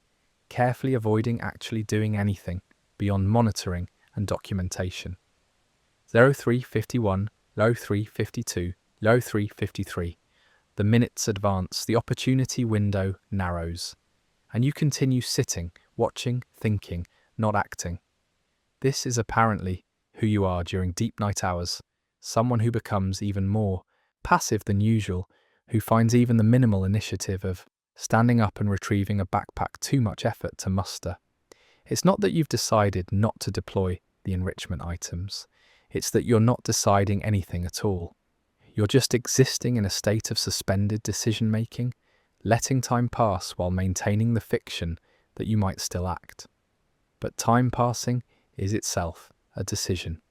carefully avoiding actually doing anything beyond monitoring and documentation. 0351, 0352, 0353. The minutes advance, the opportunity window narrows, and you continue sitting, watching, thinking, not acting. This is apparently who you are during deep night hours, someone who becomes even more passive than usual, who finds even the minimal initiative of standing up and retrieving a backpack too much effort to muster. It's not that you've decided not to deploy the enrichment items, it's that you're not deciding anything at all. You're just existing in a state of suspended decision-making, letting time pass while maintaining the fiction that you might still act. But time passing is itself a decision.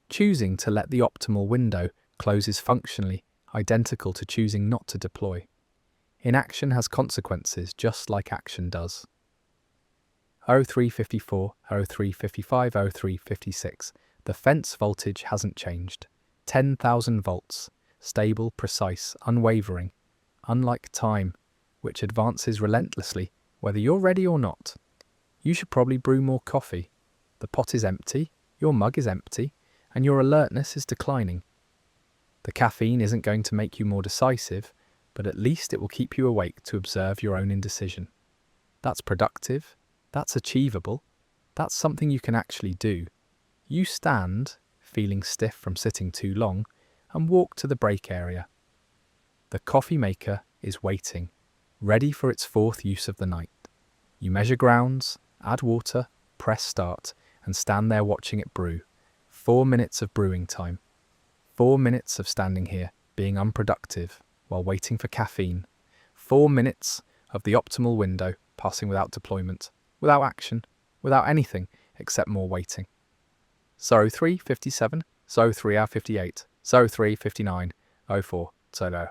Choosing to let the optimal window close is functionally identical to choosing not to deploy. Inaction has consequences just like action does. 0354, 0355, 0356. The fence voltage hasn't changed. 10,000 volts. Stable, precise, unwavering, unlike time, which advances relentlessly, whether you're ready or not. You should probably brew more coffee. The pot is empty, your mug is empty, and your alertness is declining. The caffeine isn't going to make you more decisive, but at least it will keep you awake to observe your own indecision. That's productive, that's achievable, that's something you can actually do. You stand, feeling stiff from sitting too long, and walk to the break area. The coffee maker is waiting, ready for its fourth use of the night. You measure grounds, add water, press start, and stand there watching it brew. 4 minutes of brewing time. 4 minutes of standing here, being unproductive, while waiting for caffeine. 4 minutes of the optimal window passing without deployment, without action, without anything except more waiting. 0357, 0358. 0359, 04, Solo.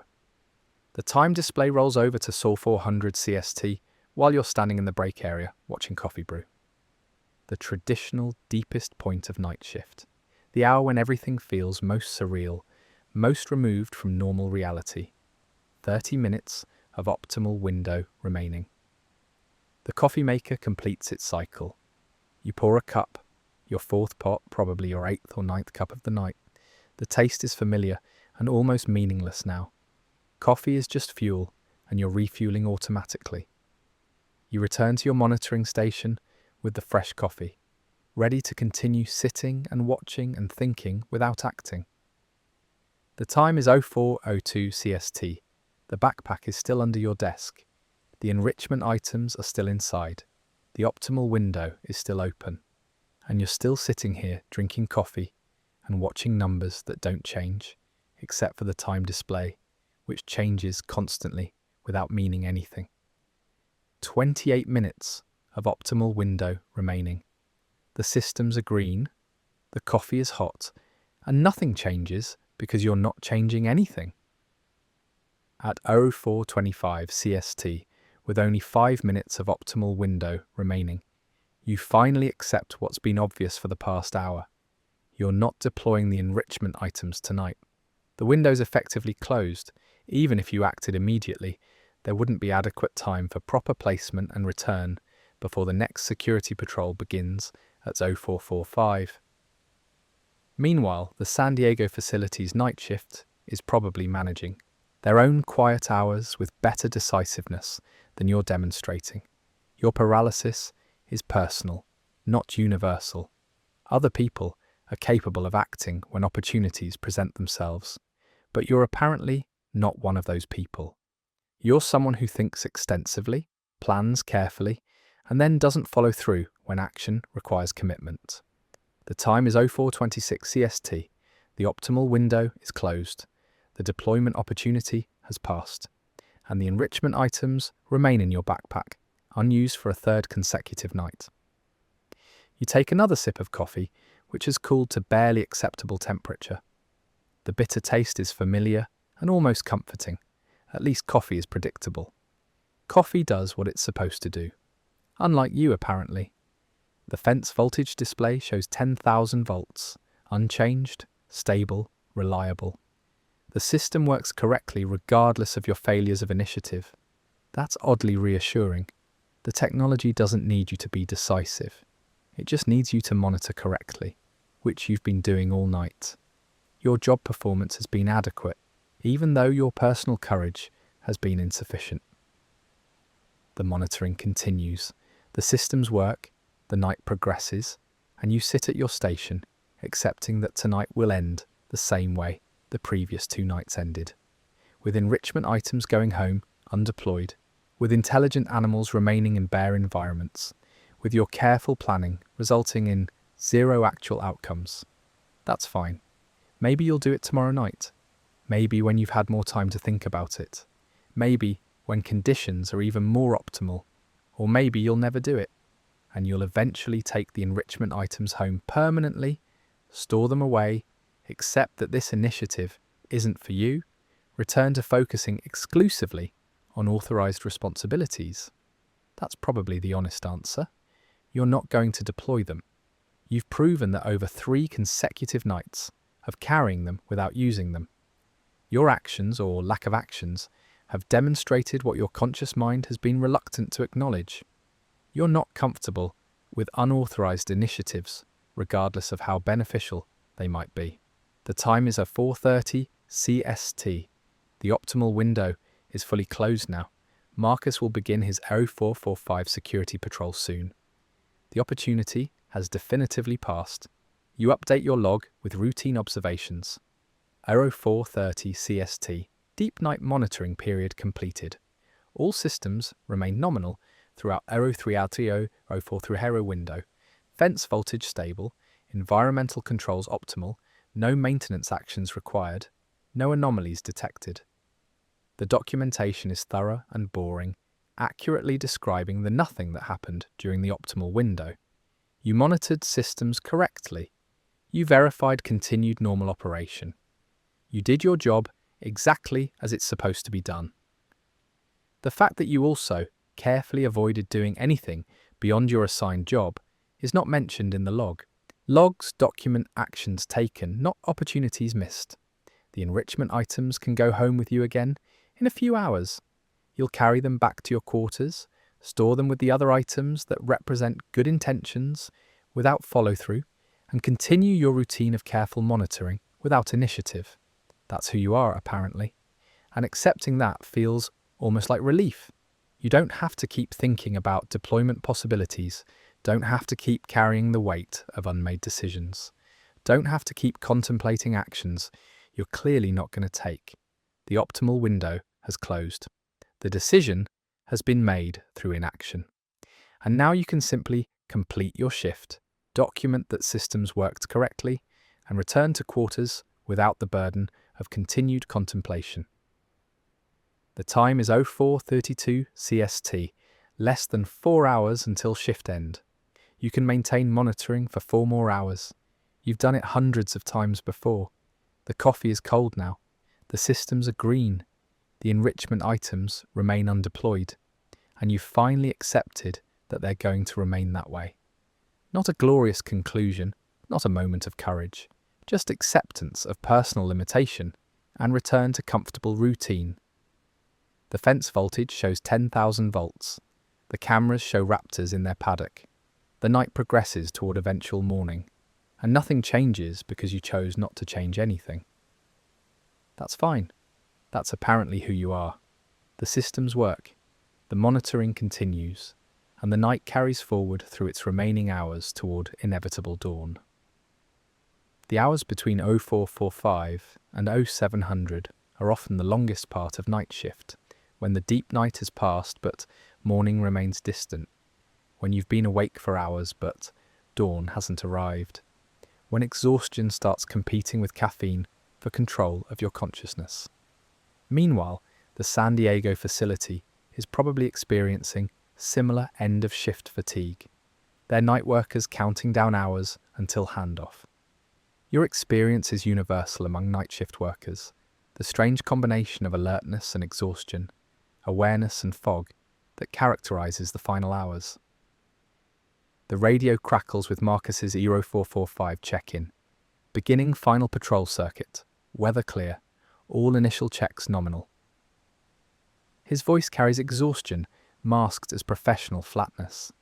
The time display rolls over to 0400 CST while you're standing in the break area watching coffee brew. The traditional deepest point of night shift. The hour when everything feels most surreal, most removed from normal reality. 30 minutes of optimal window remaining. The coffee maker completes its cycle. You pour a cup, your fourth pot, probably your 8th or 9th cup of the night. The taste is familiar and almost meaningless now. Coffee is just fuel, and you're refueling automatically. You return to your monitoring station with the fresh coffee, ready to continue sitting and watching and thinking without acting. The time is 0402 CST. The backpack is still under your desk. The enrichment items are still inside. The optimal window is still open. And you're still sitting here drinking coffee and watching numbers that don't change, except for the time display, which changes constantly without meaning anything. 28 minutes of optimal window remaining. The systems are green, the coffee is hot, and nothing changes because you're not changing anything. At 0425 CST, with only 5 minutes of optimal window remaining, you finally accept what's been obvious for the past hour. You're not deploying the enrichment items tonight. The window's effectively closed. Even if you acted immediately, there wouldn't be adequate time for proper placement and return before the next security patrol begins at 0445. Meanwhile, the San Diego facility's night shift is probably managing their own quiet hours with better decisiveness than you're demonstrating. Your paralysis is personal, not universal. Other people are capable of acting when opportunities present themselves, but you're apparently not one of those people. You're someone who thinks extensively, plans carefully, and then doesn't follow through when action requires commitment. The time is 0426 CST. The optimal window is closed. The deployment opportunity has passed, and the enrichment items remain in your backpack, unused for a third consecutive night. You take another sip of coffee, which has cooled to barely acceptable temperature. The bitter taste is familiar and almost comforting. At least coffee is predictable. Coffee does what it's supposed to do. Unlike you, apparently. The fence voltage display shows 10,000 volts, unchanged, stable, reliable. The system works correctly regardless of your failures of initiative. That's oddly reassuring. The technology doesn't need you to be decisive. It just needs you to monitor correctly, which you've been doing all night. Your job performance has been adequate, even though your personal courage has been insufficient. The monitoring continues. The systems work, the night progresses, and you sit at your station, accepting that tonight will end the same way the previous 2 nights ended. With enrichment items going home, undeployed, with intelligent animals remaining in bare environments, with your careful planning resulting in 0 actual outcomes. That's fine. Maybe you'll do it tomorrow night. Maybe when you've had more time to think about it. Maybe when conditions are even more optimal. Or maybe you'll never do it, and you'll eventually take the enrichment items home permanently, store them away, accept that this initiative isn't for you, return to focusing exclusively on authorized responsibilities. That's probably the honest answer. You're not going to deploy them. You've proven that over 3 consecutive nights of carrying them without using them. Your actions, or lack of actions, have demonstrated what your conscious mind has been reluctant to acknowledge. You're not comfortable with unauthorized initiatives, regardless of how beneficial they might be. The time is 4:30 CST. The optimal window is fully closed now. Marcus will begin his 0445 security patrol soon. The opportunity has definitively passed. You update your log with routine observations. 0430 CST. Deep night monitoring period completed. All systems remain nominal throughout 0330 0430 window. Fence voltage stable. Environmental controls optimal. No maintenance actions required. No anomalies detected. The documentation is thorough and boring, accurately describing the nothing that happened during the optimal window. You monitored systems correctly. You verified continued normal operation. You did your job exactly as it's supposed to be done. The fact that you also carefully avoided doing anything beyond your assigned job is not mentioned in the log. Logs document actions taken, not opportunities missed. The enrichment items can go home with you again in a few hours. You'll carry them back to your quarters, store them with the other items that represent good intentions without follow-through, and continue your routine of careful monitoring without initiative. That's who you are, apparently. And accepting that feels almost like relief. You don't have to keep thinking about deployment possibilities, don't have to keep carrying the weight of unmade decisions, don't have to keep contemplating actions you're clearly not going to take. The optimal window has closed. The decision has been made through inaction. And now you can simply complete your shift, document that systems worked correctly, and return to quarters without the burden of continued contemplation. The time is 0432 CST, less than 4 hours until shift end. You can maintain monitoring for 4 more hours. You've done it hundreds of times before. The coffee is cold now. The systems are green. The enrichment items remain undeployed. And you've finally accepted that they're going to remain that way. Not a glorious conclusion, not a moment of courage, just acceptance of personal limitation and return to comfortable routine. The fence voltage shows 10,000 volts. The cameras show raptors in their paddock. The night progresses toward eventual morning, and nothing changes because you chose not to change anything. That's fine. That's apparently who you are. The systems work, the monitoring continues, and the night carries forward through its remaining hours toward inevitable dawn. The hours between 0445 and 0700 are often the longest part of night shift, when the deep night has passed but morning remains distant, when you've been awake for hours but dawn hasn't arrived, when exhaustion starts competing with caffeine for control of your consciousness. Meanwhile, the San Diego facility is probably experiencing similar end-of-shift fatigue. They're night workers counting down hours until handoff. Your experience is universal among night shift workers. The strange combination of alertness and exhaustion, awareness and fog that characterizes the final hours. The radio crackles with Marcus's Euro 445 check-in. Beginning final patrol circuit, weather clear, all initial checks nominal. His voice carries exhaustion, masked as professional flatness.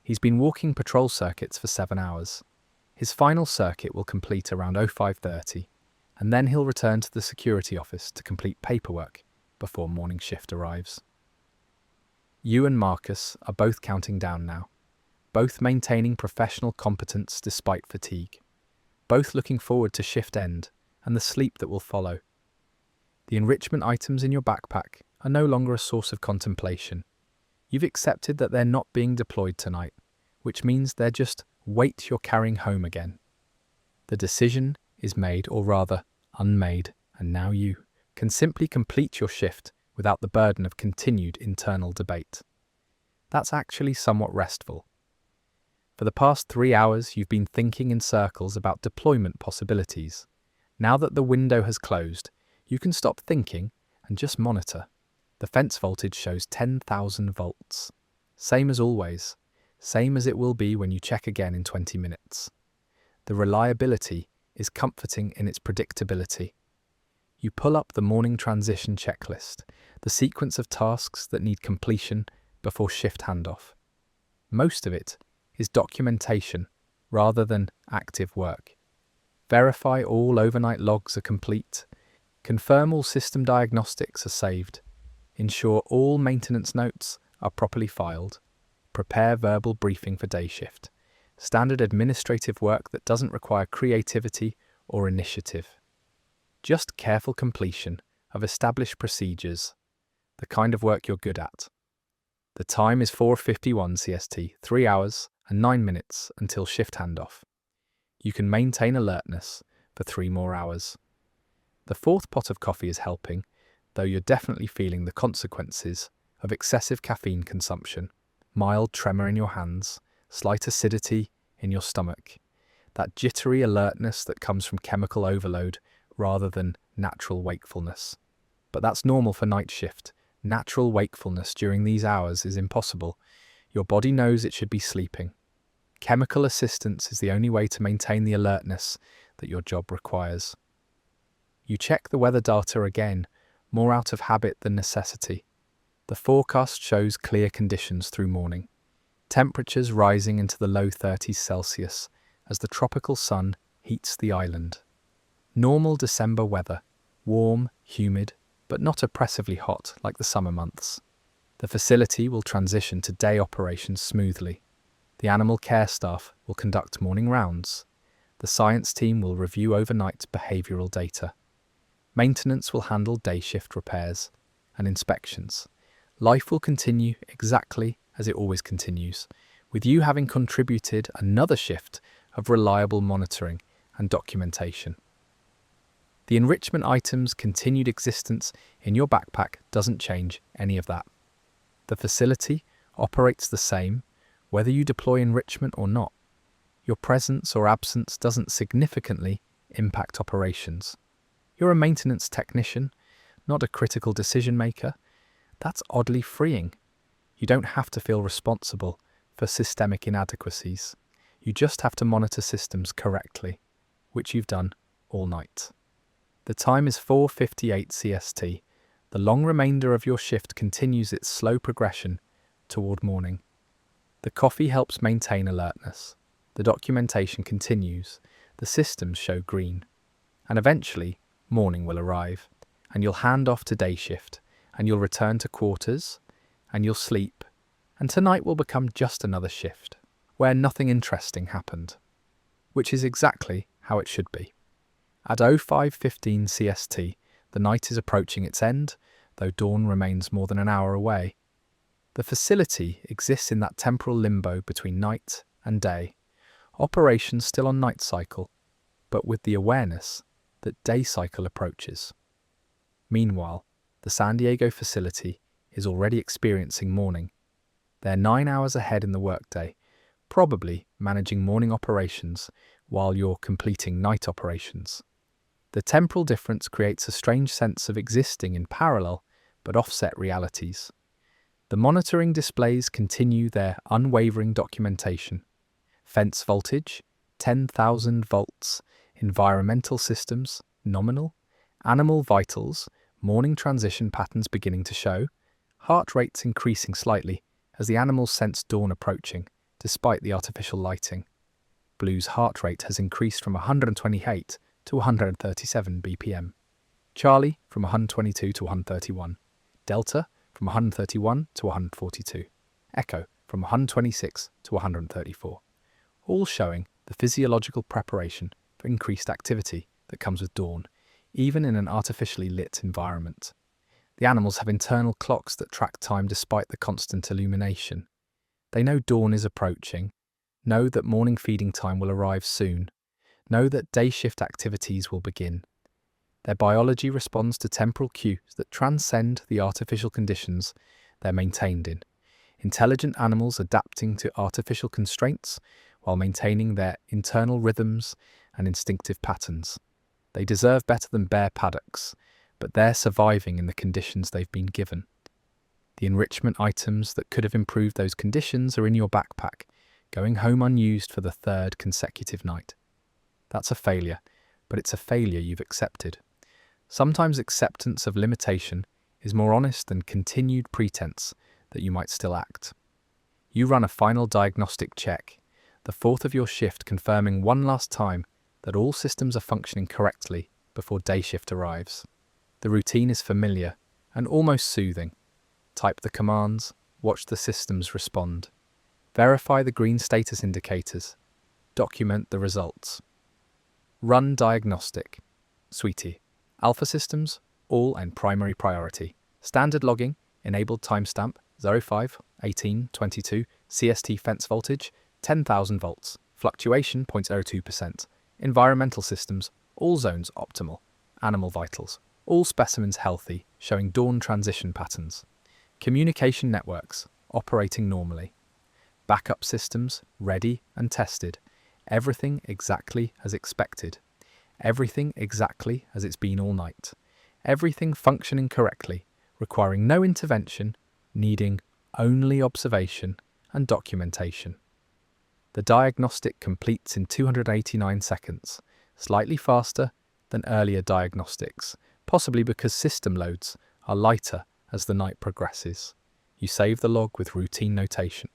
He's been walking patrol circuits for 7 hours. His final circuit will complete around 05:30, and then he'll return to the security office to complete paperwork before morning shift arrives. You and Marcus are both counting down now, both maintaining professional competence despite fatigue, both looking forward to shift end and the sleep that will follow. The enrichment items in your backpack are no longer a source of contemplation. You've accepted that they're not being deployed tonight, which means they're just weight you're carrying home again. The decision is made, or rather, unmade, and now you can simply complete your shift without the burden of continued internal debate. That's actually somewhat restful. For the past 3 hours, you've been thinking in circles about deployment possibilities. Now that the window has closed, you can stop thinking and just monitor. The fence voltage shows 10,000 volts. Same as always. Same as it will be when you check again in 20 minutes. The reliability is comforting in its predictability. You pull up the morning transition checklist, the sequence of tasks that need completion before shift handoff. Most of it is documentation rather than active work. Verify all overnight logs are complete. Confirm all system diagnostics are saved. Ensure all maintenance notes are properly filed. Prepare verbal briefing for day shift. Standard administrative work that doesn't require creativity or initiative. Just careful completion of established procedures, the kind of work you're good at. The time is 4:51 CST, 3 hours and 9 minutes until shift handoff. You can maintain alertness for 3 more hours. The 4th pot of coffee is helping, though you're definitely feeling the consequences of excessive caffeine consumption. Mild tremor in your hands, slight acidity in your stomach, that jittery alertness that comes from chemical overload rather than natural wakefulness. But that's normal for night shift. Natural wakefulness during these hours is impossible. Your body knows it should be sleeping. Chemical assistance is the only way to maintain the alertness that your job requires. You check the weather data again, more out of habit than necessity. The forecast shows clear conditions through morning. Temperatures rising into the low 30s Celsius as the tropical sun heats the island. Normal December weather, warm, humid, but not oppressively hot like the summer months. The facility will transition to day operations smoothly. The animal care staff will conduct morning rounds. The science team will review overnight behavioural data. Maintenance will handle day shift repairs and inspections. Life will continue exactly as it always continues, with you having contributed another shift of reliable monitoring and documentation. The enrichment item's continued existence in your backpack doesn't change any of that. The facility operates the same, whether you deploy enrichment or not. Your presence or absence doesn't significantly impact operations. You're a maintenance technician, not a critical decision maker. That's oddly freeing. You don't have to feel responsible for systemic inadequacies. You just have to monitor systems correctly, which you've done all night. The time is 4:58 CST. The long remainder of your shift continues its slow progression toward morning. The coffee helps maintain alertness. The documentation continues. The systems show green. And eventually, morning will arrive, and you'll hand off to day shift, and you'll return to quarters, and you'll sleep, and tonight will become just another shift, where nothing interesting happened, which is exactly how it should be. At 05:15 CST, the night is approaching its end, though dawn remains more than an hour away. The facility exists in that temporal limbo between night and day, operations still on night cycle, but with the awareness that day cycle approaches. Meanwhile, the San Diego facility is already experiencing morning. They're 9 hours ahead in the workday, probably managing morning operations while you're completing night operations. The temporal difference creates a strange sense of existing in parallel but offset realities. The monitoring displays continue their unwavering documentation. Fence voltage, 10,000 volts. Environmental systems, nominal. Animal vitals, morning transition patterns beginning to show. Heart rates increasing slightly as the animals sense dawn approaching, despite the artificial lighting. Blue's heart rate has increased from 128 to 137 BPM. Charlie from 122 to 131. Delta from 131 to 142. Echo from 126 to 134. All showing the physiological preparation for increased activity that comes with dawn, even in an artificially lit environment. The animals have internal clocks that track time despite the constant illumination. They know dawn is approaching, know that morning feeding time will arrive soon, know that day shift activities will begin. Their biology responds to temporal cues that transcend the artificial conditions they're maintained in. Intelligent animals adapting to artificial constraints while maintaining their internal rhythms and instinctive patterns. They deserve better than bare paddocks, but they're surviving in the conditions they've been given. The enrichment items that could have improved those conditions are in your backpack, going home unused for the third consecutive night. That's a failure, but it's a failure you've accepted. Sometimes acceptance of limitation is more honest than continued pretense that you might still act. You run a final diagnostic check, the fourth of your shift, confirming one last time that all systems are functioning correctly before day shift arrives. The routine is familiar and almost soothing. Type the commands, watch the systems respond. Verify the green status indicators. Document the results. Run diagnostic. Sweetie. Alpha systems, all and primary priority. Standard logging, enabled timestamp 05:18:22, CST fence voltage, 10,000 volts, fluctuation 0.02%. Environmental systems, all zones optimal. Animal vitals, all specimens healthy, showing dawn transition patterns. Communication networks, operating normally. Backup systems, ready and tested. Everything exactly as expected. Everything exactly as it's been all night. Everything functioning correctly, requiring no intervention, needing only observation and documentation. The diagnostic completes in 289 seconds, slightly faster than earlier diagnostics, possibly because system loads are lighter as the night progresses. You save the log with routine notation.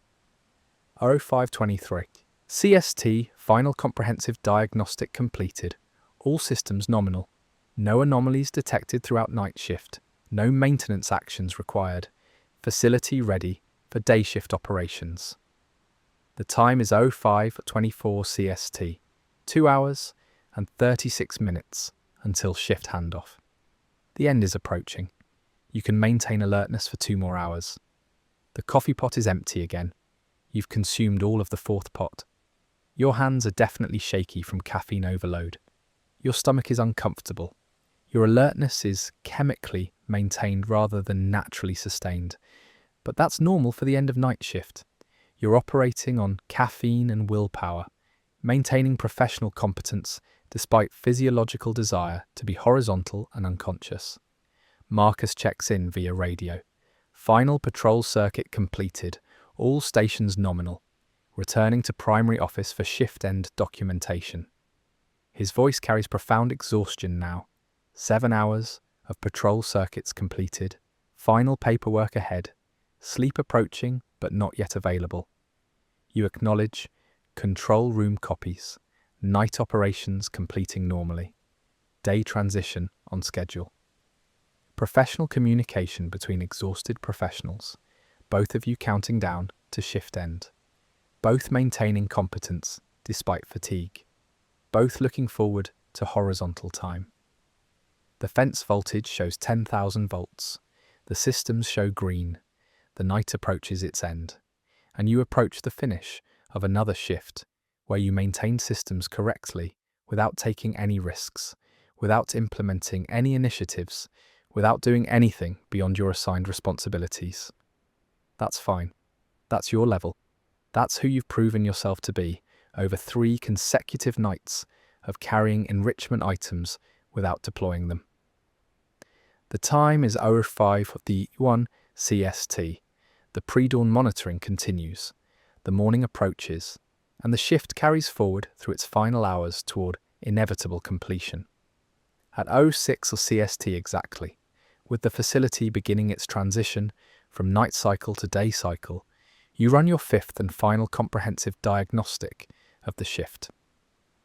05:23. CST Final Comprehensive Diagnostic completed. All systems nominal. No anomalies detected throughout night shift. No maintenance actions required. Facility ready for day shift operations. The time is 05:24 CST. 2 hours and 36 minutes until shift handoff. The end is approaching. You can maintain alertness for 2 more hours. The coffee pot is empty again. You've consumed all of the fourth pot. Your hands are definitely shaky from caffeine overload. Your stomach is uncomfortable. Your alertness is chemically maintained rather than naturally sustained. But that's normal for the end of night shift. You're operating on caffeine and willpower, maintaining professional competence despite physiological desire to be horizontal and unconscious. Marcus checks in via radio. Final patrol circuit completed. All stations nominal. Returning to primary office for shift end documentation. His voice carries profound exhaustion now. 7 hours of patrol circuits completed. Final paperwork ahead. Sleep approaching but not yet available. You acknowledge control room copies. Night operations completing normally. Day transition on schedule. Professional communication between exhausted professionals. Both of you counting down to shift end. Both maintaining competence despite fatigue. Both looking forward to horizontal time. The fence voltage shows 10,000 volts. The systems show green. The night approaches its end. And you approach the finish of another shift where you maintain systems correctly without taking any risks, without implementing any initiatives, without doing anything beyond your assigned responsibilities. That's fine. That's your level. That's who you've proven yourself to be over 3 consecutive nights of carrying enrichment items without deploying them. The time is 05:01 CST. The pre-dawn monitoring continues. The morning approaches, and the shift carries forward through its final hours toward inevitable completion. At 06 CST exactly, with the facility beginning its transition from night cycle to day cycle, you run your 5th and final comprehensive diagnostic of the shift.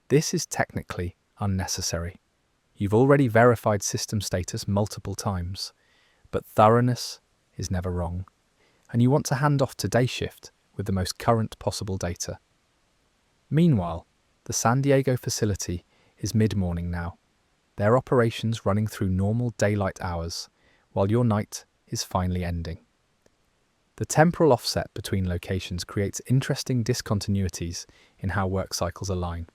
This is technically unnecessary. You've already verified system status multiple times, but thoroughness is never wrong, and you want to hand off to day shift with the most current possible data. Meanwhile, the San Diego facility is mid-morning now, their operations running through normal daylight hours, while your night is finally ending. The temporal offset between locations creates interesting discontinuities in how work cycles align.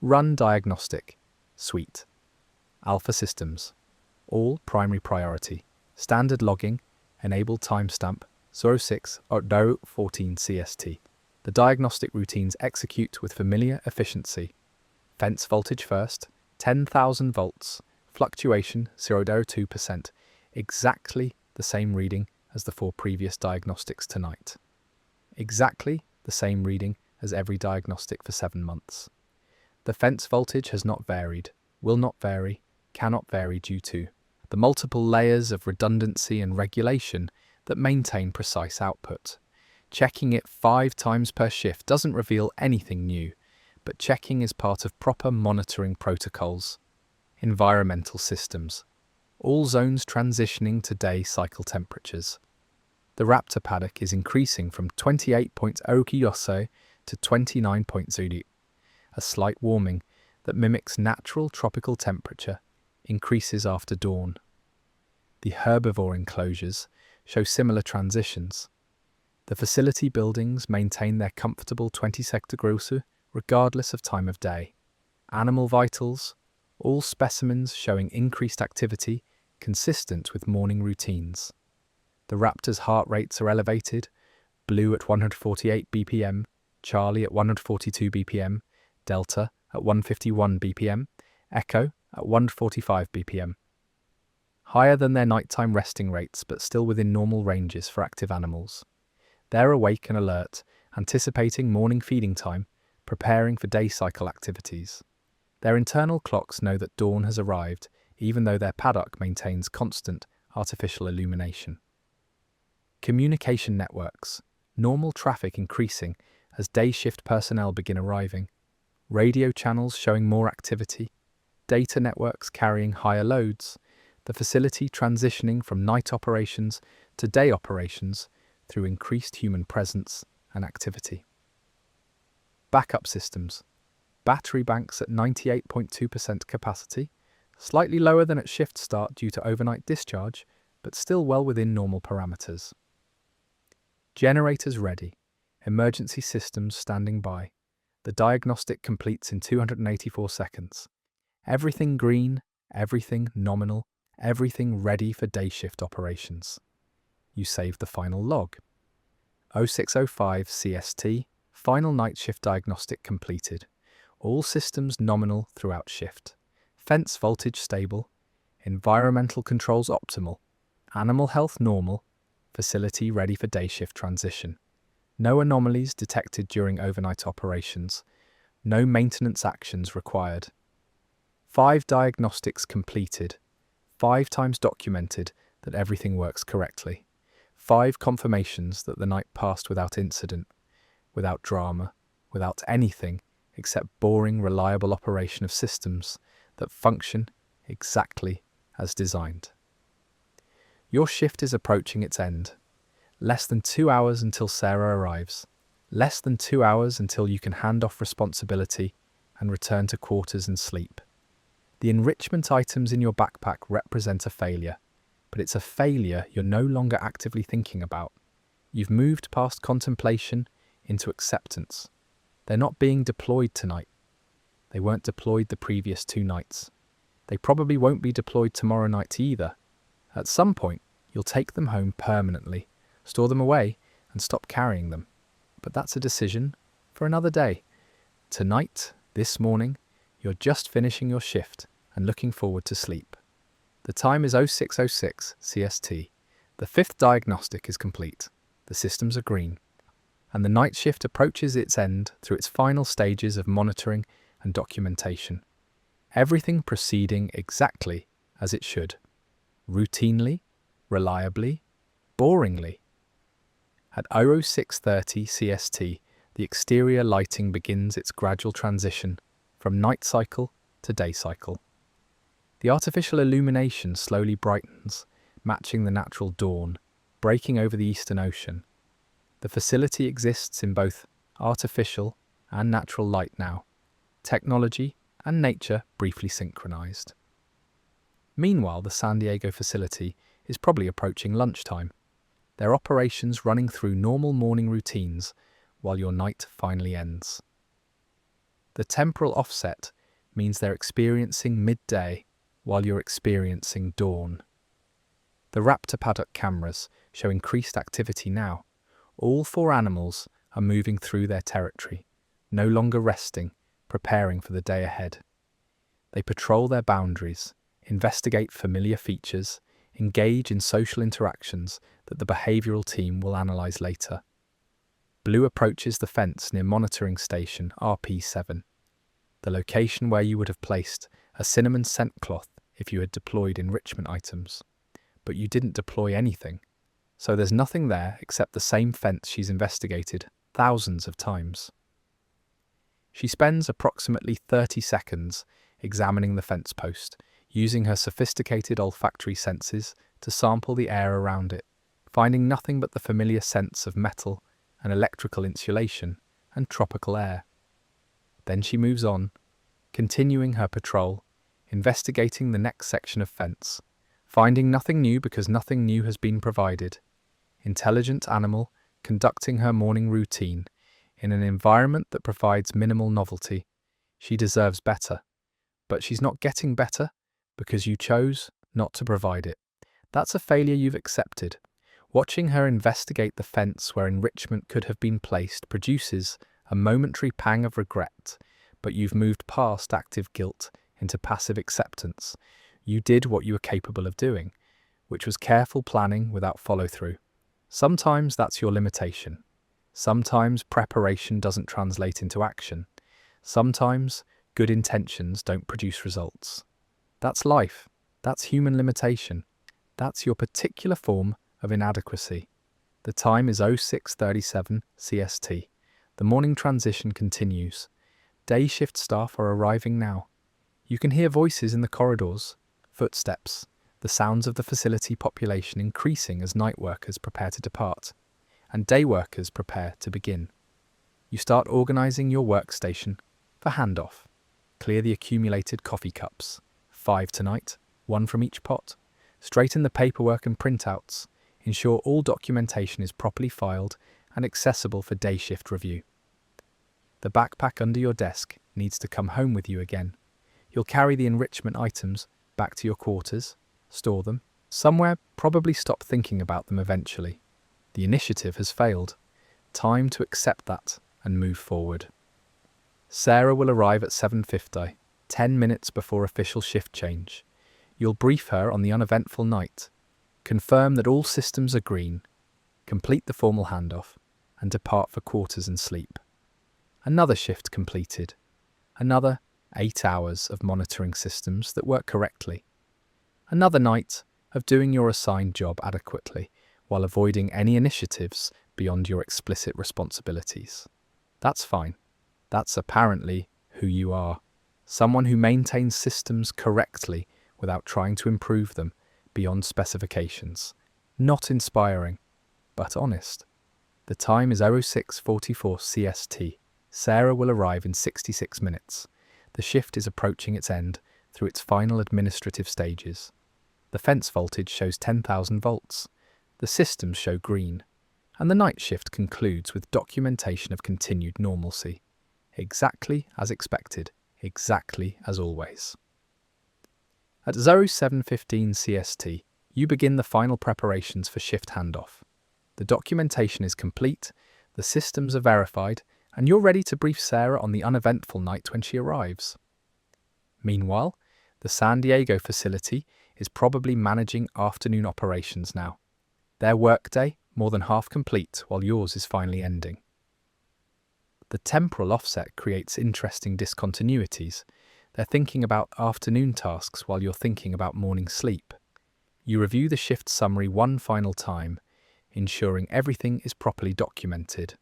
Run diagnostic, suite, alpha systems, all primary priority, standard logging, enabled timestamp 06:14 CST. The diagnostic routines execute with familiar efficiency. Fence voltage first, 10,000 volts, fluctuation 0.02%, exactly the same reading as the 4 previous diagnostics tonight. Exactly the same reading as every diagnostic for 7 months. The fence voltage has not varied, will not vary, cannot vary due to the multiple layers of redundancy and regulation that maintain precise output. Checking it 5 times per shift doesn't reveal anything new, but checking is part of proper monitoring protocols. Environmental systems. All zones transitioning to day cycle temperatures. The Raptor Paddock is increasing from 28.0 Kyoso to 29.0, a slight warming that mimics natural tropical temperature, increases after dawn. The herbivore enclosures show similar transitions. The facility buildings maintain their comfortable 20 degrees regardless of time of day. Animal vitals, all specimens showing increased activity consistent with morning routines. The raptor's heart rates are elevated, Blue at 148 BPM, Charlie at 142 BPM, Delta at 151 BPM, Echo at 145 BPM. Higher than their nighttime resting rates, but still within normal ranges for active animals. They're awake and alert, anticipating morning feeding time, preparing for day cycle activities. Their internal clocks know that dawn has arrived, even though their paddock maintains constant artificial illumination. Communication networks. Normal traffic increasing as day shift personnel begin arriving. Radio channels showing more activity. Data networks carrying higher loads. The facility transitioning from night operations to day operations through increased human presence and activity. Backup systems. Battery banks at 98.2% capacity, slightly lower than at shift start due to overnight discharge, but still well within normal parameters. Generators ready. Emergency systems standing by. The diagnostic completes in 284 seconds. Everything green, everything nominal, everything ready for day shift operations. You save the final log. 06:05 CST, final night shift diagnostic completed. All systems nominal throughout shift. Fence voltage stable. Environmental controls optimal. Animal health normal. Facility ready for day shift transition. No anomalies detected during overnight operations. No maintenance actions required. 5 diagnostics completed. 5 times documented that everything works correctly. 5 confirmations that the night passed without incident, without drama, without anything except boring, reliable operation of systems that function exactly as designed. Your shift is approaching its end. Less than 2 hours until Sarah arrives. Less than 2 hours until you can hand off responsibility and return to quarters and sleep. The enrichment items in your backpack represent a failure, but it's a failure you're no longer actively thinking about. You've moved past contemplation into acceptance. They're not being deployed tonight. They weren't deployed the previous 2 nights. They probably won't be deployed tomorrow night either. At some point, you'll take them home permanently, store them away, and stop carrying them. But that's a decision for another day. Tonight, this morning, you're just finishing your shift and looking forward to sleep. The time is 06:06 CST. The fifth diagnostic is complete. The systems are green. And the night shift approaches its end through its final stages of monitoring and documentation. Everything proceeding exactly as it should. Routinely, reliably, boringly. At 06:30 CST, the exterior lighting begins its gradual transition from night cycle to day cycle. The artificial illumination slowly brightens, matching the natural dawn, breaking over the Eastern Ocean. The facility exists in both artificial and natural light now, technology and nature briefly synchronized. Meanwhile, the San Diego facility is probably approaching lunchtime, their operations running through normal morning routines while your night finally ends. The temporal offset means they're experiencing midday while you're experiencing dawn. The Raptor Paddock cameras show increased activity now. All four animals are moving through their territory, no longer resting, preparing for the day ahead. They patrol their boundaries, investigate familiar features, engage in social interactions that the behavioral team will analyze later. Blue approaches the fence near monitoring station RP7, the location where you would have placed a cinnamon scent cloth if you had deployed enrichment items. But you didn't deploy anything, so there's nothing there except the same fence she's investigated thousands of times. She spends approximately 30 seconds examining the fence post, using her sophisticated olfactory senses to sample the air around it, finding nothing but the familiar scents of metal and electrical insulation and tropical air. Then she moves on, continuing her patrol, investigating the next section of fence, finding nothing new because nothing new has been provided. Intelligent animal conducting her morning routine in an environment that provides minimal novelty. She deserves better, but she's not getting better because you chose not to provide it. That's a failure you've accepted. Watching her investigate the fence where enrichment could have been placed produces a momentary pang of regret, but you've moved past active guilt into passive acceptance. You did what you were capable of doing, which was careful planning without follow-through. Sometimes that's your limitation. Sometimes preparation doesn't translate into action. Sometimes good intentions don't produce results. That's life. That's human limitation. That's your particular form of inadequacy. The time is 06:37 CST. The morning transition continues. Day shift staff are arriving now. You can hear voices in the corridors, footsteps, the sounds of the facility population increasing as night workers prepare to depart, and day workers prepare to begin. You start organizing your workstation for handoff. Clear the accumulated coffee cups, 5 tonight, 1 from each pot. Straighten the paperwork and printouts. Ensure all documentation is properly filed and accessible for day shift review. The backpack under your desk needs to come home with you again. You'll carry the enrichment items back to your quarters, store them somewhere, probably stop thinking about them eventually. The initiative has failed. Time to accept that and move forward. Sarah will arrive at 7:50, 10 minutes before official shift change. You'll brief her on the uneventful night, confirm that all systems are green, complete the formal handoff, and depart for quarters and sleep. Another shift completed. Another 8 hours of monitoring systems that work correctly. Another night of doing your assigned job adequately while avoiding any initiatives beyond your explicit responsibilities. That's fine. That's apparently who you are. Someone who maintains systems correctly without trying to improve them beyond specifications. Not inspiring, but honest. The time is 06:44 CST. Sarah will arrive in 66 minutes. The shift is approaching its end through its final administrative stages. The fence voltage shows 10,000 volts. The systems show green. And the night shift concludes with documentation of continued normalcy. Exactly as expected. Exactly as always. At 07:15 CST, you begin the final preparations for shift handoff. The documentation is complete, the systems are verified, and you're ready to brief Sarah on the uneventful night when she arrives. Meanwhile, the San Diego facility is probably managing afternoon operations now. Their workday more than half complete while yours is finally ending. The temporal offset creates interesting discontinuities. They're thinking about afternoon tasks while you're thinking about morning sleep. You review the shift summary one final time, ensuring everything is properly documented.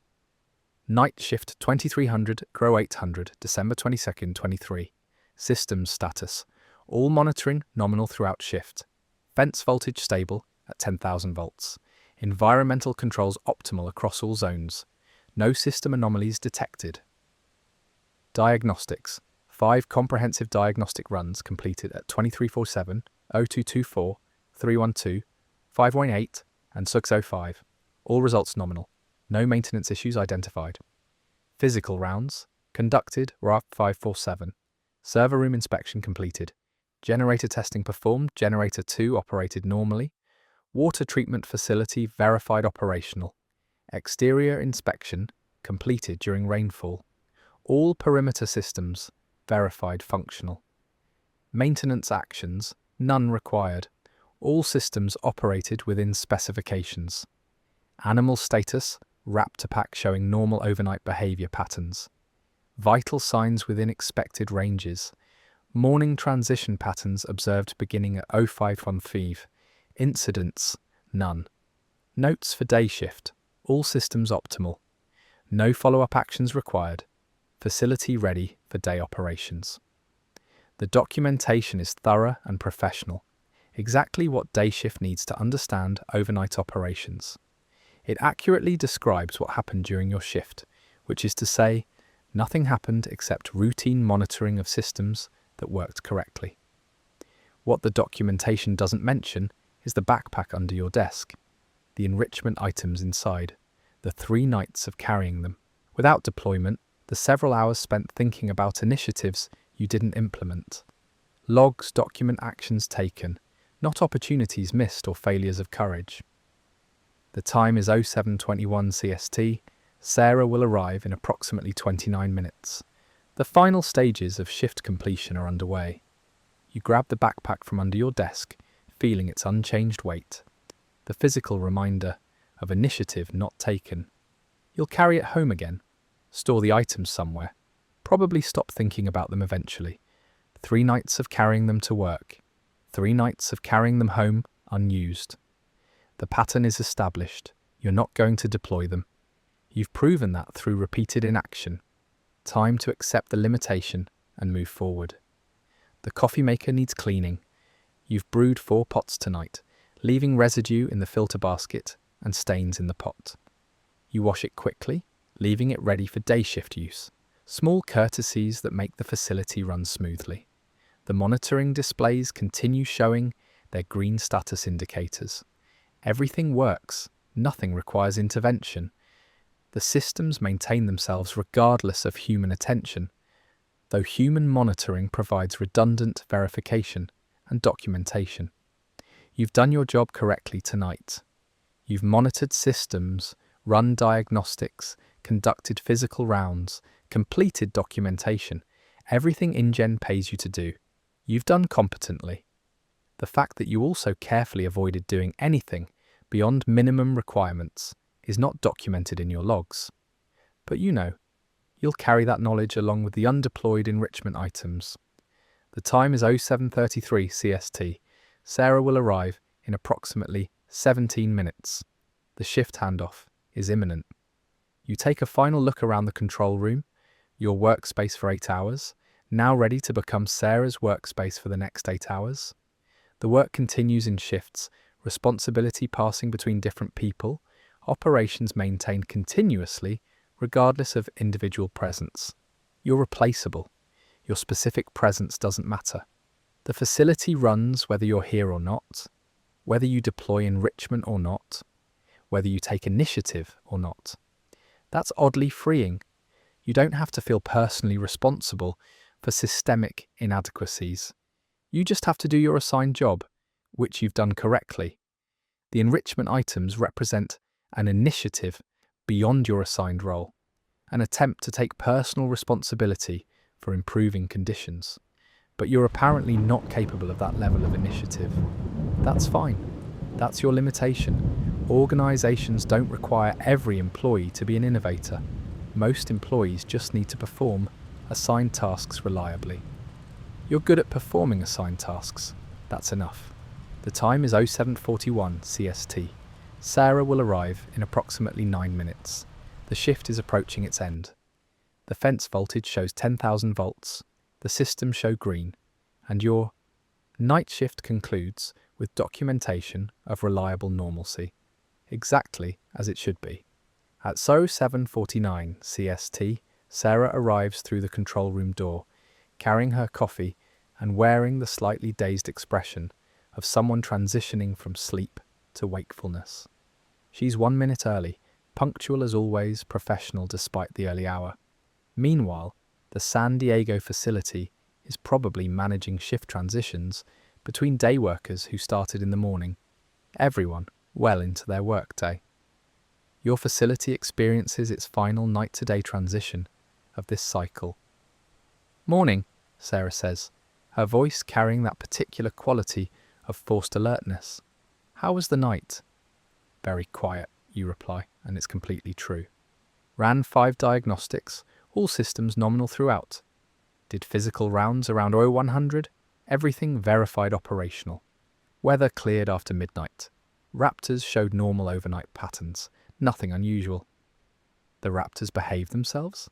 Night shift 2300, grow 800, December 22nd, 23. Systems status. All monitoring nominal throughout shift. Fence voltage stable at 10,000 volts. Environmental controls optimal across all zones. No system anomalies detected. Diagnostics. 5 comprehensive diagnostic runs completed at 2347, 0224, 312, 518, and 605. All results nominal. No maintenance issues identified. Physical rounds conducted RAP 547. Server room inspection completed. Generator testing performed. Generator 2 operated normally. Water treatment facility verified operational. Exterior inspection completed during rainfall. All perimeter systems verified functional. Maintenance actions none required. All systems operated within specifications. Animal status Raptor Pack showing normal overnight behavior patterns. Vital signs within expected ranges. Morning transition patterns observed beginning at 0515. Incidents none. Notes for day shift. All systems optimal. No follow-up actions required. Facility ready for day operations. The documentation is thorough and professional. Exactly what day shift needs to understand overnight operations. It accurately describes what happened during your shift, which is to say, nothing happened except routine monitoring of systems that worked correctly. What the documentation doesn't mention is the backpack under your desk, the enrichment items inside, the 3 nights of carrying them, without deployment, the several hours spent thinking about initiatives you didn't implement. Logs document actions taken, not opportunities missed or failures of courage. The time is 0721 CST. Sarah will arrive in approximately 29 minutes. The final stages of shift completion are underway. You grab the backpack from under your desk, feeling its unchanged weight. The physical reminder of initiative not taken. You'll carry it home again, store the items somewhere, probably stop thinking about them eventually. 3 nights of carrying them to work, 3 nights of carrying them home unused. The pattern is established. You're not going to deploy them. You've proven that through repeated inaction. Time to accept the limitation and move forward. The coffee maker needs cleaning. You've brewed 4 pots tonight, leaving residue in the filter basket and stains in the pot. You wash it quickly, leaving it ready for day shift use. Small courtesies that make the facility run smoothly. The monitoring displays continue showing their green status indicators. Everything works. Nothing requires intervention. The systems maintain themselves regardless of human attention, though human monitoring provides redundant verification and documentation. You've done your job correctly tonight. You've monitored systems, run diagnostics, conducted physical rounds, completed documentation. Everything InGen pays you to do. You've done competently. The fact that you also carefully avoided doing anything beyond minimum requirements is not documented in your logs. But you'll carry that knowledge along with the undeployed enrichment items. The time is 0733 CST. Sarah will arrive in approximately 17 minutes. The shift handoff is imminent. You take a final look around the control room, your workspace for 8 hours, now ready to become Sarah's workspace for the next 8 hours. The work continues in shifts, responsibility passing between different people, operations maintained continuously, regardless of individual presence. You're replaceable. Your specific presence doesn't matter. The facility runs whether you're here or not, whether you deploy enrichment or not, whether you take initiative or not. That's oddly freeing. You don't have to feel personally responsible for systemic inadequacies. You just have to do your assigned job, which you've done correctly. The enrichment items represent an initiative beyond your assigned role, an attempt to take personal responsibility for improving conditions. But you're apparently not capable of that level of initiative. That's fine. That's your limitation. Organizations don't require every employee to be an innovator. Most employees just need to perform assigned tasks reliably. You're good at performing assigned tasks. That's enough. The time is 07:41 CST. Sarah will arrive in approximately 9 minutes. The shift is approaching its end. The fence voltage shows 10,000 volts. The systems show green. And your night shift concludes with documentation of reliable normalcy. Exactly as it should be. At 07:49 CST, Sarah arrives through the control room door, carrying her coffee and wearing the slightly dazed expression of someone transitioning from sleep to wakefulness. She's 1 minute early, punctual as always, professional despite the early hour. Meanwhile, the San Diego facility is probably managing shift transitions between day workers who started in the morning, everyone well into their workday. Your facility experiences its final night-to-day transition of this cycle. "Morning," Sarah says, her voice carrying that particular quality of forced alertness. "How was the night?" "Very quiet," you reply, and it's completely true. "Ran 5 diagnostics, all systems nominal throughout. Did physical rounds around 0100, everything verified operational. Weather cleared after midnight. Raptors showed normal overnight patterns, nothing unusual." The raptors behaved themselves?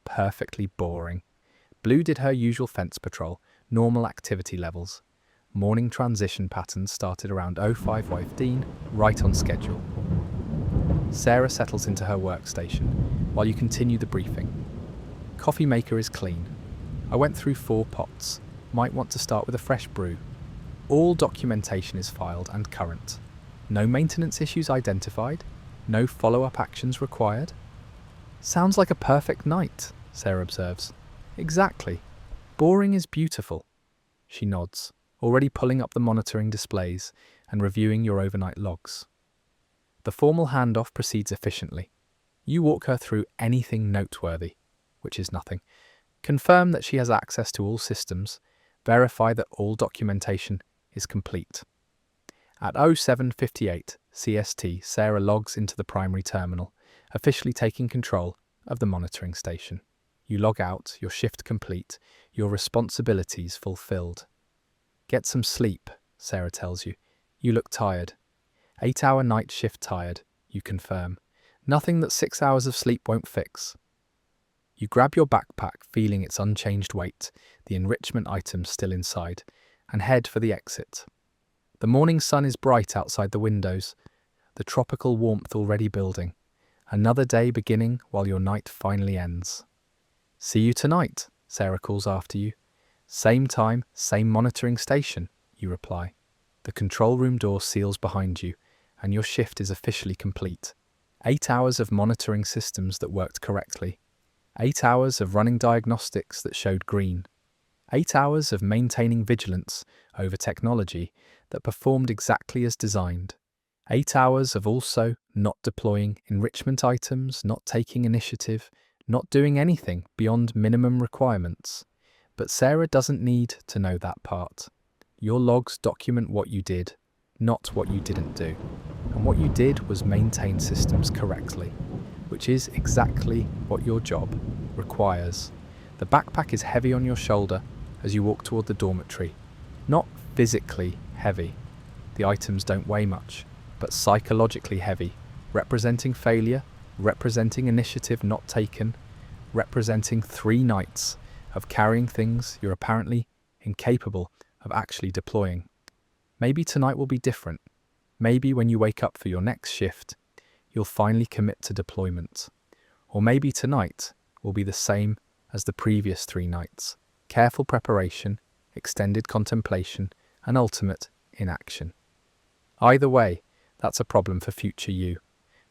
Perfectly boring. Blue did her usual fence patrol, normal activity levels. Morning transition patterns started around 05:15, right on schedule. Sarah settles into her workstation while you continue the briefing. "Coffee maker is clean. I went through 4 pots. Might want to start with a fresh brew. All documentation is filed and current. No maintenance issues identified. No follow-up actions required." "Sounds like a perfect night," Sarah observes. "Exactly. Boring is beautiful." She nods, already pulling up the monitoring displays and reviewing your overnight logs. The formal handoff proceeds efficiently. You walk her through anything noteworthy, which is nothing. Confirm that she has access to all systems. Verify that all documentation is complete. At 07:58 CST, Sarah logs into the primary terminal, officially taking control of the monitoring station. You log out, your shift complete, your responsibilities fulfilled. "Get some sleep," Sarah tells you. You look tired. 8-hour night shift tired, you confirm. Nothing that 6 hours of sleep won't fix. You grab your backpack, feeling its unchanged weight, the enrichment items still inside, and head for the exit. The morning sun is bright outside the windows, the tropical warmth already building. Another day beginning while your night finally ends. "See you tonight," Sarah calls after you. "Same time, same monitoring station," you reply. The control room door seals behind you, and your shift is officially complete. 8 hours of monitoring systems that worked correctly. 8 hours of running diagnostics that showed green. 8 hours of maintaining vigilance over technology that performed exactly as designed. 8 hours of also not deploying enrichment items, not taking initiative, not doing anything beyond minimum requirements. But Sarah doesn't need to know that part. Your logs document what you did, not what you didn't do. And what you did was maintain systems correctly, which is exactly what your job requires. The backpack is heavy on your shoulder as you walk toward the dormitory. Not physically heavy. The items don't weigh much, but psychologically heavy, representing failure, representing initiative not taken, representing 3 nights of carrying things you're apparently incapable of actually deploying. Maybe tonight will be different. Maybe when you wake up for your next shift, you'll finally commit to deployment. Or maybe tonight will be the same as the previous 3 nights. Careful preparation, extended contemplation, and ultimate inaction. Either way, that's a problem for future you.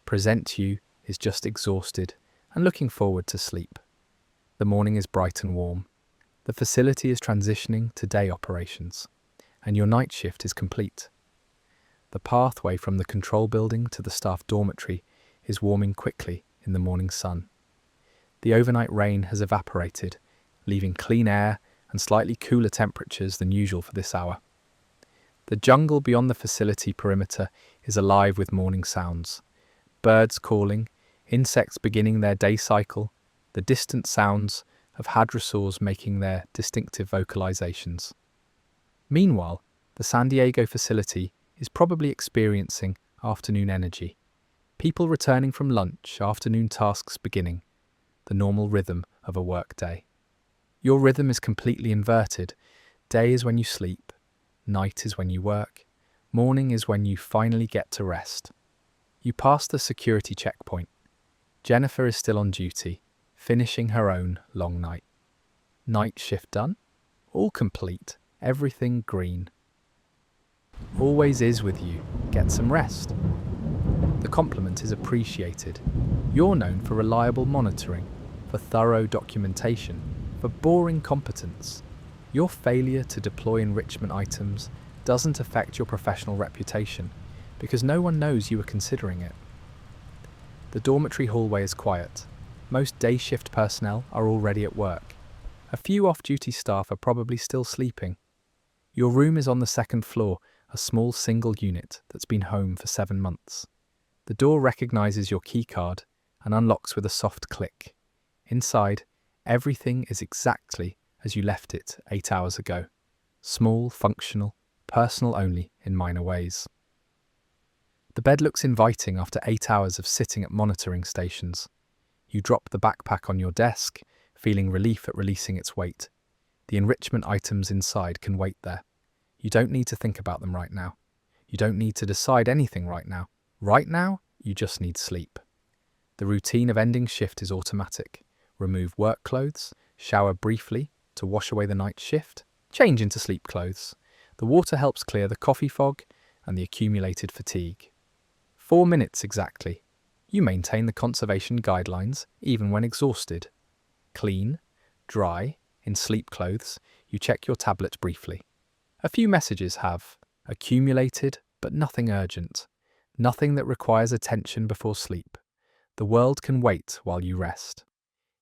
Present you is just exhausted and looking forward to sleep. The morning is bright and warm. The facility is transitioning to day operations, and your night shift is complete. The pathway from the control building to the staff dormitory is warming quickly in the morning sun. The overnight rain has evaporated, leaving clean air and slightly cooler temperatures than usual for this hour. The jungle beyond the facility perimeter is alive with morning sounds. Birds calling, insects beginning their day cycle, the distant sounds of hadrosaurs making their distinctive vocalizations. Meanwhile, the San Diego facility is probably experiencing afternoon energy. People returning from lunch, afternoon tasks beginning, the normal rhythm of a workday. Your rhythm is completely inverted. Day is when you sleep, night is when you work, morning is when you finally get to rest. You pass the security checkpoint. Jennifer is still on duty, finishing her own long night. Night shift done? All complete, everything green. Always is with you. Get some rest. The compliment is appreciated. You're known for reliable monitoring, for thorough documentation, for boring competence. Your failure to deploy enrichment items doesn't affect your professional reputation because no one knows you are considering it. The dormitory hallway is quiet. Most day shift personnel are already at work. A few off-duty staff are probably still sleeping. Your room is on the second floor, a small single unit that's been home for 7 months. The door recognizes your keycard and unlocks with a soft click. Inside, everything is exactly as you left it 8 hours ago. Small, functional, personal only in minor ways. The bed looks inviting after 8 hours of sitting at monitoring stations. You drop the backpack on your desk, feeling relief at releasing its weight. The enrichment items inside can wait there. You don't need to think about them right now. You don't need to decide anything right now. Right now, you just need sleep. The routine of ending shift is automatic. Remove work clothes, shower briefly to wash away the night shift, change into sleep clothes. The water helps clear the coffee fog and the accumulated fatigue. 4 minutes exactly. You maintain the conservation guidelines even when exhausted. Clean, dry, in sleep clothes, you check your tablet briefly. A few messages have accumulated, but nothing urgent. Nothing that requires attention before sleep. The world can wait while you rest.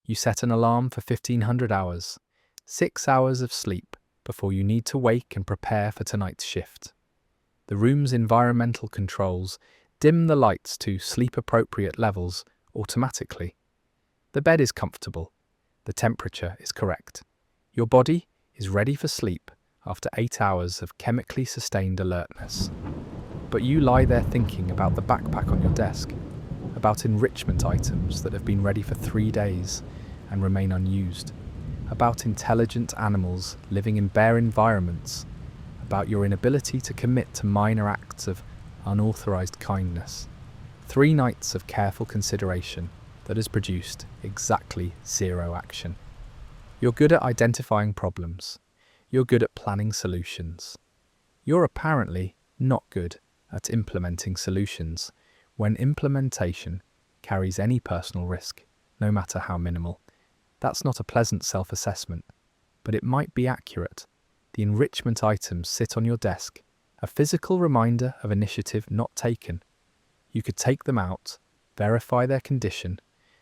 You set an alarm for 1500 hours, 6 hours of sleep before you need to wake and prepare for tonight's shift. The room's environmental controls dim the lights to sleep-appropriate levels automatically. The bed is comfortable. The temperature is correct. Your body is ready for sleep after 8 hours of chemically sustained alertness. But you lie there thinking about the backpack on your desk, about enrichment items that have been ready for 3 days and remain unused, about intelligent animals living in bare environments, about your inability to commit to minor acts of unauthorized kindness. 3 nights of careful consideration that has produced exactly 0 action. You're good at identifying problems. You're good at planning solutions. You're apparently not good at implementing solutions when implementation carries any personal risk, no matter how minimal. That's not a pleasant self-assessment, but it might be accurate. The enrichment items sit on your desk, a physical reminder of initiative not taken. You could take them out, verify their condition,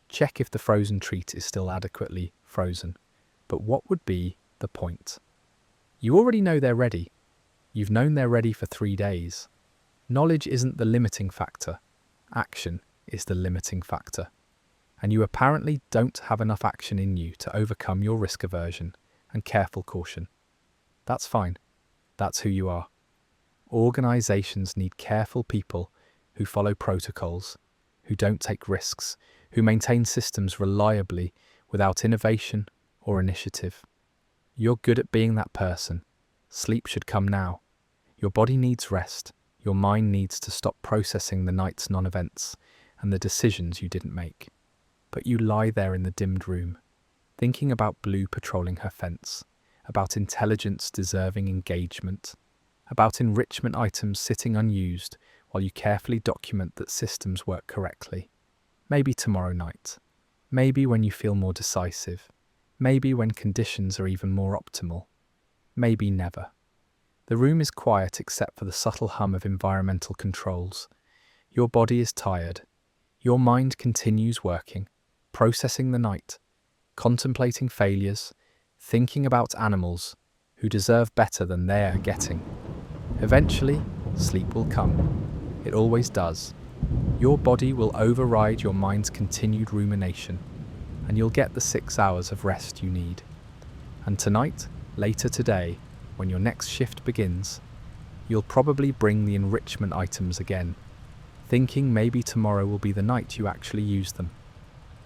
check if the frozen treat is still adequately frozen. But what would be the point? You already know they're ready. You've known they're ready for 3 days. Knowledge isn't the limiting factor. Action is the limiting factor. And you apparently don't have enough action in you to overcome your risk aversion and careful caution. That's fine. That's who you are. Organizations need careful people who follow protocols, who don't take risks, who maintain systems reliably without innovation or initiative. You're good at being that person. Sleep should come now. Your body needs rest. Your mind needs to stop processing the night's non-events and the decisions you didn't make. But you lie there in the dimmed room, thinking about Blue patrolling her fence, about intelligence deserving engagement, about enrichment items sitting unused while you carefully document that systems work correctly. Maybe tomorrow night. Maybe when you feel more decisive. Maybe when conditions are even more optimal. Maybe never. The room is quiet except for the subtle hum of environmental controls. Your body is tired. Your mind continues working, processing the night, contemplating failures, thinking about animals who deserve better than they are getting. Eventually, sleep will come. It always does. Your body will override your mind's continued rumination, and you'll get the 6 hours of rest you need. And tonight, later today, when your next shift begins, you'll probably bring the enrichment items again, thinking maybe tomorrow will be the night you actually use them.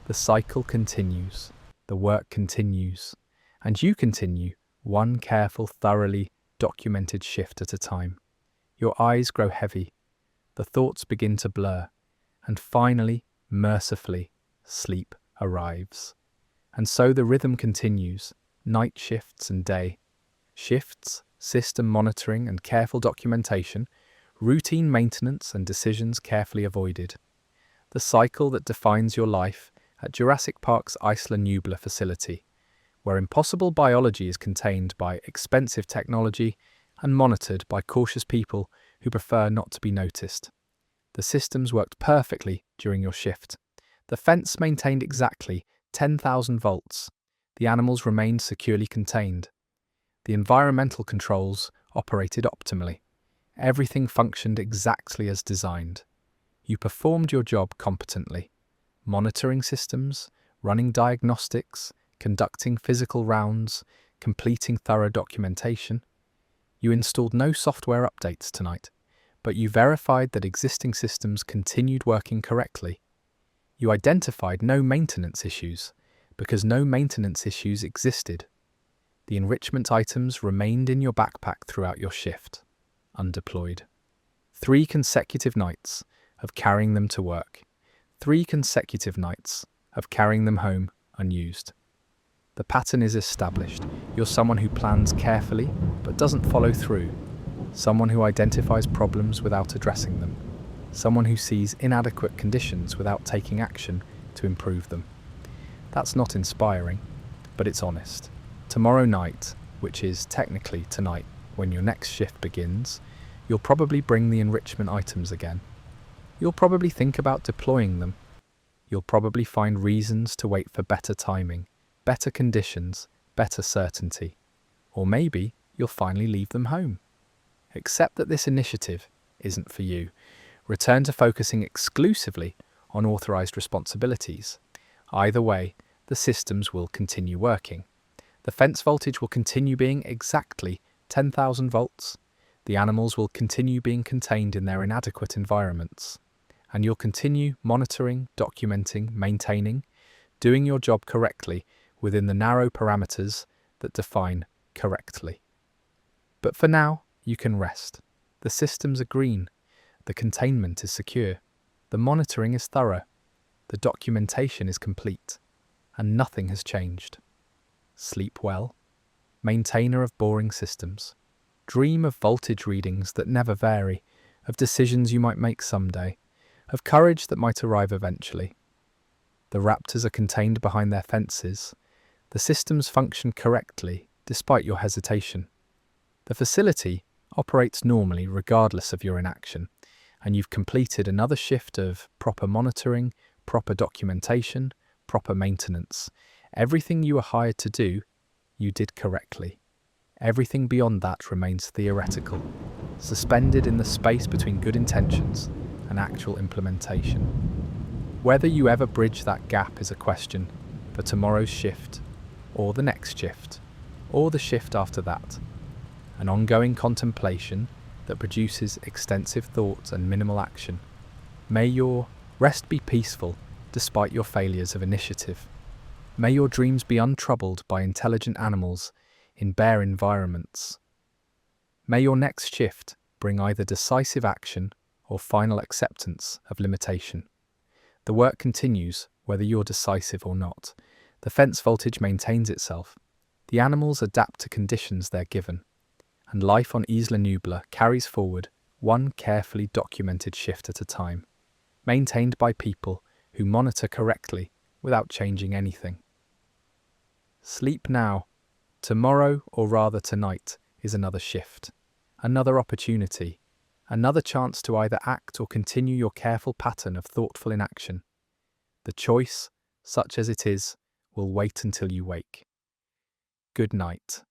The cycle continues, the work continues, and you continue, one careful, thoroughly documented shift at a time. Your eyes grow heavy, the thoughts begin to blur, and finally, mercifully, sleep arrives. And so the rhythm continues, night shifts and day shifts, system monitoring and careful documentation, routine maintenance and decisions carefully avoided. The cycle that defines your life at Jurassic Park's Isla Nublar facility, where impossible biology is contained by expensive technology and monitored by cautious people who prefer not to be noticed. The systems worked perfectly during your shift. The fence maintained exactly 10,000 volts. The animals remained securely contained. The environmental controls operated optimally. Everything functioned exactly as designed. You performed your job competently. Monitoring systems, running diagnostics, conducting physical rounds, completing thorough documentation. You installed no software updates tonight, but you verified that existing systems continued working correctly. You identified no maintenance issues, because no maintenance issues existed. The enrichment items remained in your backpack throughout your shift, undeployed. 3 consecutive nights of carrying them to work. 3 consecutive nights of carrying them home unused. The pattern is established. You're someone who plans carefully but doesn't follow through. Someone who identifies problems without addressing them. Someone who sees inadequate conditions without taking action to improve them. That's not inspiring, but it's honest. Tomorrow night, which is technically tonight when your next shift begins, you'll probably bring the enrichment items again. You'll probably think about deploying them. You'll probably find reasons to wait for better timing, better conditions, better certainty. Or maybe you'll finally leave them home. Accept that this initiative isn't for you. Return to focusing exclusively on authorized responsibilities. Either way, the systems will continue working. The fence voltage will continue being exactly 10,000 volts. The animals will continue being contained in their inadequate environments. And you'll continue monitoring, documenting, maintaining, doing your job correctly within the narrow parameters that define correctly. But for now, you can rest. The systems are green. The containment is secure. The monitoring is thorough. The documentation is complete. And nothing has changed. Sleep well. Maintainer of boring systems. Dream of voltage readings that never vary, of decisions you might make someday, of courage that might arrive eventually. The raptors are contained behind their fences. The systems function correctly, despite your hesitation. The facility operates normally regardless of your inaction, and you've completed another shift of proper monitoring, proper documentation, proper maintenance. Everything you were hired to do, you did correctly. Everything beyond that remains theoretical, suspended in the space between good intentions and actual implementation. Whether you ever bridge that gap is a question for tomorrow's shift, or the next shift, or the shift after that. An ongoing contemplation that produces extensive thought and minimal action. May your rest be peaceful despite your failures of initiative. May your dreams be untroubled by intelligent animals in bare environments. May your next shift bring either decisive action or final acceptance of limitation. The work continues whether you're decisive or not. The fence voltage maintains itself. The animals adapt to conditions they're given. And life on Isla Nublar carries forward one carefully documented shift at a time, maintained by people who monitor correctly without changing anything. Sleep now. Tomorrow, or rather tonight, is another shift, another opportunity, another chance to either act or continue your careful pattern of thoughtful inaction. The choice, such as it is, will wait until you wake. Good night.